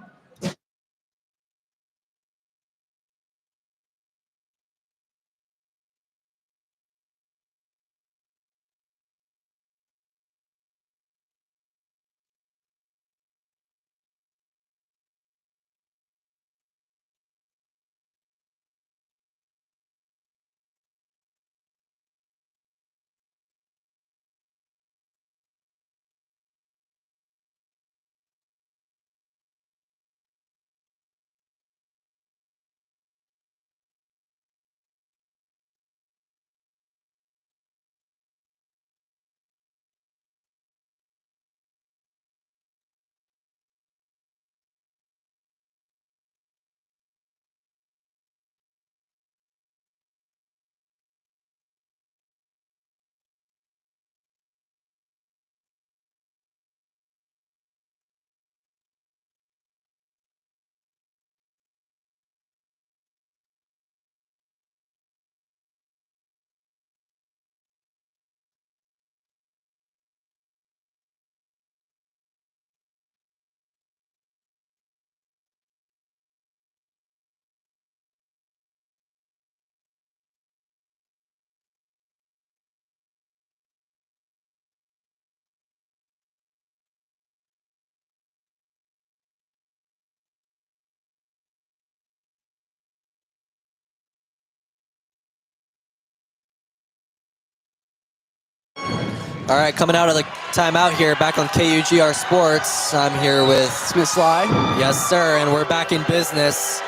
All right, coming out of the timeout here, back on KUGR Sports. I'm here with Smith Sly. Yes, sir, and we're back in business.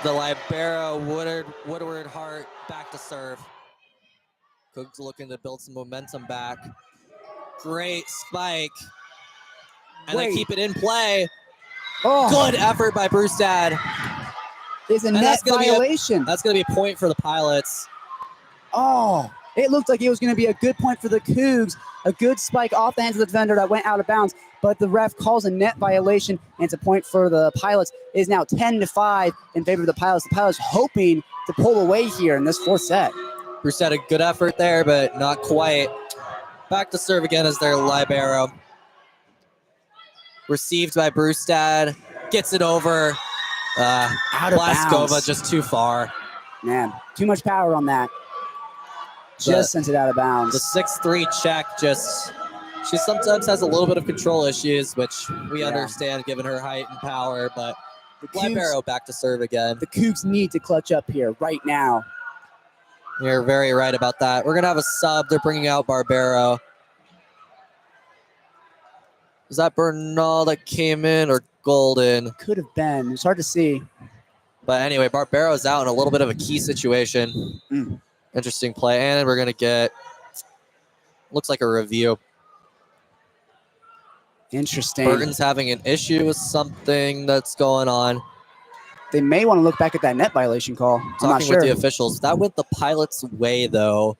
The libero Woodward Hart back to serve. Cougs looking to build some momentum back. Great spike, and they keep it in play. Oh, Good effort by Brewstad. It's a net violation. That's going to be a point for the Pilots. Oh, it looked like it was going to be a good point for the Cougs. A good spike off the hands of the defender that went out of bounds, but the ref calls a net violation, and it's a point for the Pilots. It is now 10-5 in favor of the Pilots. The Pilots hoping to pull away here in this fourth set. Brewstad a good effort there, but not quite. Back to serve again as their libero. Received by Brewstad. Gets it over. Out of Blaskova bounds. just too far. Man, too much power on that. Just sent it out of bounds. The 6'3" check she sometimes has a little bit of control issues, which we understand given her height and power, but the libero back to serve again. The Cougs need to clutch up here right now. You're very right about that. We're going to have a sub. They're bringing out Barbero. Is that Bernal that came in or Golden? Could have been. It's hard to see. But anyway, Barbero's out in a little bit of a key situation. Interesting play. And we're going to get, looks like a review. Interesting. Burton's having an issue with something that's going on. They may want to look back at that net violation call. I'm not sure. With the officials. That went the Pilots' way, though.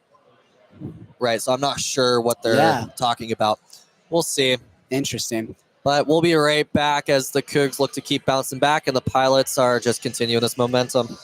Right, so I'm not sure what they're talking about. We'll see. Interesting. But we'll be right back as the Cougs look to keep bouncing back, and the Pilots are just continuing this momentum.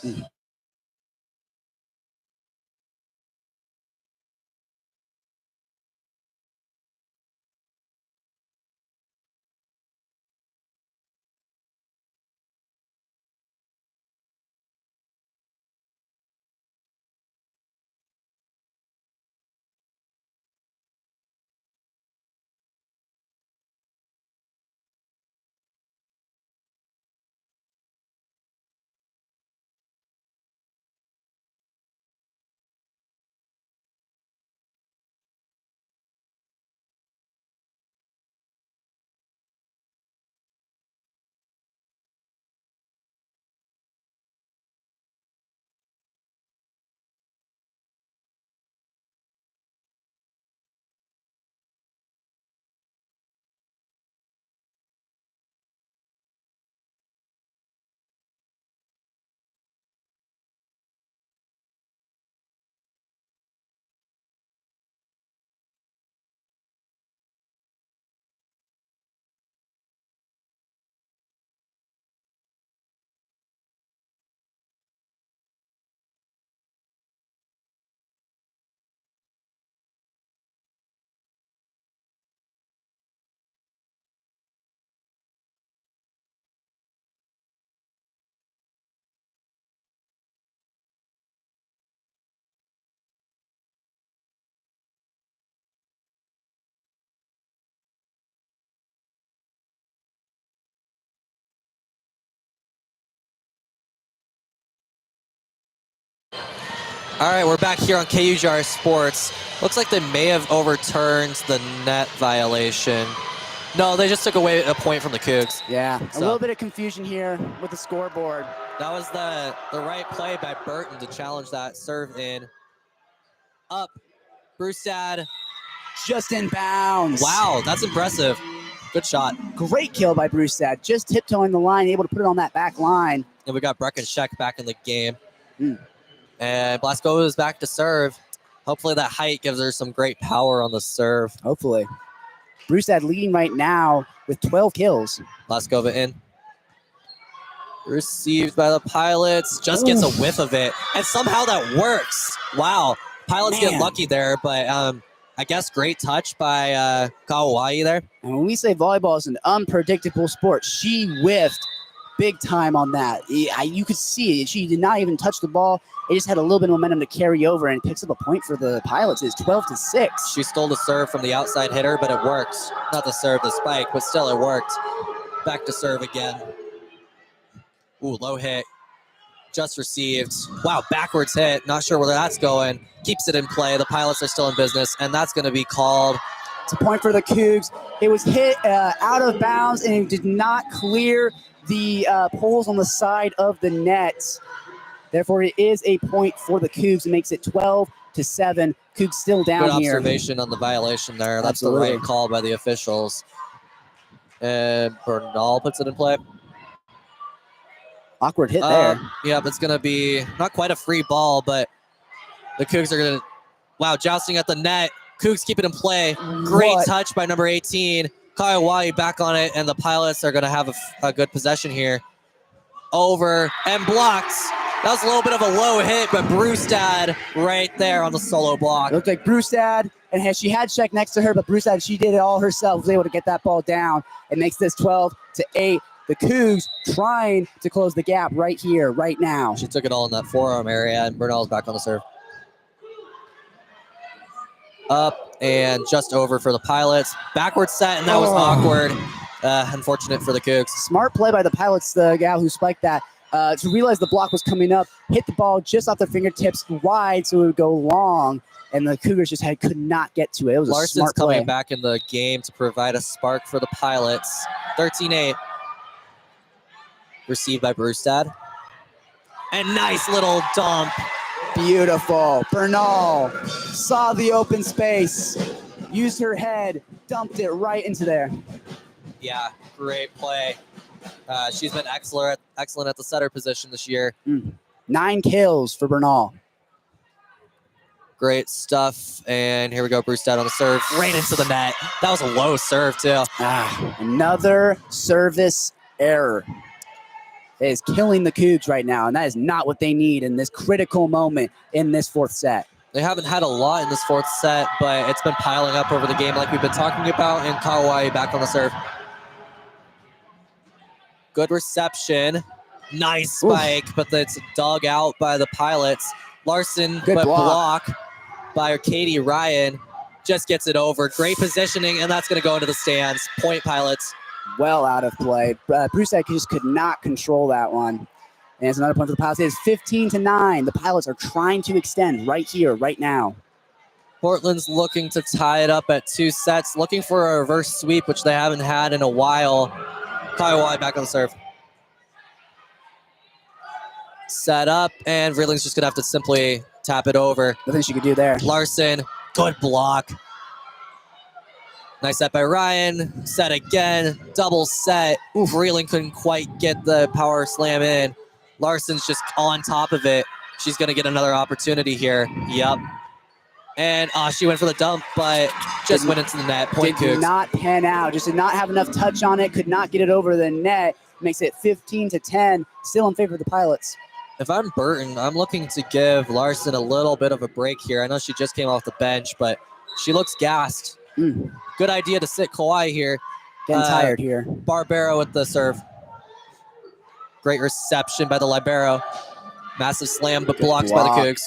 All right, we're back here on KUGR Sports. Looks like they may have overturned the net violation. No, they just took away a point from the Cougs. Yeah, a little bit of confusion here with the scoreboard. That was the right play by Burton to challenge that serve in. Up, Brewstad. Just in bounds. Wow, that's impressive. Good shot. Great kill by Brewstad. Just tiptoeing the line, able to put it on that back line. And we got Breckenscheck back in the game. And Blaskova is back to serve. Hopefully that height gives her some great power on the serve. Hopefully. Brewstad leading right now with 12 kills. Blaskova in. Received by the Pilots. Just gets a whiff of it. And somehow that works. Wow. Pilots get lucky there, but I guess great touch by Kawai there. And when we say volleyball is an unpredictable sport, she whiffed big time on that. You could see it. She did not even touch the ball. It just had a little bit of momentum to carry over and picks up a point for the Pilots. It's 12-6. She stole the serve from the outside hitter, but it worked. Not the serve, the spike, but still it worked. Back to serve again. Ooh, low hit. Just received. Wow, backwards hit. Not sure where that's going. Keeps it in play. The Pilots are still in business, and that's going to be called It's a point for the Cougs. It was hit out of bounds, and it did not clear the poles on the side of the net. Therefore, it is a point for the Cougs. It makes it 12-7. Cougs still down Good here. observation on the violation there. That's Absolutely. the right call by the officials. And Bernal puts it in play. Awkward hit there. Yeah, but it's going to be not quite a free ball, but the Cougs are going to, wow, jousting at the net. Cougs keep it in play. Great touch by number 18. Kaiawai back on it, and the Pilots are going to have a good possession here. Over and blocked. That was a little bit of a low hit, but Brewstad right there on the solo block. It looked like Brewstad, and she had Sheck next to her, but Brewstad, she did it all herself, was able to get that ball down. It makes this 12-8. The Cougs trying to close the gap right here, right now. She took it all in that forearm area, and Bernal's back on the serve. Up and just over for the Pilots. Backward set, and that was awkward. Unfortunate for the Cougs. Smart play by the Pilots, the gal who spiked that, to realize the block was coming up, hit the ball just off their fingertips wide so it would go long, and the Cougars just could not get to it. It was Larson's a smart play. coming back in the game to provide a spark for the Pilots. 13-8. Received by Brewstad. And nice little dump. Beautiful. Bernal saw the open space, used her head, dumped it right into there. Yeah, great play. She's been excellent at the setter position this year. 9 kills for Bernal. Great stuff. And here we go, Brewstad on the serve. Right into the net. That was a low serve, too. Another service error. It is killing the Cougs right now, and that is not what they need in this critical moment in this fourth set. They haven't had a lot in this fourth set, but it's been piling up over the game like we've been talking about, and Kawai back on the serve. Good reception. Nice spike, but it's dug out by the Pilots. Larson, Good block by Katie Ryan. Just gets it over. Great positioning, and that's going to go into the stands. Point Pilots. Well out of play. Brewstad just could not control that one. And it's another point for the Pilots. It is 15-9. The Pilots are trying to extend right here, right now. Portland's looking to tie it up at 2 sets, looking for a reverse sweep, which they haven't had in a while. Kaiawai back on the serve. Set up, and Vreeling's just going to have to simply tap it over. Nothing she could do there. Larson, good block. Nice set by Ryan. Set again. Double set. Vreeling couldn't quite get the power slam in. Larson's just on top of it. She's going to get another opportunity here. Yep. And she went for the dump, but just went into the net. Point Cougs. Did not pan out. Just did not have enough touch on it. Could not get it over the net. Makes it 15-10. Still in favor of the Pilots. If I'm Burton, I'm looking to give Larson a little bit of a break here. I know she just came off the bench, but she looks gassed. Good idea to sit Kawhi here. Getting tired here. Barbero with the serve. Great reception by the libero. Massive slam, but blocked by the Cougs.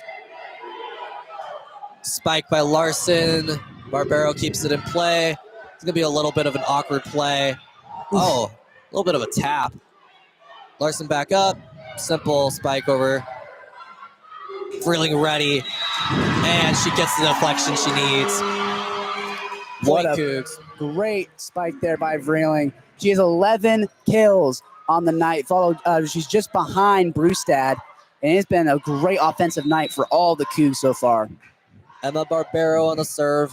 Spike by Larson. Barbero keeps it in play. It's going to be a little bit of an awkward play. Oh, a little bit of a tap. Larson back up. Simple spike over. Vreeling ready. And she gets the deflection she needs. What a great spike there by Vreeling. She has 11 kills on the night. She's just behind Brewstad, and it's been a great offensive night for all the Cougs so far. Emma Barbero on the serve.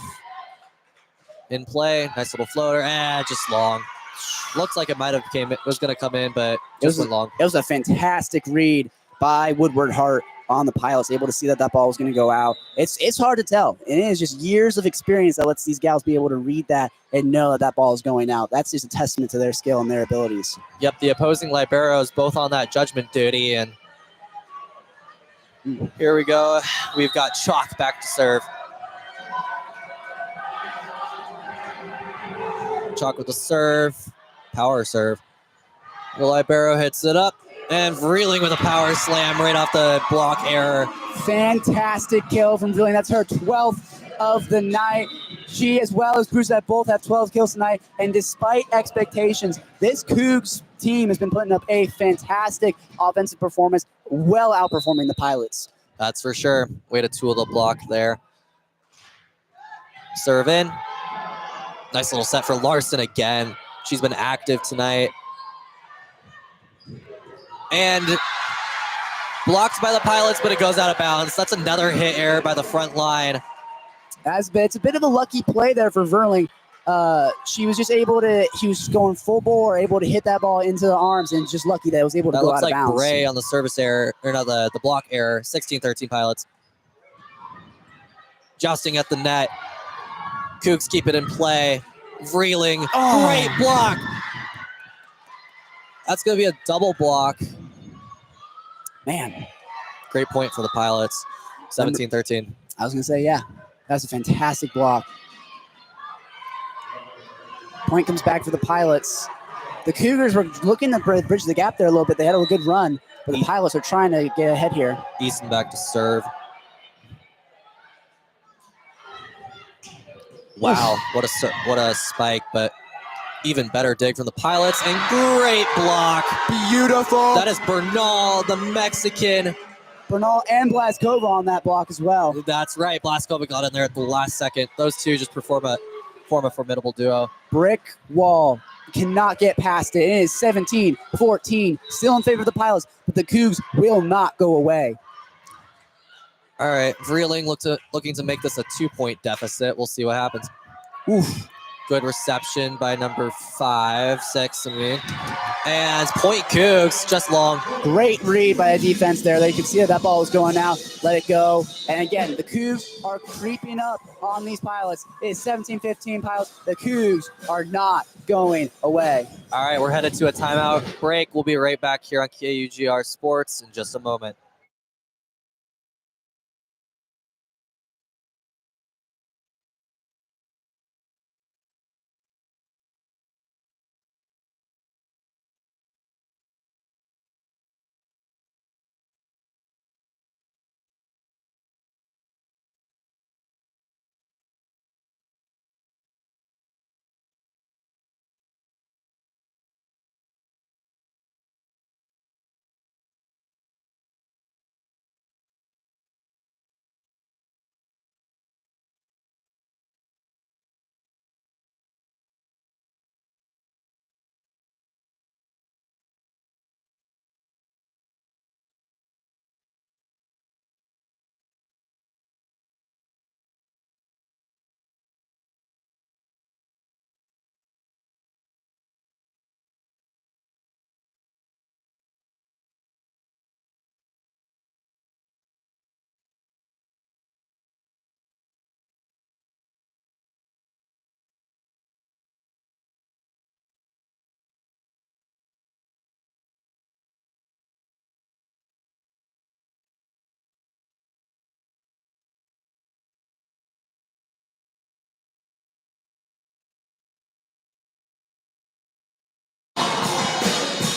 In play, nice little floater, and just long. Looks like it might have was going to come in, but just went long. It was a fantastic read by Woodward Hart on the Pilots, able to see that ball was going to go out. It's hard to tell. And it is just years of experience that lets these gals be able to read that and know that ball is going out. That's just a testament to their skill and their abilities. Yep, the opposing liberos both on that judgment duty. And here we go. We've got Chalk back to serve. Chalk with the serve. Power serve. The libero hits it up. And Vreeling with a power slam right off the block error. Fantastic kill from Vreeling. That's her 12th of the night. She, as well as Brewstad, both have 12 kills tonight. And despite expectations, this Cougs team has been putting up a fantastic offensive performance, well outperforming the Pilots. That's for sure. Way to tool the block there. Serve in. Nice little set for Larson again. She's been active tonight. And blocked by the Pilots, but it goes out of bounds. That's another hit error by the front line. It's a bit of a lucky play there for Verling. She was just able to, he was going full bore, able to hit that ball into the arms, and just lucky that it was able to go out of bounds. That looks like Bray on the service error, or not the block error. 16-13 Pilots. Jousting at the net. Cougs keep it in play. Vreeling, great block. That's going to be a double block. Man. Great point for the Pilots. 17-13. I was going to say, yeah, that's a fantastic block. Point comes back for the Pilots. The Cougars were looking to bridge the gap there a little bit. They had a good run, but the Pilots are trying to get ahead here. Easton back to serve. Wow, what a spike, but even better dig from the Pilots, and great block. Beautiful. That is Bernal, the Mexican. Bernal and Blaskova on that block as well. That's right. Blaskova got in there at the last second. Those two just form a formidable duo. Brick wall. Cannot get past it. It is 17-14. Still in favor of the Pilots, but the Cougs will not go away. All right. Vreeling looking to make this a 2-point deficit. We'll see what happens. Oof. Good reception by number 6. And point Cougs, just long. Great read by the defense there. They could see that ball was going out. Let it go. And again, the Cougs are creeping up on these Pilots. It's 17-15 Pilots. The Cougs are not going away. All right, we're headed to a timeout break. We'll be right back here on KUGR Sports in just a moment.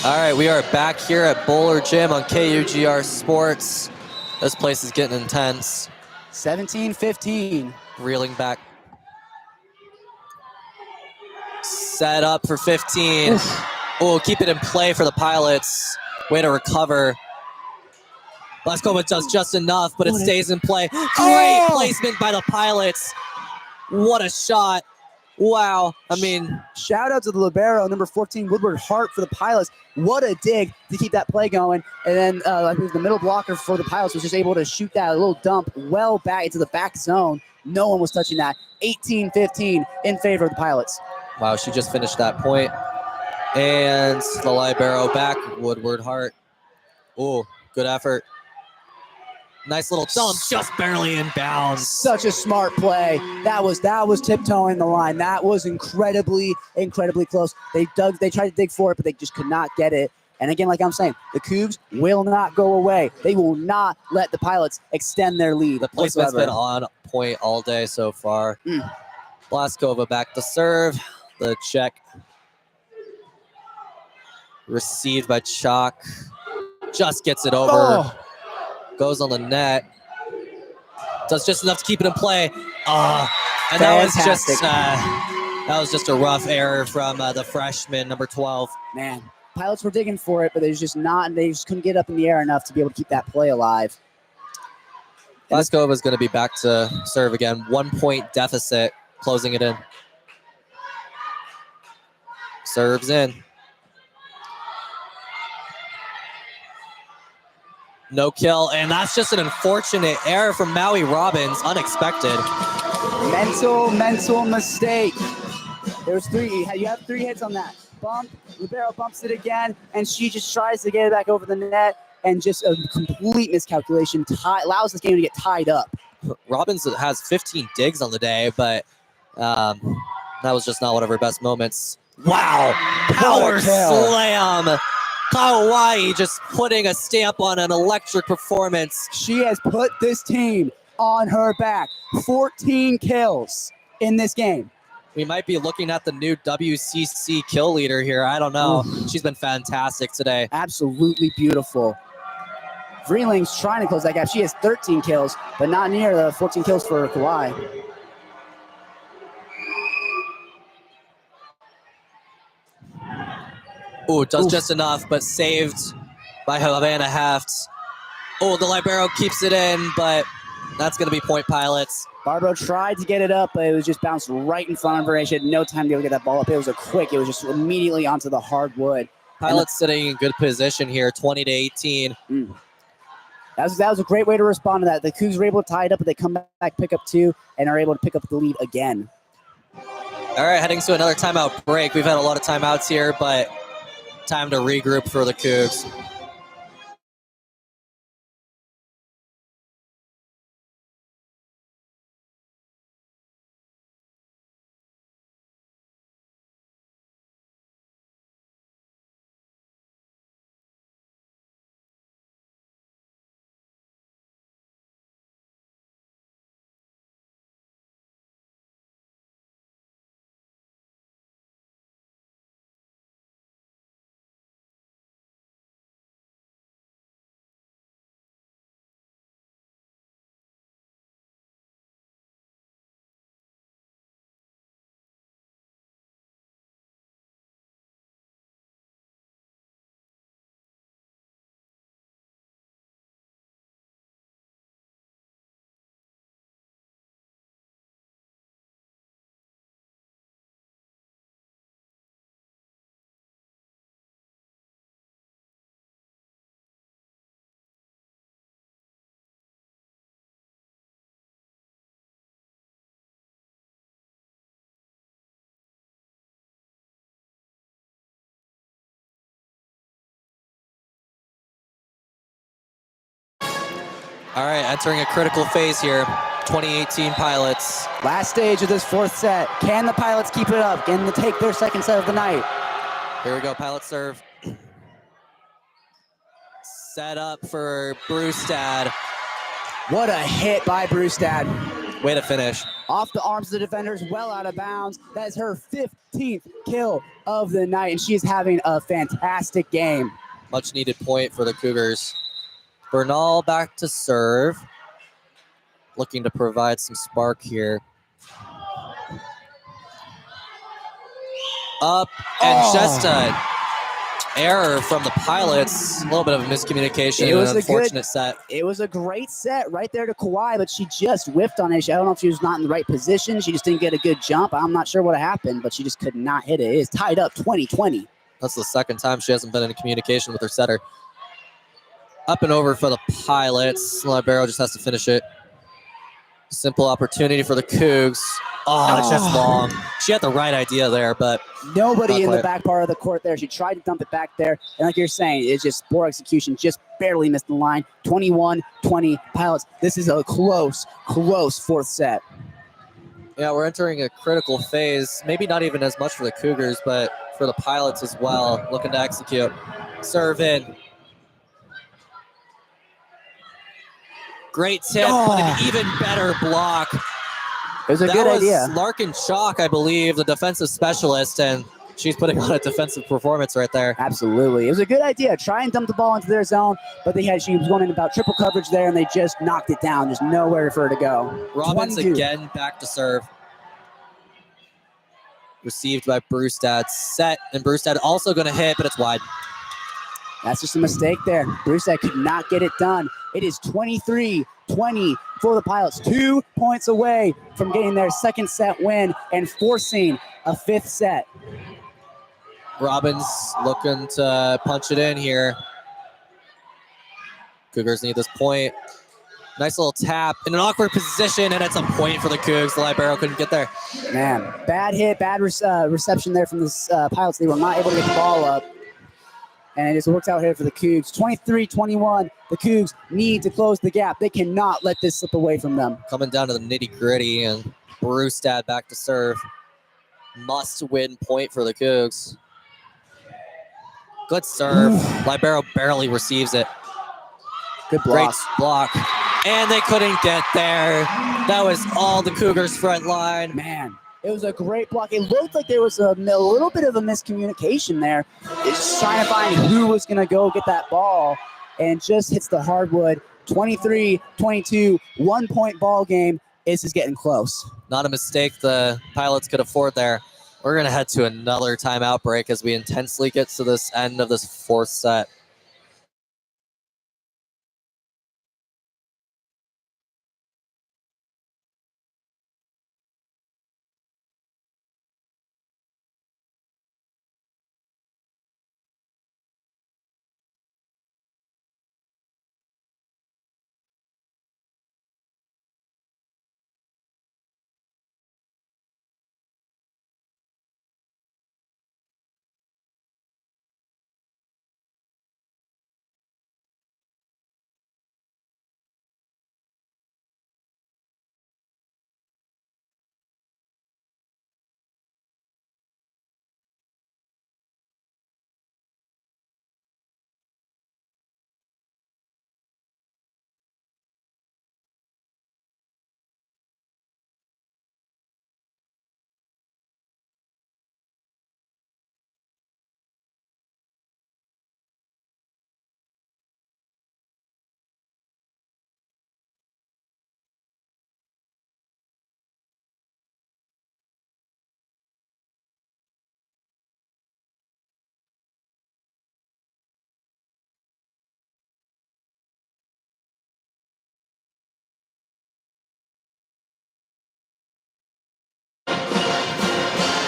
All right, we are back here at Bowler Gym on KUGR Sports. This place is getting intense. 17-15. Reeling back. Set up for 15. Oh, keep it in play for the Pilots. Way to recover. Blaskova does just enough, but it stays in play. Great placement by the Pilots. What a shot. Wow. I mean, shout out to the libero, number 14, Woodward Hart for the Pilots. What a dig to keep that play going. And then I believe the middle blocker for the Pilots was just able to shoot that little dump well back into the back zone. No one was touching that. 18-15 in favor of the Pilots. Wow, she just finished that point. And the libero back, Woodward Hart. Oh, good effort. Nice little dump, just barely in bounds. Such a smart play. That was tiptoeing the line. That was incredibly close. They tried to dig for it, but they just could not get it. And again, like I'm saying, the Cougs will not go away. They will not let the Pilots extend their lead. The placement's been on point all day so far. Blaskova back to serve. The check received by Chalk. Just gets it over. Goes on the net. Does just enough to keep it in play. And that was just a rough error from the freshman, number 12. Man, Pilots were digging for it, but they just couldn't get up in the air enough to be able to keep that play alive. Blaskova is going to be back to serve again. 1-point deficit, closing it in. Serves in. No kill, and that's just an unfortunate error from Maui Robbins, unexpected. Mental mistake. There's three. You have 3 hits on that. Bump, Libero bumps it again, and she just tries to get it back over the net, and just a complete miscalculation allows this game to get tied up. Robbins has 15 digs on the day, but that was just not one of her best moments. Wow! Power slam! Kauai just putting a stamp on an electric performance. She has put this team on her back. 14 kills in this game. We might be looking at the new WCC kill leader here. I don't know. Ooh. She's been fantastic today. Absolutely beautiful. Vreeling's trying to close that gap. She has 13 kills, but not near the 14 kills for Kauai. Ooh, does just enough, but saved by Havana Heft. Oh, the libero keeps it in, but that's going to be point Pilots. Barbaro tried to get it up, but it was just bounced right in front of her, and she had no time to be able to get that ball up. It was it was just immediately onto the hardwood. Pilots sitting in good position here, 20-18. That was a great way to respond to that. The Cougs were able to tie it up, but they come back, pick up 2, and are able to pick up the lead again. All right, heading to another timeout break. We've had a lot of timeouts here, but time to regroup for the Cougs. All right, entering a critical phase here. 2018 Pilots. Last stage of this 4th set. Can the Pilots keep it up? Can they take their 2nd set of the night? Here we go, Pilots serve. Set up for Brustad. What a hit by Brustad. Way to finish. Off the arms of the defenders, well out of bounds. That is her 15th kill of the night, and she is having a fantastic game. Much needed point for the Cougars. Bernal back to serve. Looking to provide some spark here. Up, and just an error from the Pilots. A little bit of a miscommunication. It was an unfortunate set. It was a great set right there to Kauai, but she just whiffed on it. I don't know if she was not in the right position. She just didn't get a good jump. I'm not sure what happened, but she just could not hit it. It is tied up 20-20. That's the 2nd time she hasn't been in communication with her setter. Up and over for the Pilots. Libero just has to finish it. Simple opportunity for the Cougs. Oh, it's just long. She had the right idea there, but nobody in the back part of the court there. She tried to dump it back there, and like you're saying, it's just poor execution. Just barely missed the line. 21-20 Pilots. This is a close 4th set. Yeah, we're entering a critical phase. Maybe not even as much for the Cougars, but for the Pilots as well. Looking to execute. Serve in. Great tip, but an even better block. It was a good idea. Larkin Chalk, I believe, the defensive specialist, and she's putting on a defensive performance right there. Absolutely. It was a good idea. Try and dump the ball into their zone, but she was going in about triple coverage there, and they just knocked it down. There's nowhere for her to go. Robbins 22. again back to serve. Received by Brustad. Set, and Brustad also going to hit, but it's wide. That's just a mistake there. Brustad could not get it done. It is 23-20 for the Pilots. 2 points away from getting their 2nd set win and forcing a 5th set. Robbins looking to punch it in here. Cougars need this point. Nice little tap in an awkward position, and it's a point for the Cougs. The libero couldn't get there. Man, bad hit, bad reception there from the Pilots. They were not able to get the ball up. And it just works out here for the Cougs. 23-21. The Cougs need to close the gap. They cannot let this slip away from them. Coming down to the nitty-gritty, and Brewstad back to serve. Must-win point for the Cougs. Good serve. Libero barely receives it. Good block. Great block. And they couldn't get there. That was all the Cougars' front line. Man, it was a great block. It looked like there was a little bit of a miscommunication there. It's just trying to find who was going to go get that ball, and just hits the hardwood. 23-22, 1 point ball game. This is getting close. Not a mistake the Pilots could afford there. We're going to head to another timeout break as we intensely get to this end of this fourth set.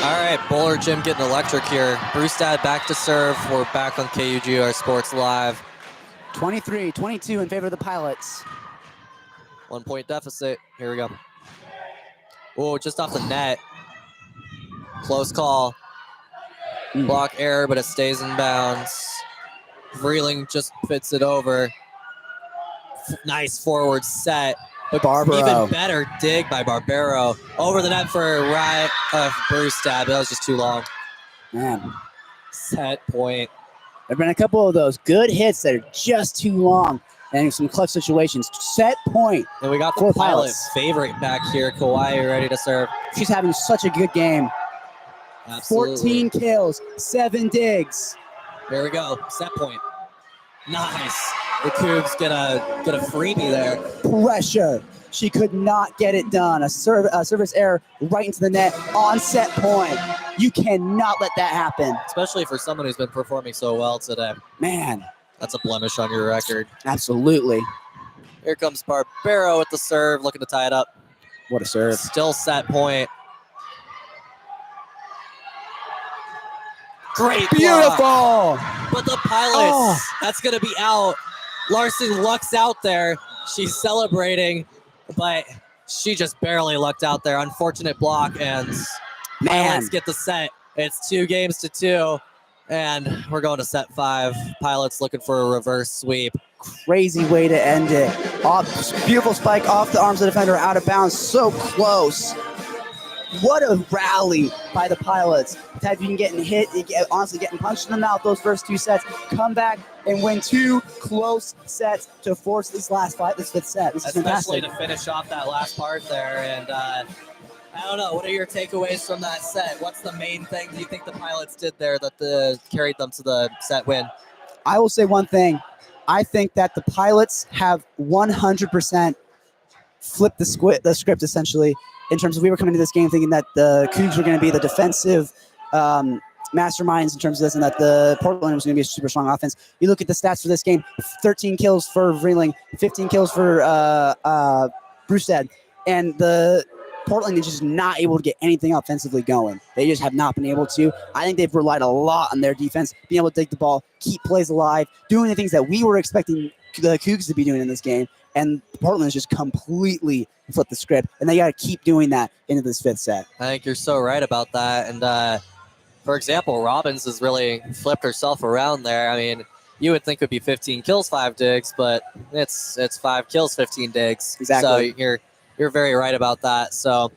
All right, Bowler Gym getting electric here. Brewstad back to serve. We're back on KUGR Sports Live. 23-22 in favor of the Pilots. 1 point deficit. Here we go. Oh, just off the net. Close call. Block error, but it stays in bounds. Vreeling just fits it over. Nice forward set. But Barbaro. Even better dig by Barbero. Over the net for Brewstad. That was just too long. Man, Set point. there have been a couple of those good hits that are just too long, and some clutch situations. Set point. And we got the For Pilot Pilots. favorite back here. Kawhi ready to serve. She's having such a good game. Absolutely. 14 kills, 7 digs. Here we go. Set point. Nice. The Cougs get a freebie there. Pressure. She could not get it done. A service error right into the net on set point. You cannot let that happen. Especially for someone who's been performing so well today. Man, That's a blemish on your record. absolutely. Here comes Barbero with the serve, looking to tie it up. What a serve. Still set point. Great block. Beautiful. But the Pilots, Oh. that's going to be out. Larson lucks out there. She's celebrating, but she just barely lucked out there. Unfortunate block, and Man, Pilots get the set. It's 2-2, and we're going to set 5. Pilots looking for a reverse sweep. crazy way to end it. Beautiful spike off the arms of the defender, out of bounds, so close. What a rally by the Pilots. Have you been getting hit, honestly getting punched in the mouth those first 2 sets, come back and win 2 close sets to force this fifth set. This is Especially fantastic. to finish off that last part there. And I don't know, what are your takeaways from that set? What's the main thing do you think the Pilots did there that carried them to the set win? I will say one thing. I think that the Pilots have 100% flipped the script essentially, in terms of we were coming to this game thinking that the Cougs were going to be the defensive masterminds in terms of this, and that the Portland was going to be a super strong offense. You look at the stats for this game: 13 kills for Vreeling, 15 kills for Brewstad, and the Portland is just not able to get anything offensively going. They just have not been able to. I think they've relied a lot on their defense, being able to take the ball, keep plays alive, doing the things that we were expecting the Cougs to be doing in this game. And Portland has just completely flipped the script, and they got to keep doing that into this fifth set. I think you're so right about that. And for example, Robbins has really flipped herself around there. I mean, you would think it would be 15 kills, 5 digs, but it's 5 kills, 15 digs. Exactly. So you're very right about that. So,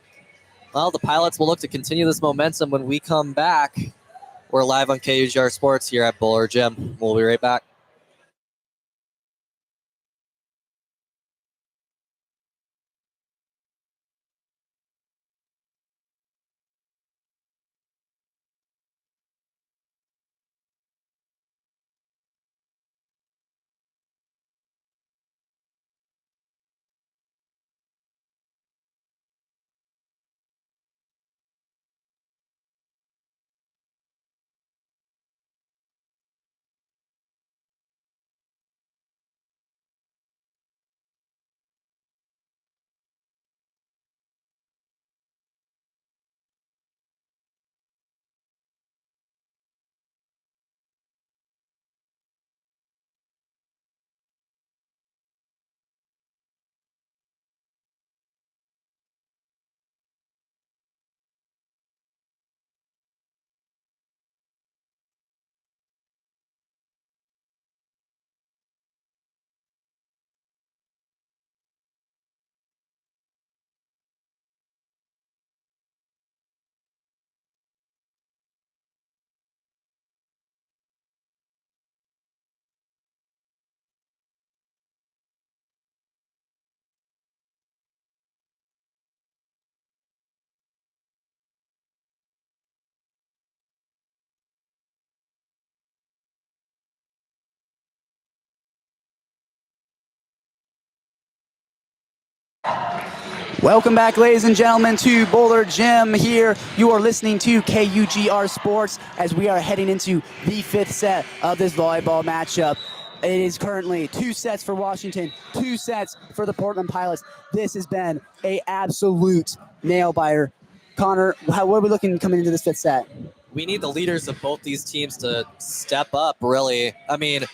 well, the Pilots will look to continue this momentum when we come back. We're live on KUGR Sports here at Bowler Gym. We'll be right back. Welcome back, ladies and gentlemen, to Bowler Gym here. You are listening to KUGR Sports as we are heading into the fifth set of this volleyball matchup. It is currently 2 sets for Washington, 2 sets for the Portland Pilots. This has been an absolute nail-biter. Connor, what are we looking coming into this fifth set? We need the leaders of both these teams to step up, really. I mean,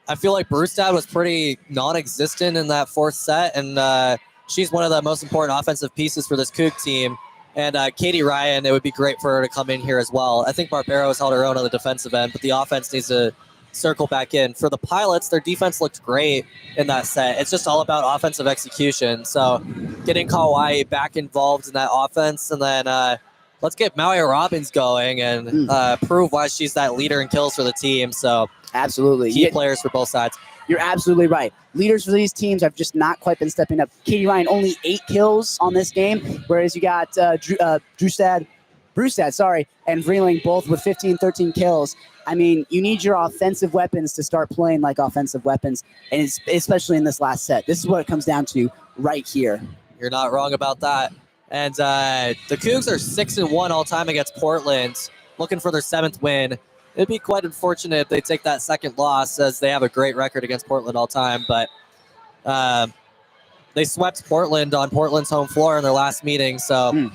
I feel like Brewstad was pretty non-existent in that 4th set, and she's one of the most important offensive pieces for this Coug team. And Katie Ryan, it would be great for her to come in here as well. I think Barbero has held her own on the defensive end, but the offense needs to circle back in. For the Pilots, their defense looked great in that set. It's just all about offensive execution. So getting Kauai back involved in that offense, and then let's get Maui Robbins going and prove why she's that leader in kills for the team. So absolutely. Key players for both sides. You're absolutely right. Leaders for these teams have just not quite been stepping up. Katie Ryan only 8 kills on this game, whereas you got Brewstad, and Vreeling both with 15, 13 kills. I mean, you need your offensive weapons to start playing like offensive weapons, and it's, especially in this last set. This is what it comes down to right here. You're not wrong about that. And the Cougs are 6-1 all time against Portland, looking for their 7th win. It'd be quite unfortunate if they take that 2nd loss, as they have a great record against Portland all time. But they swept Portland on Portland's home floor in their last meeting. So,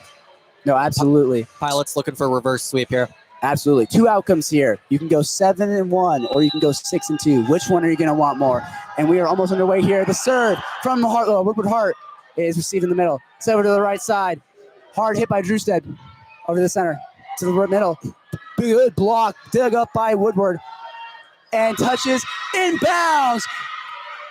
no, absolutely. Pilots looking for a reverse sweep here. Absolutely. 2 outcomes here. You can go 7-1, or you can go 6-2. Which one are you going to want more? And we are almost underway here. The serve from Woodward Hart is received in the middle. It's over to the right side. Hard hit by Drewstead over the center to the middle. Good block, dug up by Woodward, and touches inbounds.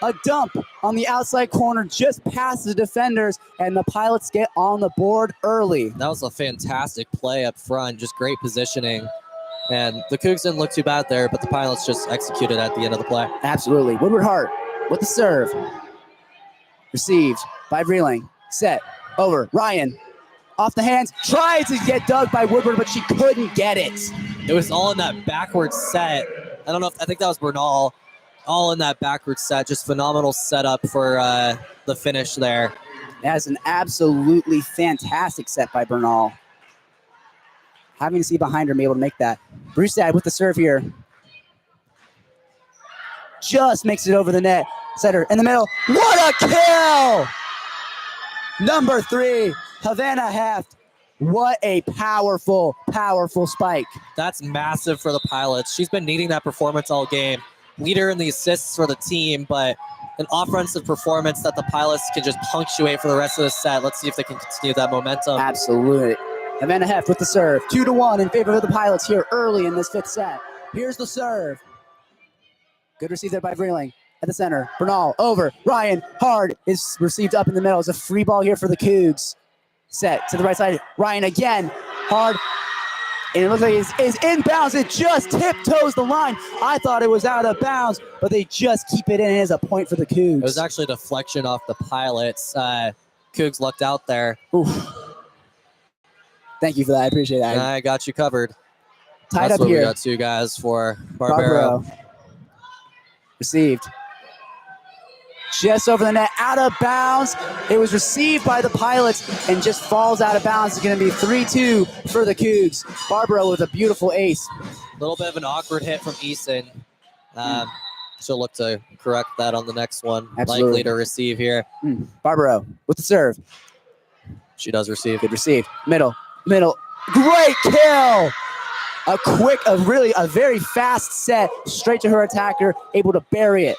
A dump on the outside corner just past the defenders, and the Pilots get on the board early. That was a fantastic play up front, just great positioning. And the Cougs didn't look too bad there, but the Pilots just executed at the end of the play. Absolutely. Woodward Hart with the serve. Received by Vreeling. Set over. Ryan. Off the hands, tried to get dug by Woodward, but she couldn't get it. It was all in that backwards set. I think that was Bernal. All in that backwards set. Just phenomenal setup for the finish there. That's an absolutely fantastic set by Bernal. Having to see behind her be able to make that. Brewstad with the serve here. Just makes it over the net. Setter in the middle. What a kill! Number 3. Havana Heft. What a powerful, powerful spike. That's massive for the Pilots. She's been needing that performance all game. Leader in the assists for the team, but an offensive performance that the Pilots can just punctuate for the rest of the set. Let's see if they can continue that momentum. Absolutely. Havana Heft with the serve. 2-1 in favor of the Pilots here early in this fifth set. Here's the serve. Good receive there by Vreeling at the center. Bernal over. Ryan hard is received up in the middle. It's a free ball here for the Cougs. Set to the right side. Ryan again. Hard. And it looks like it's inbounds. It just tiptoes the line. I thought it was out of bounds, but they just keep it in as a point for the Cougs. It was actually a deflection off the Pilots. Cougs lucked out there. Oof. Thank you for that. I appreciate that. I got you covered. Tied That's up what here. We got two guys for Barbaro. Received. Just over the net, out of bounds. It was received by the Pilots and just falls out of bounds. It's going to be 3-2 for the Cougs. Barbaro with a beautiful ace. A little bit of an awkward hit from Eason. She'll look to correct that on the next one. Absolutely. Likely to receive here. Barbaro with the serve. She does receive. Good receive. Middle. Great kill. A very fast set straight to her attacker, able to bury it.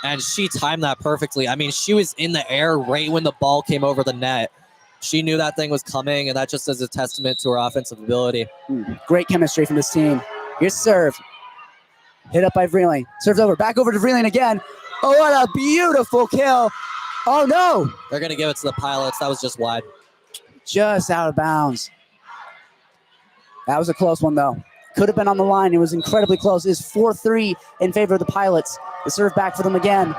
And she timed that perfectly. I mean, she was in the air right when the ball came over the net. She knew that thing was coming, and that just is a testament to her offensive ability. Great chemistry from this team. Here's serve. Hit up by Vreeling. Serves over. Back over to Vreeling again. Oh, what a beautiful kill. Oh, no. They're going to give it to the Pilots. That was just wide. Just out of bounds. That was a close one, though. Could have been on the line. It was incredibly close. It's 4-3 in favor of the Pilots. The serve back for them again.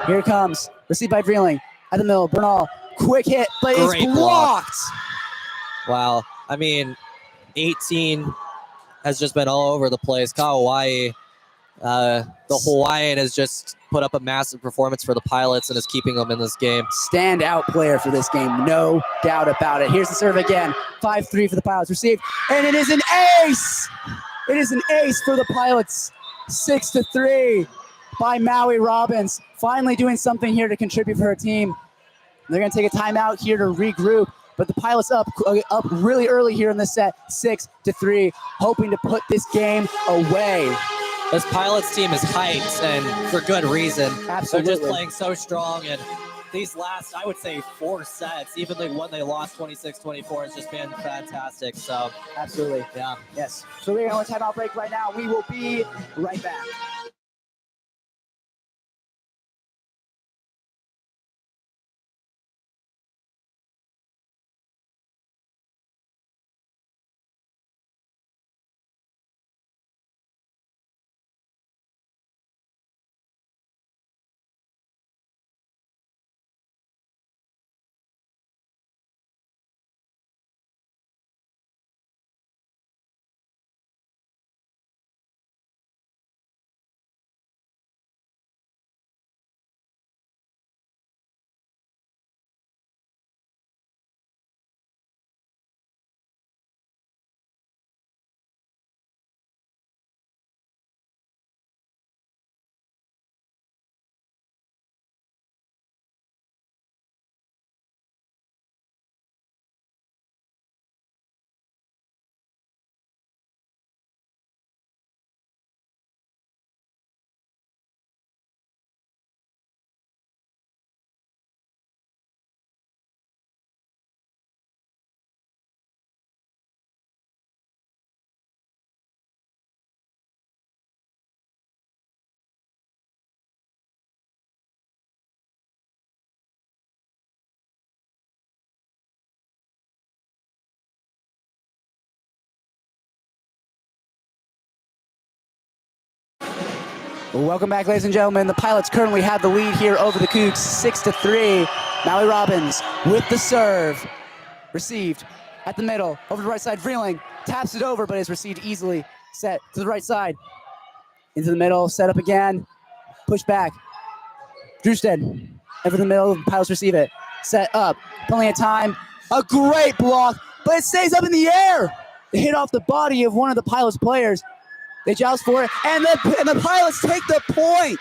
Here it comes. Received by Vreeling. At the middle. Bernal. Quick hit, but Great it's blocked. Wow. I mean, 18 has just been all over the place. Kauai, the Hawaiian has just put up a massive performance for the Pilots and is keeping them in this game. Standout player for this game. No doubt about it. Here's the serve again. 5-3 for the Pilots. Received. And it is an ace. It is an ace for the Pilots. 6-3. By Maui Robbins, finally doing something here to contribute for her team. They're going to take a timeout here to regroup, but the Pilots up really early here in the set, 6-3, hoping to put this game away. This Pilots team is hyped, and for good reason. Absolutely. They're just playing so strong, and these last, I would say, 4 sets, even the one they lost 26-24, has just been fantastic. So, absolutely. Yeah. Yes. So we're going to timeout break right now. We will be right back. Welcome back, ladies and gentlemen. The Pilots currently have the lead here over the Cougs, 6-3. Maui Robbins with the serve. Received at the middle, over the right side. Vreeling taps it over, but is received easily. Set to the right side. Into the middle, set up again. Push back. Drewstead over the middle. Pilots receive it. Set up. Plenty of time. A great block, but it stays up in the air. It hit off the body of one of the Pilots players. They joust for it, and the Pilots take the point.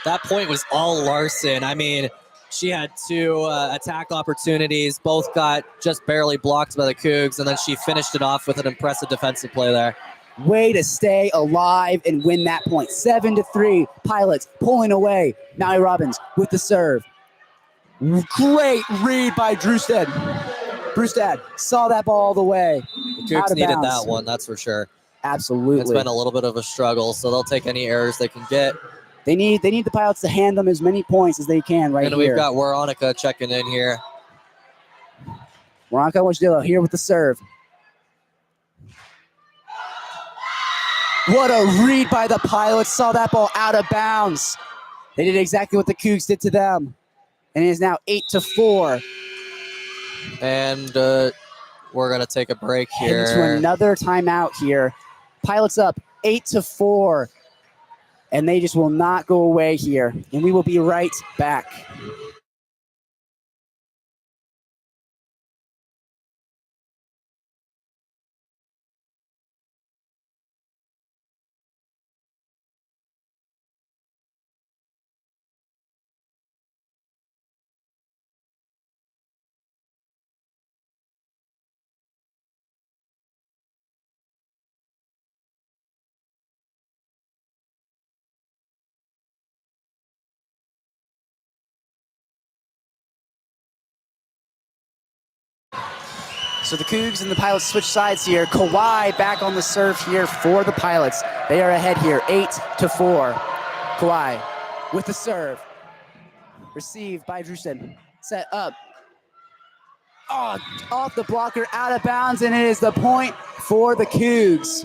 That point was all Larson. I mean, She had two attack opportunities. Both got just barely blocked by the Cougs, and then she finished it off with an impressive defensive play there. Way to stay alive and win that point. 7-3. Pilots pulling away. Maui Robbins with the serve. Great read by Drewstead. Brewstad saw that ball all the way. The Cougs needed that one, that's for sure. Absolutely. It's been a little bit of a struggle, so they'll take any errors they can get. They need the Pilots to hand them as many points as they can right here. And we've got Veronica checking in here. Veronica Wojdyla here with the serve. What a read by the Pilots. Saw that ball out of bounds. They did exactly what the Cougs did to them. And it is now 8-4. And we're going to take a break here. Heading to another timeout here. Pilots up 8-4. And they just will not go away here. And we will be right back. So the Cougs and the Pilots switch sides here. Kawhi back on the serve here for the Pilots. They are ahead here, 8-4. Kawhi with the serve. Received by Drewstead. Set up. Oh, off the blocker, out of bounds, and it is the point for the Cougs.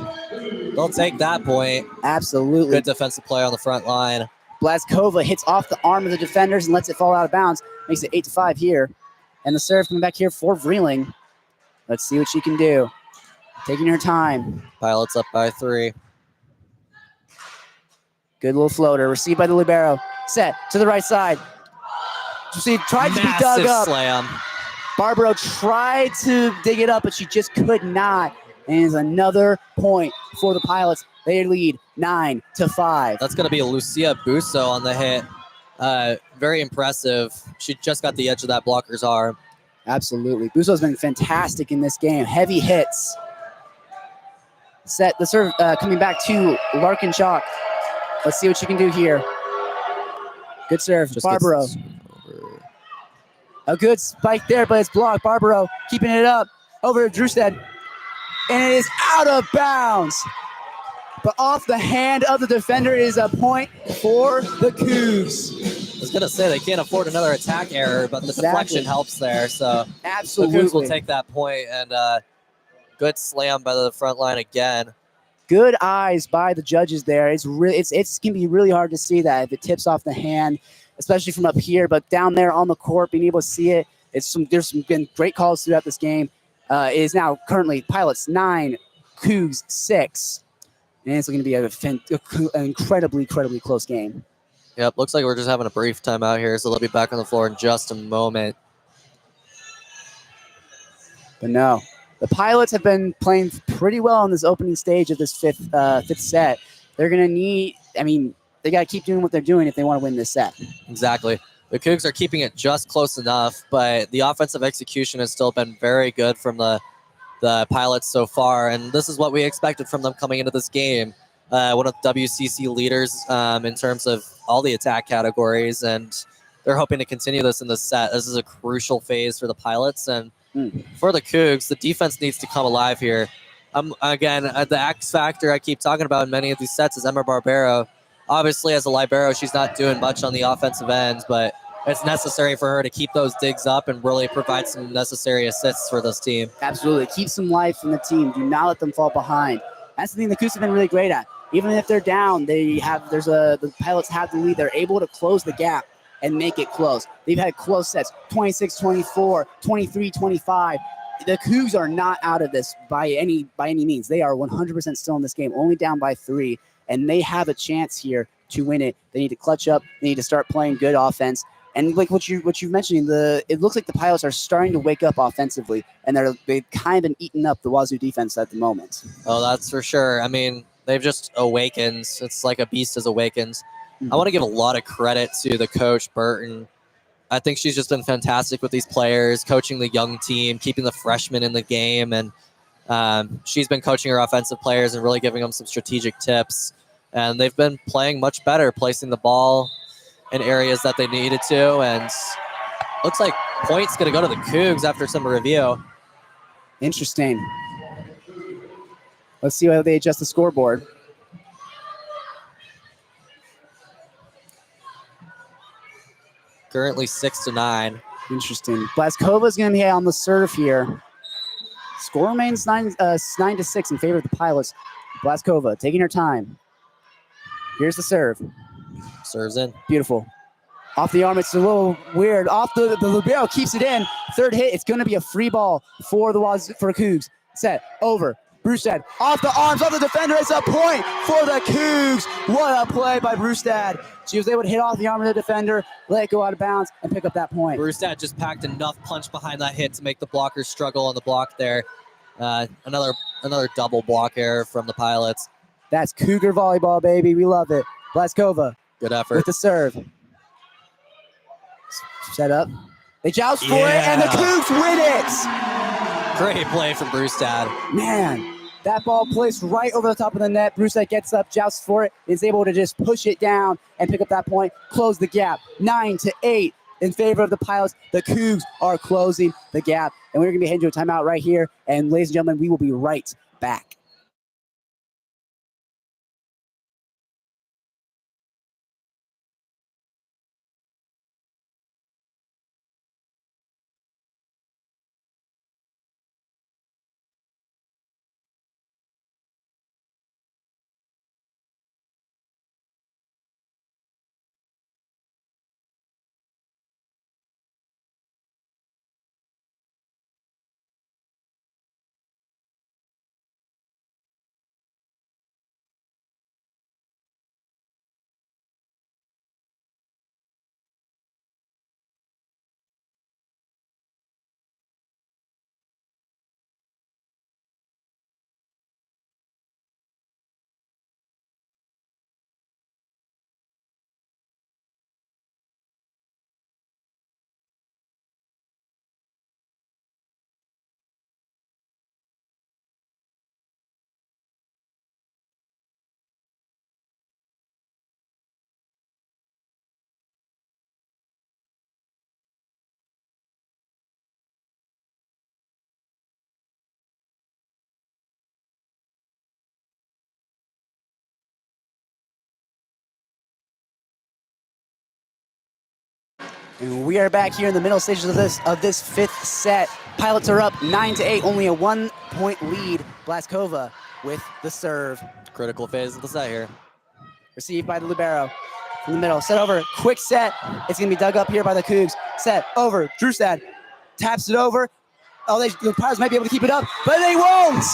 They'll take that point. Absolutely. Good defensive play on the front line. Blazkova hits off the arm of the defenders and lets it fall out of bounds. Makes it 8-5 here. And the serve coming back here for Vreeling. Let's see what she can do. Taking her time. Pilots up by 3. Good little floater. Received by the libero. Set to the right side. She tried to be dug up. Slam. Barbaro tried to dig it up, but she just could not. And it's another point for the Pilots. They lead 9-5. That's going to be Lucia Busso on the hit. Very impressive. She just got the edge of that blocker's arm. Absolutely. Busso's been fantastic in this game. Heavy hits. Set the serve coming back to Larkin Chalk. Let's see what she can do here. Good serve. Just Barbaro. A good spike there, but it's blocked. Barbaro keeping it up over to Drewstead. And it is out of bounds. But off the hand of the defender is a point for the Cougs. I was going to say they can't afford another attack error, but the deflection helps there. So absolutely, the Cougs will take that point, and good slam by the front line again. Good eyes by the judges there. It's can be really hard to see that if it tips off the hand, especially from up here. But down there on the court, being able to see it, there's been great calls throughout this game. It is now currently Pilots 9, Cougs 6. And it's going to be an incredibly close game. Yep, looks like we're just having a brief timeout here, so they'll be back on the floor in just a moment. But no, the Pilots have been playing pretty well in this opening stage of this fifth set. They're going to need, they got to keep doing what they're doing if they want to win this set. Exactly. The Cougs are keeping it just close enough, but the offensive execution has still been very good from the Pilots so far, and this is what we expected from them coming into this game. One of the WCC leaders in terms of all the attack categories, and they're hoping to continue this in this set. This is a crucial phase for the Pilots, and for the Cougs, the defense needs to come alive here. Again, the X factor I keep talking about in many of these sets is Emma Barbero. Obviously, as a libero, she's not doing much on the offensive end, but it's necessary for her to keep those digs up and really provide some necessary assists for this team. Absolutely. Keep some life in the team. Do not let them fall behind. That's the thing the Cougs have been really great at. Even if they're down, the Pilots have the lead. They're able to close the gap and make it close. They've had close sets, 26-24, 23-25. The Cougs are not out of this by any means. They are 100% still in this game, only down by 3, and they have a chance here to win it. They need to clutch up. They need to start playing good offense. And like what you've mentioned, it looks like the Pilots are starting to wake up offensively, and they've kind of been eating up the Wazoo defense at the moment. Oh, that's for sure. They've just awakened. It's like a beast has awakened. I want to give a lot of credit to the coach, Burton. I think she's just been fantastic with these players, coaching the young team, keeping the freshmen in the game, and she's been coaching her offensive players and really giving them some strategic tips. And they've been playing much better, placing the ball in areas that they needed to. And looks like point's going to go to the Cougs after some review. Interesting. Let's see how they adjust the scoreboard. Currently 6-9. Interesting. Blaskova's going to be on the serve here. Score remains 9-6 in favor of the Pilots. Blaskova taking her time. Here's the serve. Serves in. Beautiful. Off the arm, it's a little weird. Off the libero keeps it in. Third hit, it's going to be a free ball for Cougs. Set, over. Brustad, off the arms of the defender. It's a point for the Cougs. What a play by Brustad. She was able to hit off the arm of the defender, let it go out of bounds, and pick up that point. Brustad just packed enough punch behind that hit to make the blockers struggle on the block there. Another double block error from the Pilots. That's Cougar volleyball, baby. We love it. Blaskova. Good effort. With the serve. Set up. They joust for it, and the Cougs win it. Great play from Brustad. Man, that ball placed right over the top of the net. Brustad gets up, jousts for it, is able to just push it down and pick up that point, close the gap. 9-8 in favor of the Pilots. The Cougs are closing the gap, and we're going to be heading to a timeout right here. And ladies and gentlemen, we will be right back. And we are back here in the middle stages of this fifth set. Pilots are up 9-8, only a 1-point lead. Blaskova with the serve. Critical phase of the set here. Received by the libero from the middle. Set over, quick set. It's going to be dug up here by the Cougs. Set over, Drustad taps it over. Oh, the Pilots might be able to keep it up, but they won't.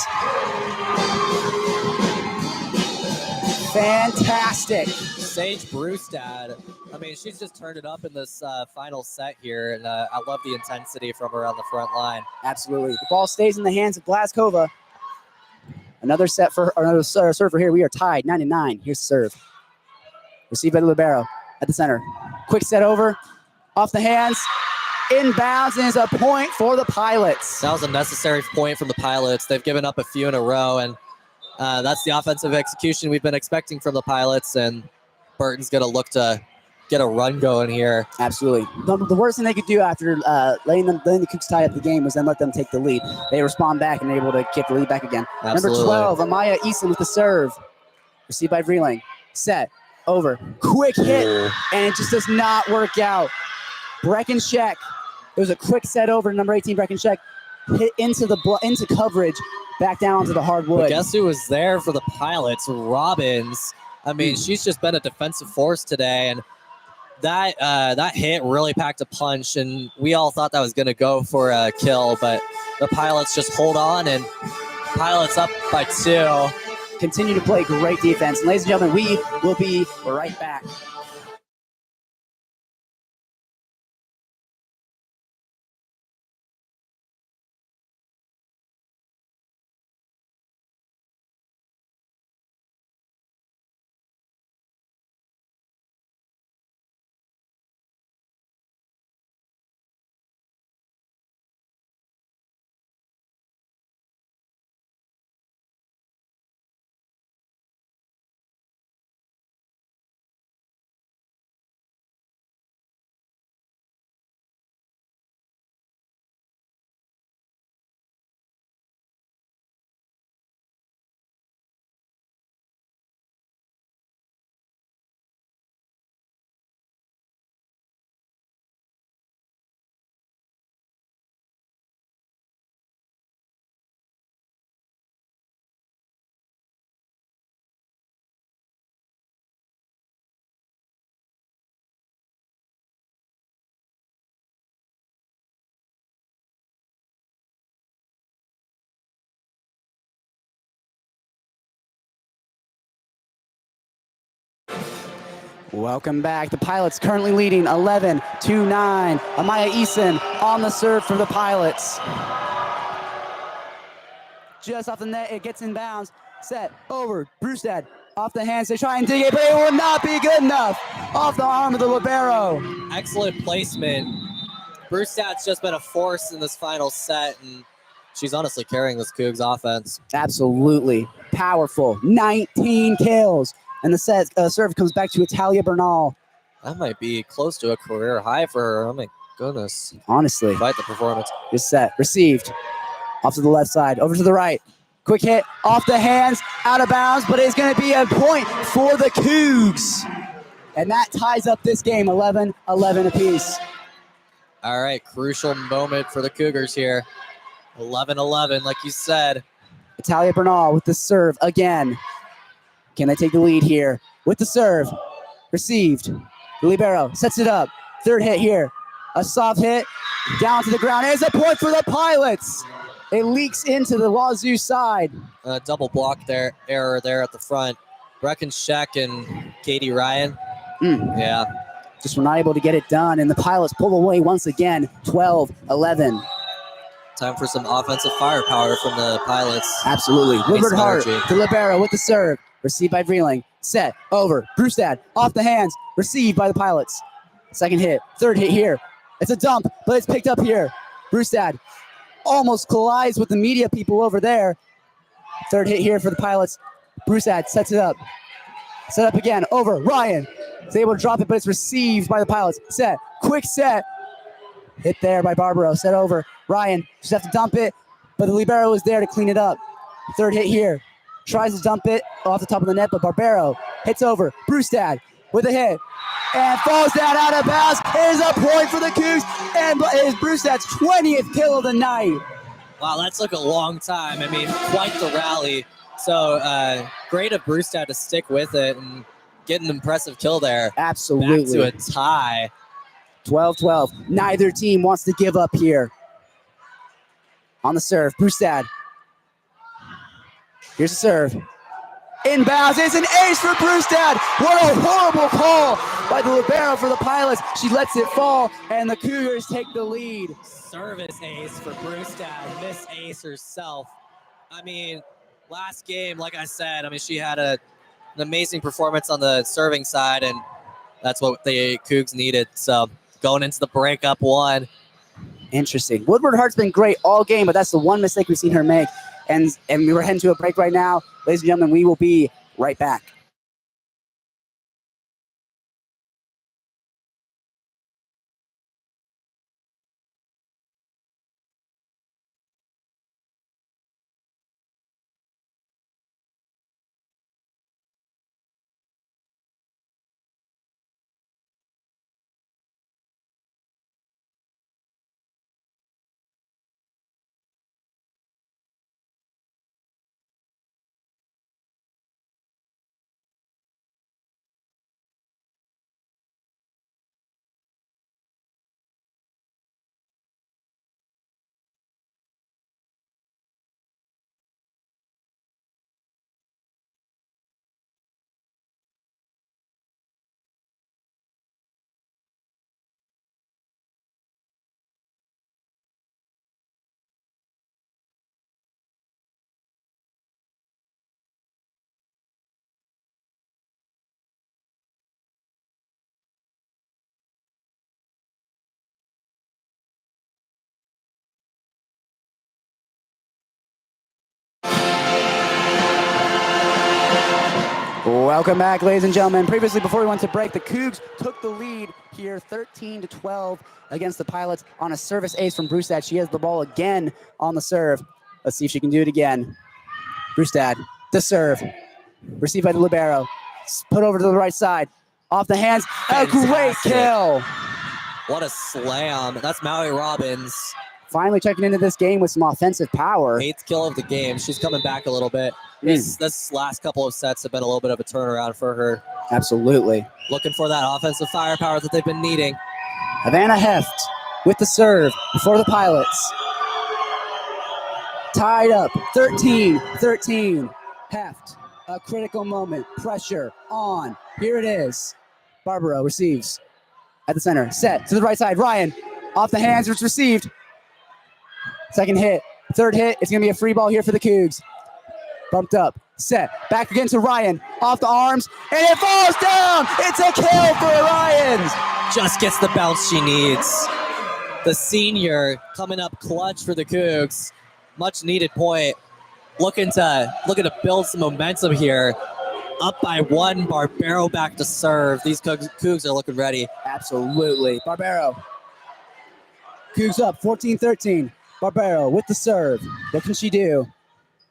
Fantastic. Sage Brustad. I mean, she's just turned it up in this final set here, and I love the intensity from her on the front line. Absolutely. The ball stays in the hands of Blaskova. Another serve for here. We are tied 9-9. Here's the serve. Received by the libero at the center. Quick set over, off the hands, inbounds, and is a point for the Pilots. That was a necessary point from the Pilots. They've given up a few in a row, and that's the offensive execution we've been expecting from the Pilots, and Burton's going to look to get a run going here. Absolutely. The worst thing they could do after letting the Cougs tie up the game was then let them take the lead. They respond back and they're able to get the lead back again. Absolutely. Number 12, Amaya Easton with the serve. Received by Vreeling. Set, over, quick hit, and it just does not work out. Breckencheck. It was a quick set over, number 18, Breckencheck. Hit into coverage, back down onto the hardwood. But guess who was there for the Pilots? Robbins. I mean, she's just been a defensive force today, and that hit really packed a punch, and we all thought that was going to go for a kill, but the Pilots just hold on, and Pilots up by 2. Continue to play great defense. And ladies and gentlemen, we will be right back. Welcome back. The Pilots currently leading 11-9. Amaya Eason on the serve for the Pilots. Just off the net, it gets in bounds. Set, over, Brewstad, off the hands. They try and dig it, but it will not be good enough. Off the arm of the libero. Excellent placement. Brewstad's just been a force in this final set, and she's honestly carrying this Cougs offense. Absolutely powerful. 19 kills. And the set serve comes back to Italia Bernal. That might be close to a career high for her. Oh my goodness. Honestly. Quite the performance. Just set, received. Off to the left side, over to the right. Quick hit, off the hands, out of bounds, but it's going to be a point for the Cougs. And that ties up this game, 11-11 apiece. All right, crucial moment for the Cougars here. 11-11, like you said. Italia Bernal with the serve again. Can they take the lead here? With the serve, received. The libero sets it up. Third hit here. A soft hit, down to the ground. It's a point for the Pilots. It leaks into the Wazoo side. Double block error there at the front. Breckenscheck and Katie Ryan. Yeah. Just were not able to get it done, and the Pilots pull away once again, 12-11. Time for some offensive firepower from the Pilots. Absolutely. Woodward some Hart, energy. the libero with the serve. Received by Vreeling. Set, over. Brewstad, off the hands. Received by the Pilots. Second hit. Third hit here. It's a dump, but it's picked up here. Brewstad almost collides with the media people over there. Third hit here for the Pilots. Brewstad sets it up. Set up again. Over. Ryan is able to drop it, but it's received by the Pilots. Set. Quick set. Hit there by Barbaro. Set over. Ryan just have to dump it, but the libero is there to clean it up. Third hit here. Tries to dump it off the top of the net, but Barbaro hits over. Brewstad with a hit and falls down out of bounds. It is a point for the Cougs, and it is Brewstad's 20th kill of the night. Wow, that took a long time. I mean, quite the rally. So great of Brewstad to stick with it and get an impressive kill there. Absolutely. Back to a tie. 12-12. Neither team wants to give up here. On the serve, Brewstad. Here's the serve. Inbounds, it's an ace for Brewstad. What a horrible call by the libero for the Pilots. She lets it fall, and the Cougars take the lead. Service ace for Brewstad. Miss Ace herself. I mean, last game, like I said, she had an amazing performance on the serving side, and that's what the Cougs needed. So going into the break up one. Interesting. Woodward Hart's been great all game, but that's the one mistake we've seen her make. And we're heading to a break right now. Ladies and gentlemen, we will be right back. Welcome back, ladies and gentlemen. Previously, before we went to break, the Cougs took the lead here 13-12 against the Pilots on a service ace from Brewstad. She has the ball again on the serve. Let's see if she can do it again. Brewstad, the serve. Received by the libero. Put over to the right side. Off the hands. Fantastic. A great kill. What a slam. That's Maui Robbins. Finally checking into this game with some offensive power. 8th kill of the game. She's coming back a little bit. This last couple of sets have been a little bit of a turnaround for her. Absolutely. Looking for that offensive firepower that they've been needing. Havana Heft with the serve for the Pilots. Tied up, 13-13. Heft, a critical moment. Pressure on. Here it is. Barbaro receives at the center. Set to the right side. Ryan off the hands. It's received. Second hit. Third hit. It's going to be a free ball here for the Cougs. Bumped up. Set. Back again to Ryan. Off the arms. And it falls down. It's a kill for Ryans. Just gets the bounce she needs. The senior coming up clutch for the Cougs. Much needed point. Looking to build some momentum here. Up by 1. Barbaro back to serve. These Cougs are looking ready. Absolutely. Barbaro. Cougs up 14-13. Barbaro with the serve. What can she do?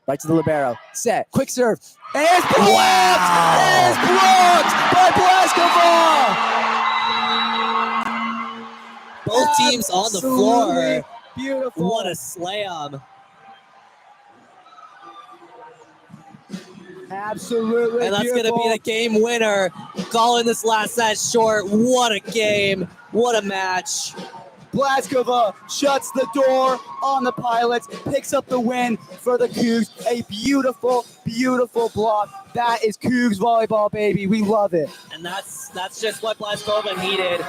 Right to the libero. Set. Quick serve. And it's blocked! Wow. It is blocked by Blaskova! Both teams on the floor. Beautiful. What a slam. Absolutely. And that's going to be the game winner. Calling this last set short. What a game. What a match. Blaskova shuts the door on the Pilots, picks up the win for the Cougs. A beautiful, beautiful block. That is Cougs volleyball, baby. We love it. And that's just what Blaskova needed.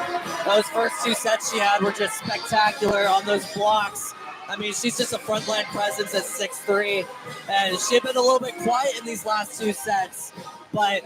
Those first 2 sets she had were just spectacular on those blocks. I mean, she's just a frontline presence at 6'3", and she'd been a little bit quiet in these last 2 sets, but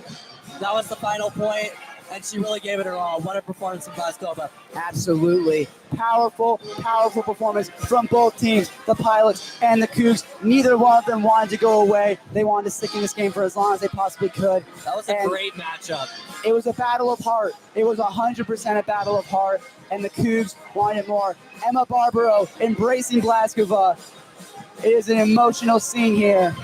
that was the final point, and she really gave it her all. What a performance from Blaskova. Absolutely. Powerful, powerful performance from both teams, the Pilots and the Cougs. Neither one of them wanted to go away. They wanted to stick in this game for as long as they possibly could. That was a great matchup. It was a battle of heart. It was 100% a battle of heart, and the Cougs wanted more. Emma Barbaro embracing Blaskova. It is an emotional scene here.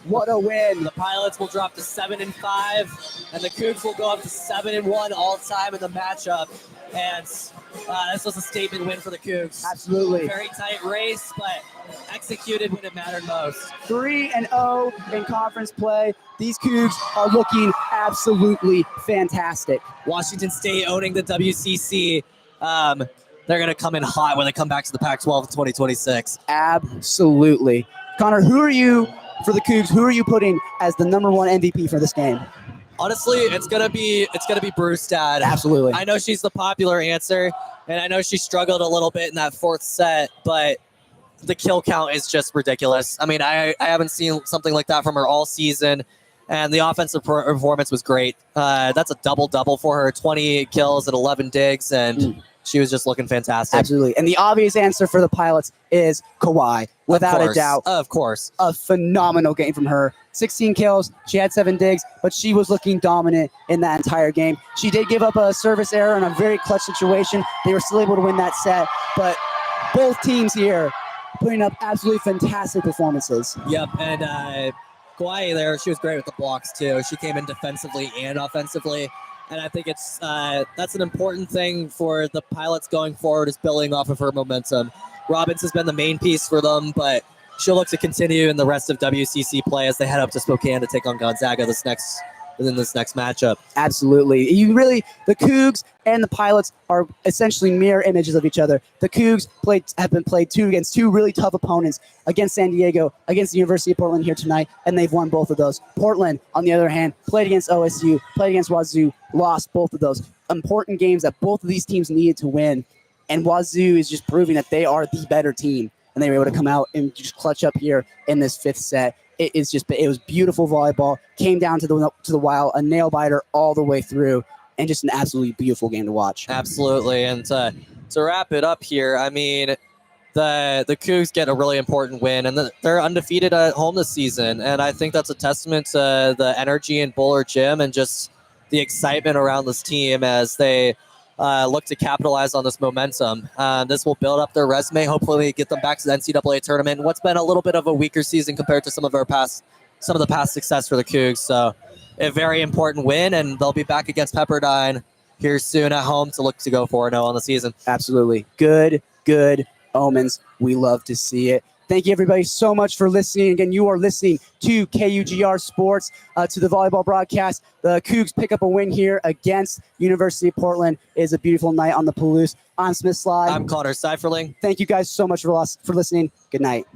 What a win. The Pilots will drop to 7-5, and the Cougs will go up to 7-1 all time in the matchup. And this was a statement win for the Cougs. Absolutely. Very tight race, but executed when it mattered most. 3-0 in conference play. These Cougs are looking absolutely fantastic. Washington State owning the WCC. They're going to come in hot when they come back to the Pac-12 in 2026. Absolutely. Connor, who are you, for the Cougs, who are you putting as the number 1 MVP for this game? Honestly, it's gonna be Brewstad. Absolutely. I know she's the popular answer, and I know she struggled a little bit in that 4th set, but the kill count is just ridiculous. I mean, I haven't seen something like that from her all season, and the offensive performance was great. That's a double-double for her, 20 kills and 11 digs, and she was just looking fantastic. Absolutely. And the obvious answer for the Pilots is Kawhi, without a doubt. Of course. A phenomenal game from her. 16 kills, she had 7 digs, but she was looking dominant in that entire game. She did give up a service error in a very clutch situation. They were still able to win that set, but both teams here putting up absolutely fantastic performances. Yep, and Kawhi there, she was great with the blocks too. She came in defensively and offensively. And I think it's that's an important thing for the Pilots going forward, is building off of her momentum. Robbins has been the main piece for them, but she'll look to continue in the rest of WCC play as they head up to Spokane to take on Gonzaga within this next matchup. Absolutely. The Cougs and the Pilots are essentially mirror images of each other. The Cougs have been played against 2 really tough opponents, against San Diego, against the University of Portland here tonight, and they've won both of those. Portland, on the other hand, played against OSU, played against Wazoo, lost both of those. Important games that both of these teams needed to win, and Wazoo is just proving that they are the better team, and they were able to come out and just clutch up here in this 5th set. It was beautiful volleyball, came down to the wire, a nail biter all the way through, and just an absolutely beautiful game to watch. Absolutely. And to wrap it up here, I mean, the Cougs get a really important win, and they're undefeated at home this season. And I think that's a testament to the energy in Buller Gym and just the excitement around this team as they look to capitalize on this momentum. This will build up their resume, hopefully get them back to the NCAA tournament. What's been a little bit of a weaker season compared to some of the past success for the Cougs. So a very important win, and they'll be back against Pepperdine here soon at home to look to go 4-0 on the season. Absolutely. Good omens. We love to see it. Thank you, everybody, so much for listening. Again, you are listening to KUGR Sports, to the volleyball broadcast. The Cougs pick up a win here against University of Portland. It is a beautiful night on the Palouse. I'm Smith Slide. I'm Connor Seiferling. Thank you guys so much for listening. Good night.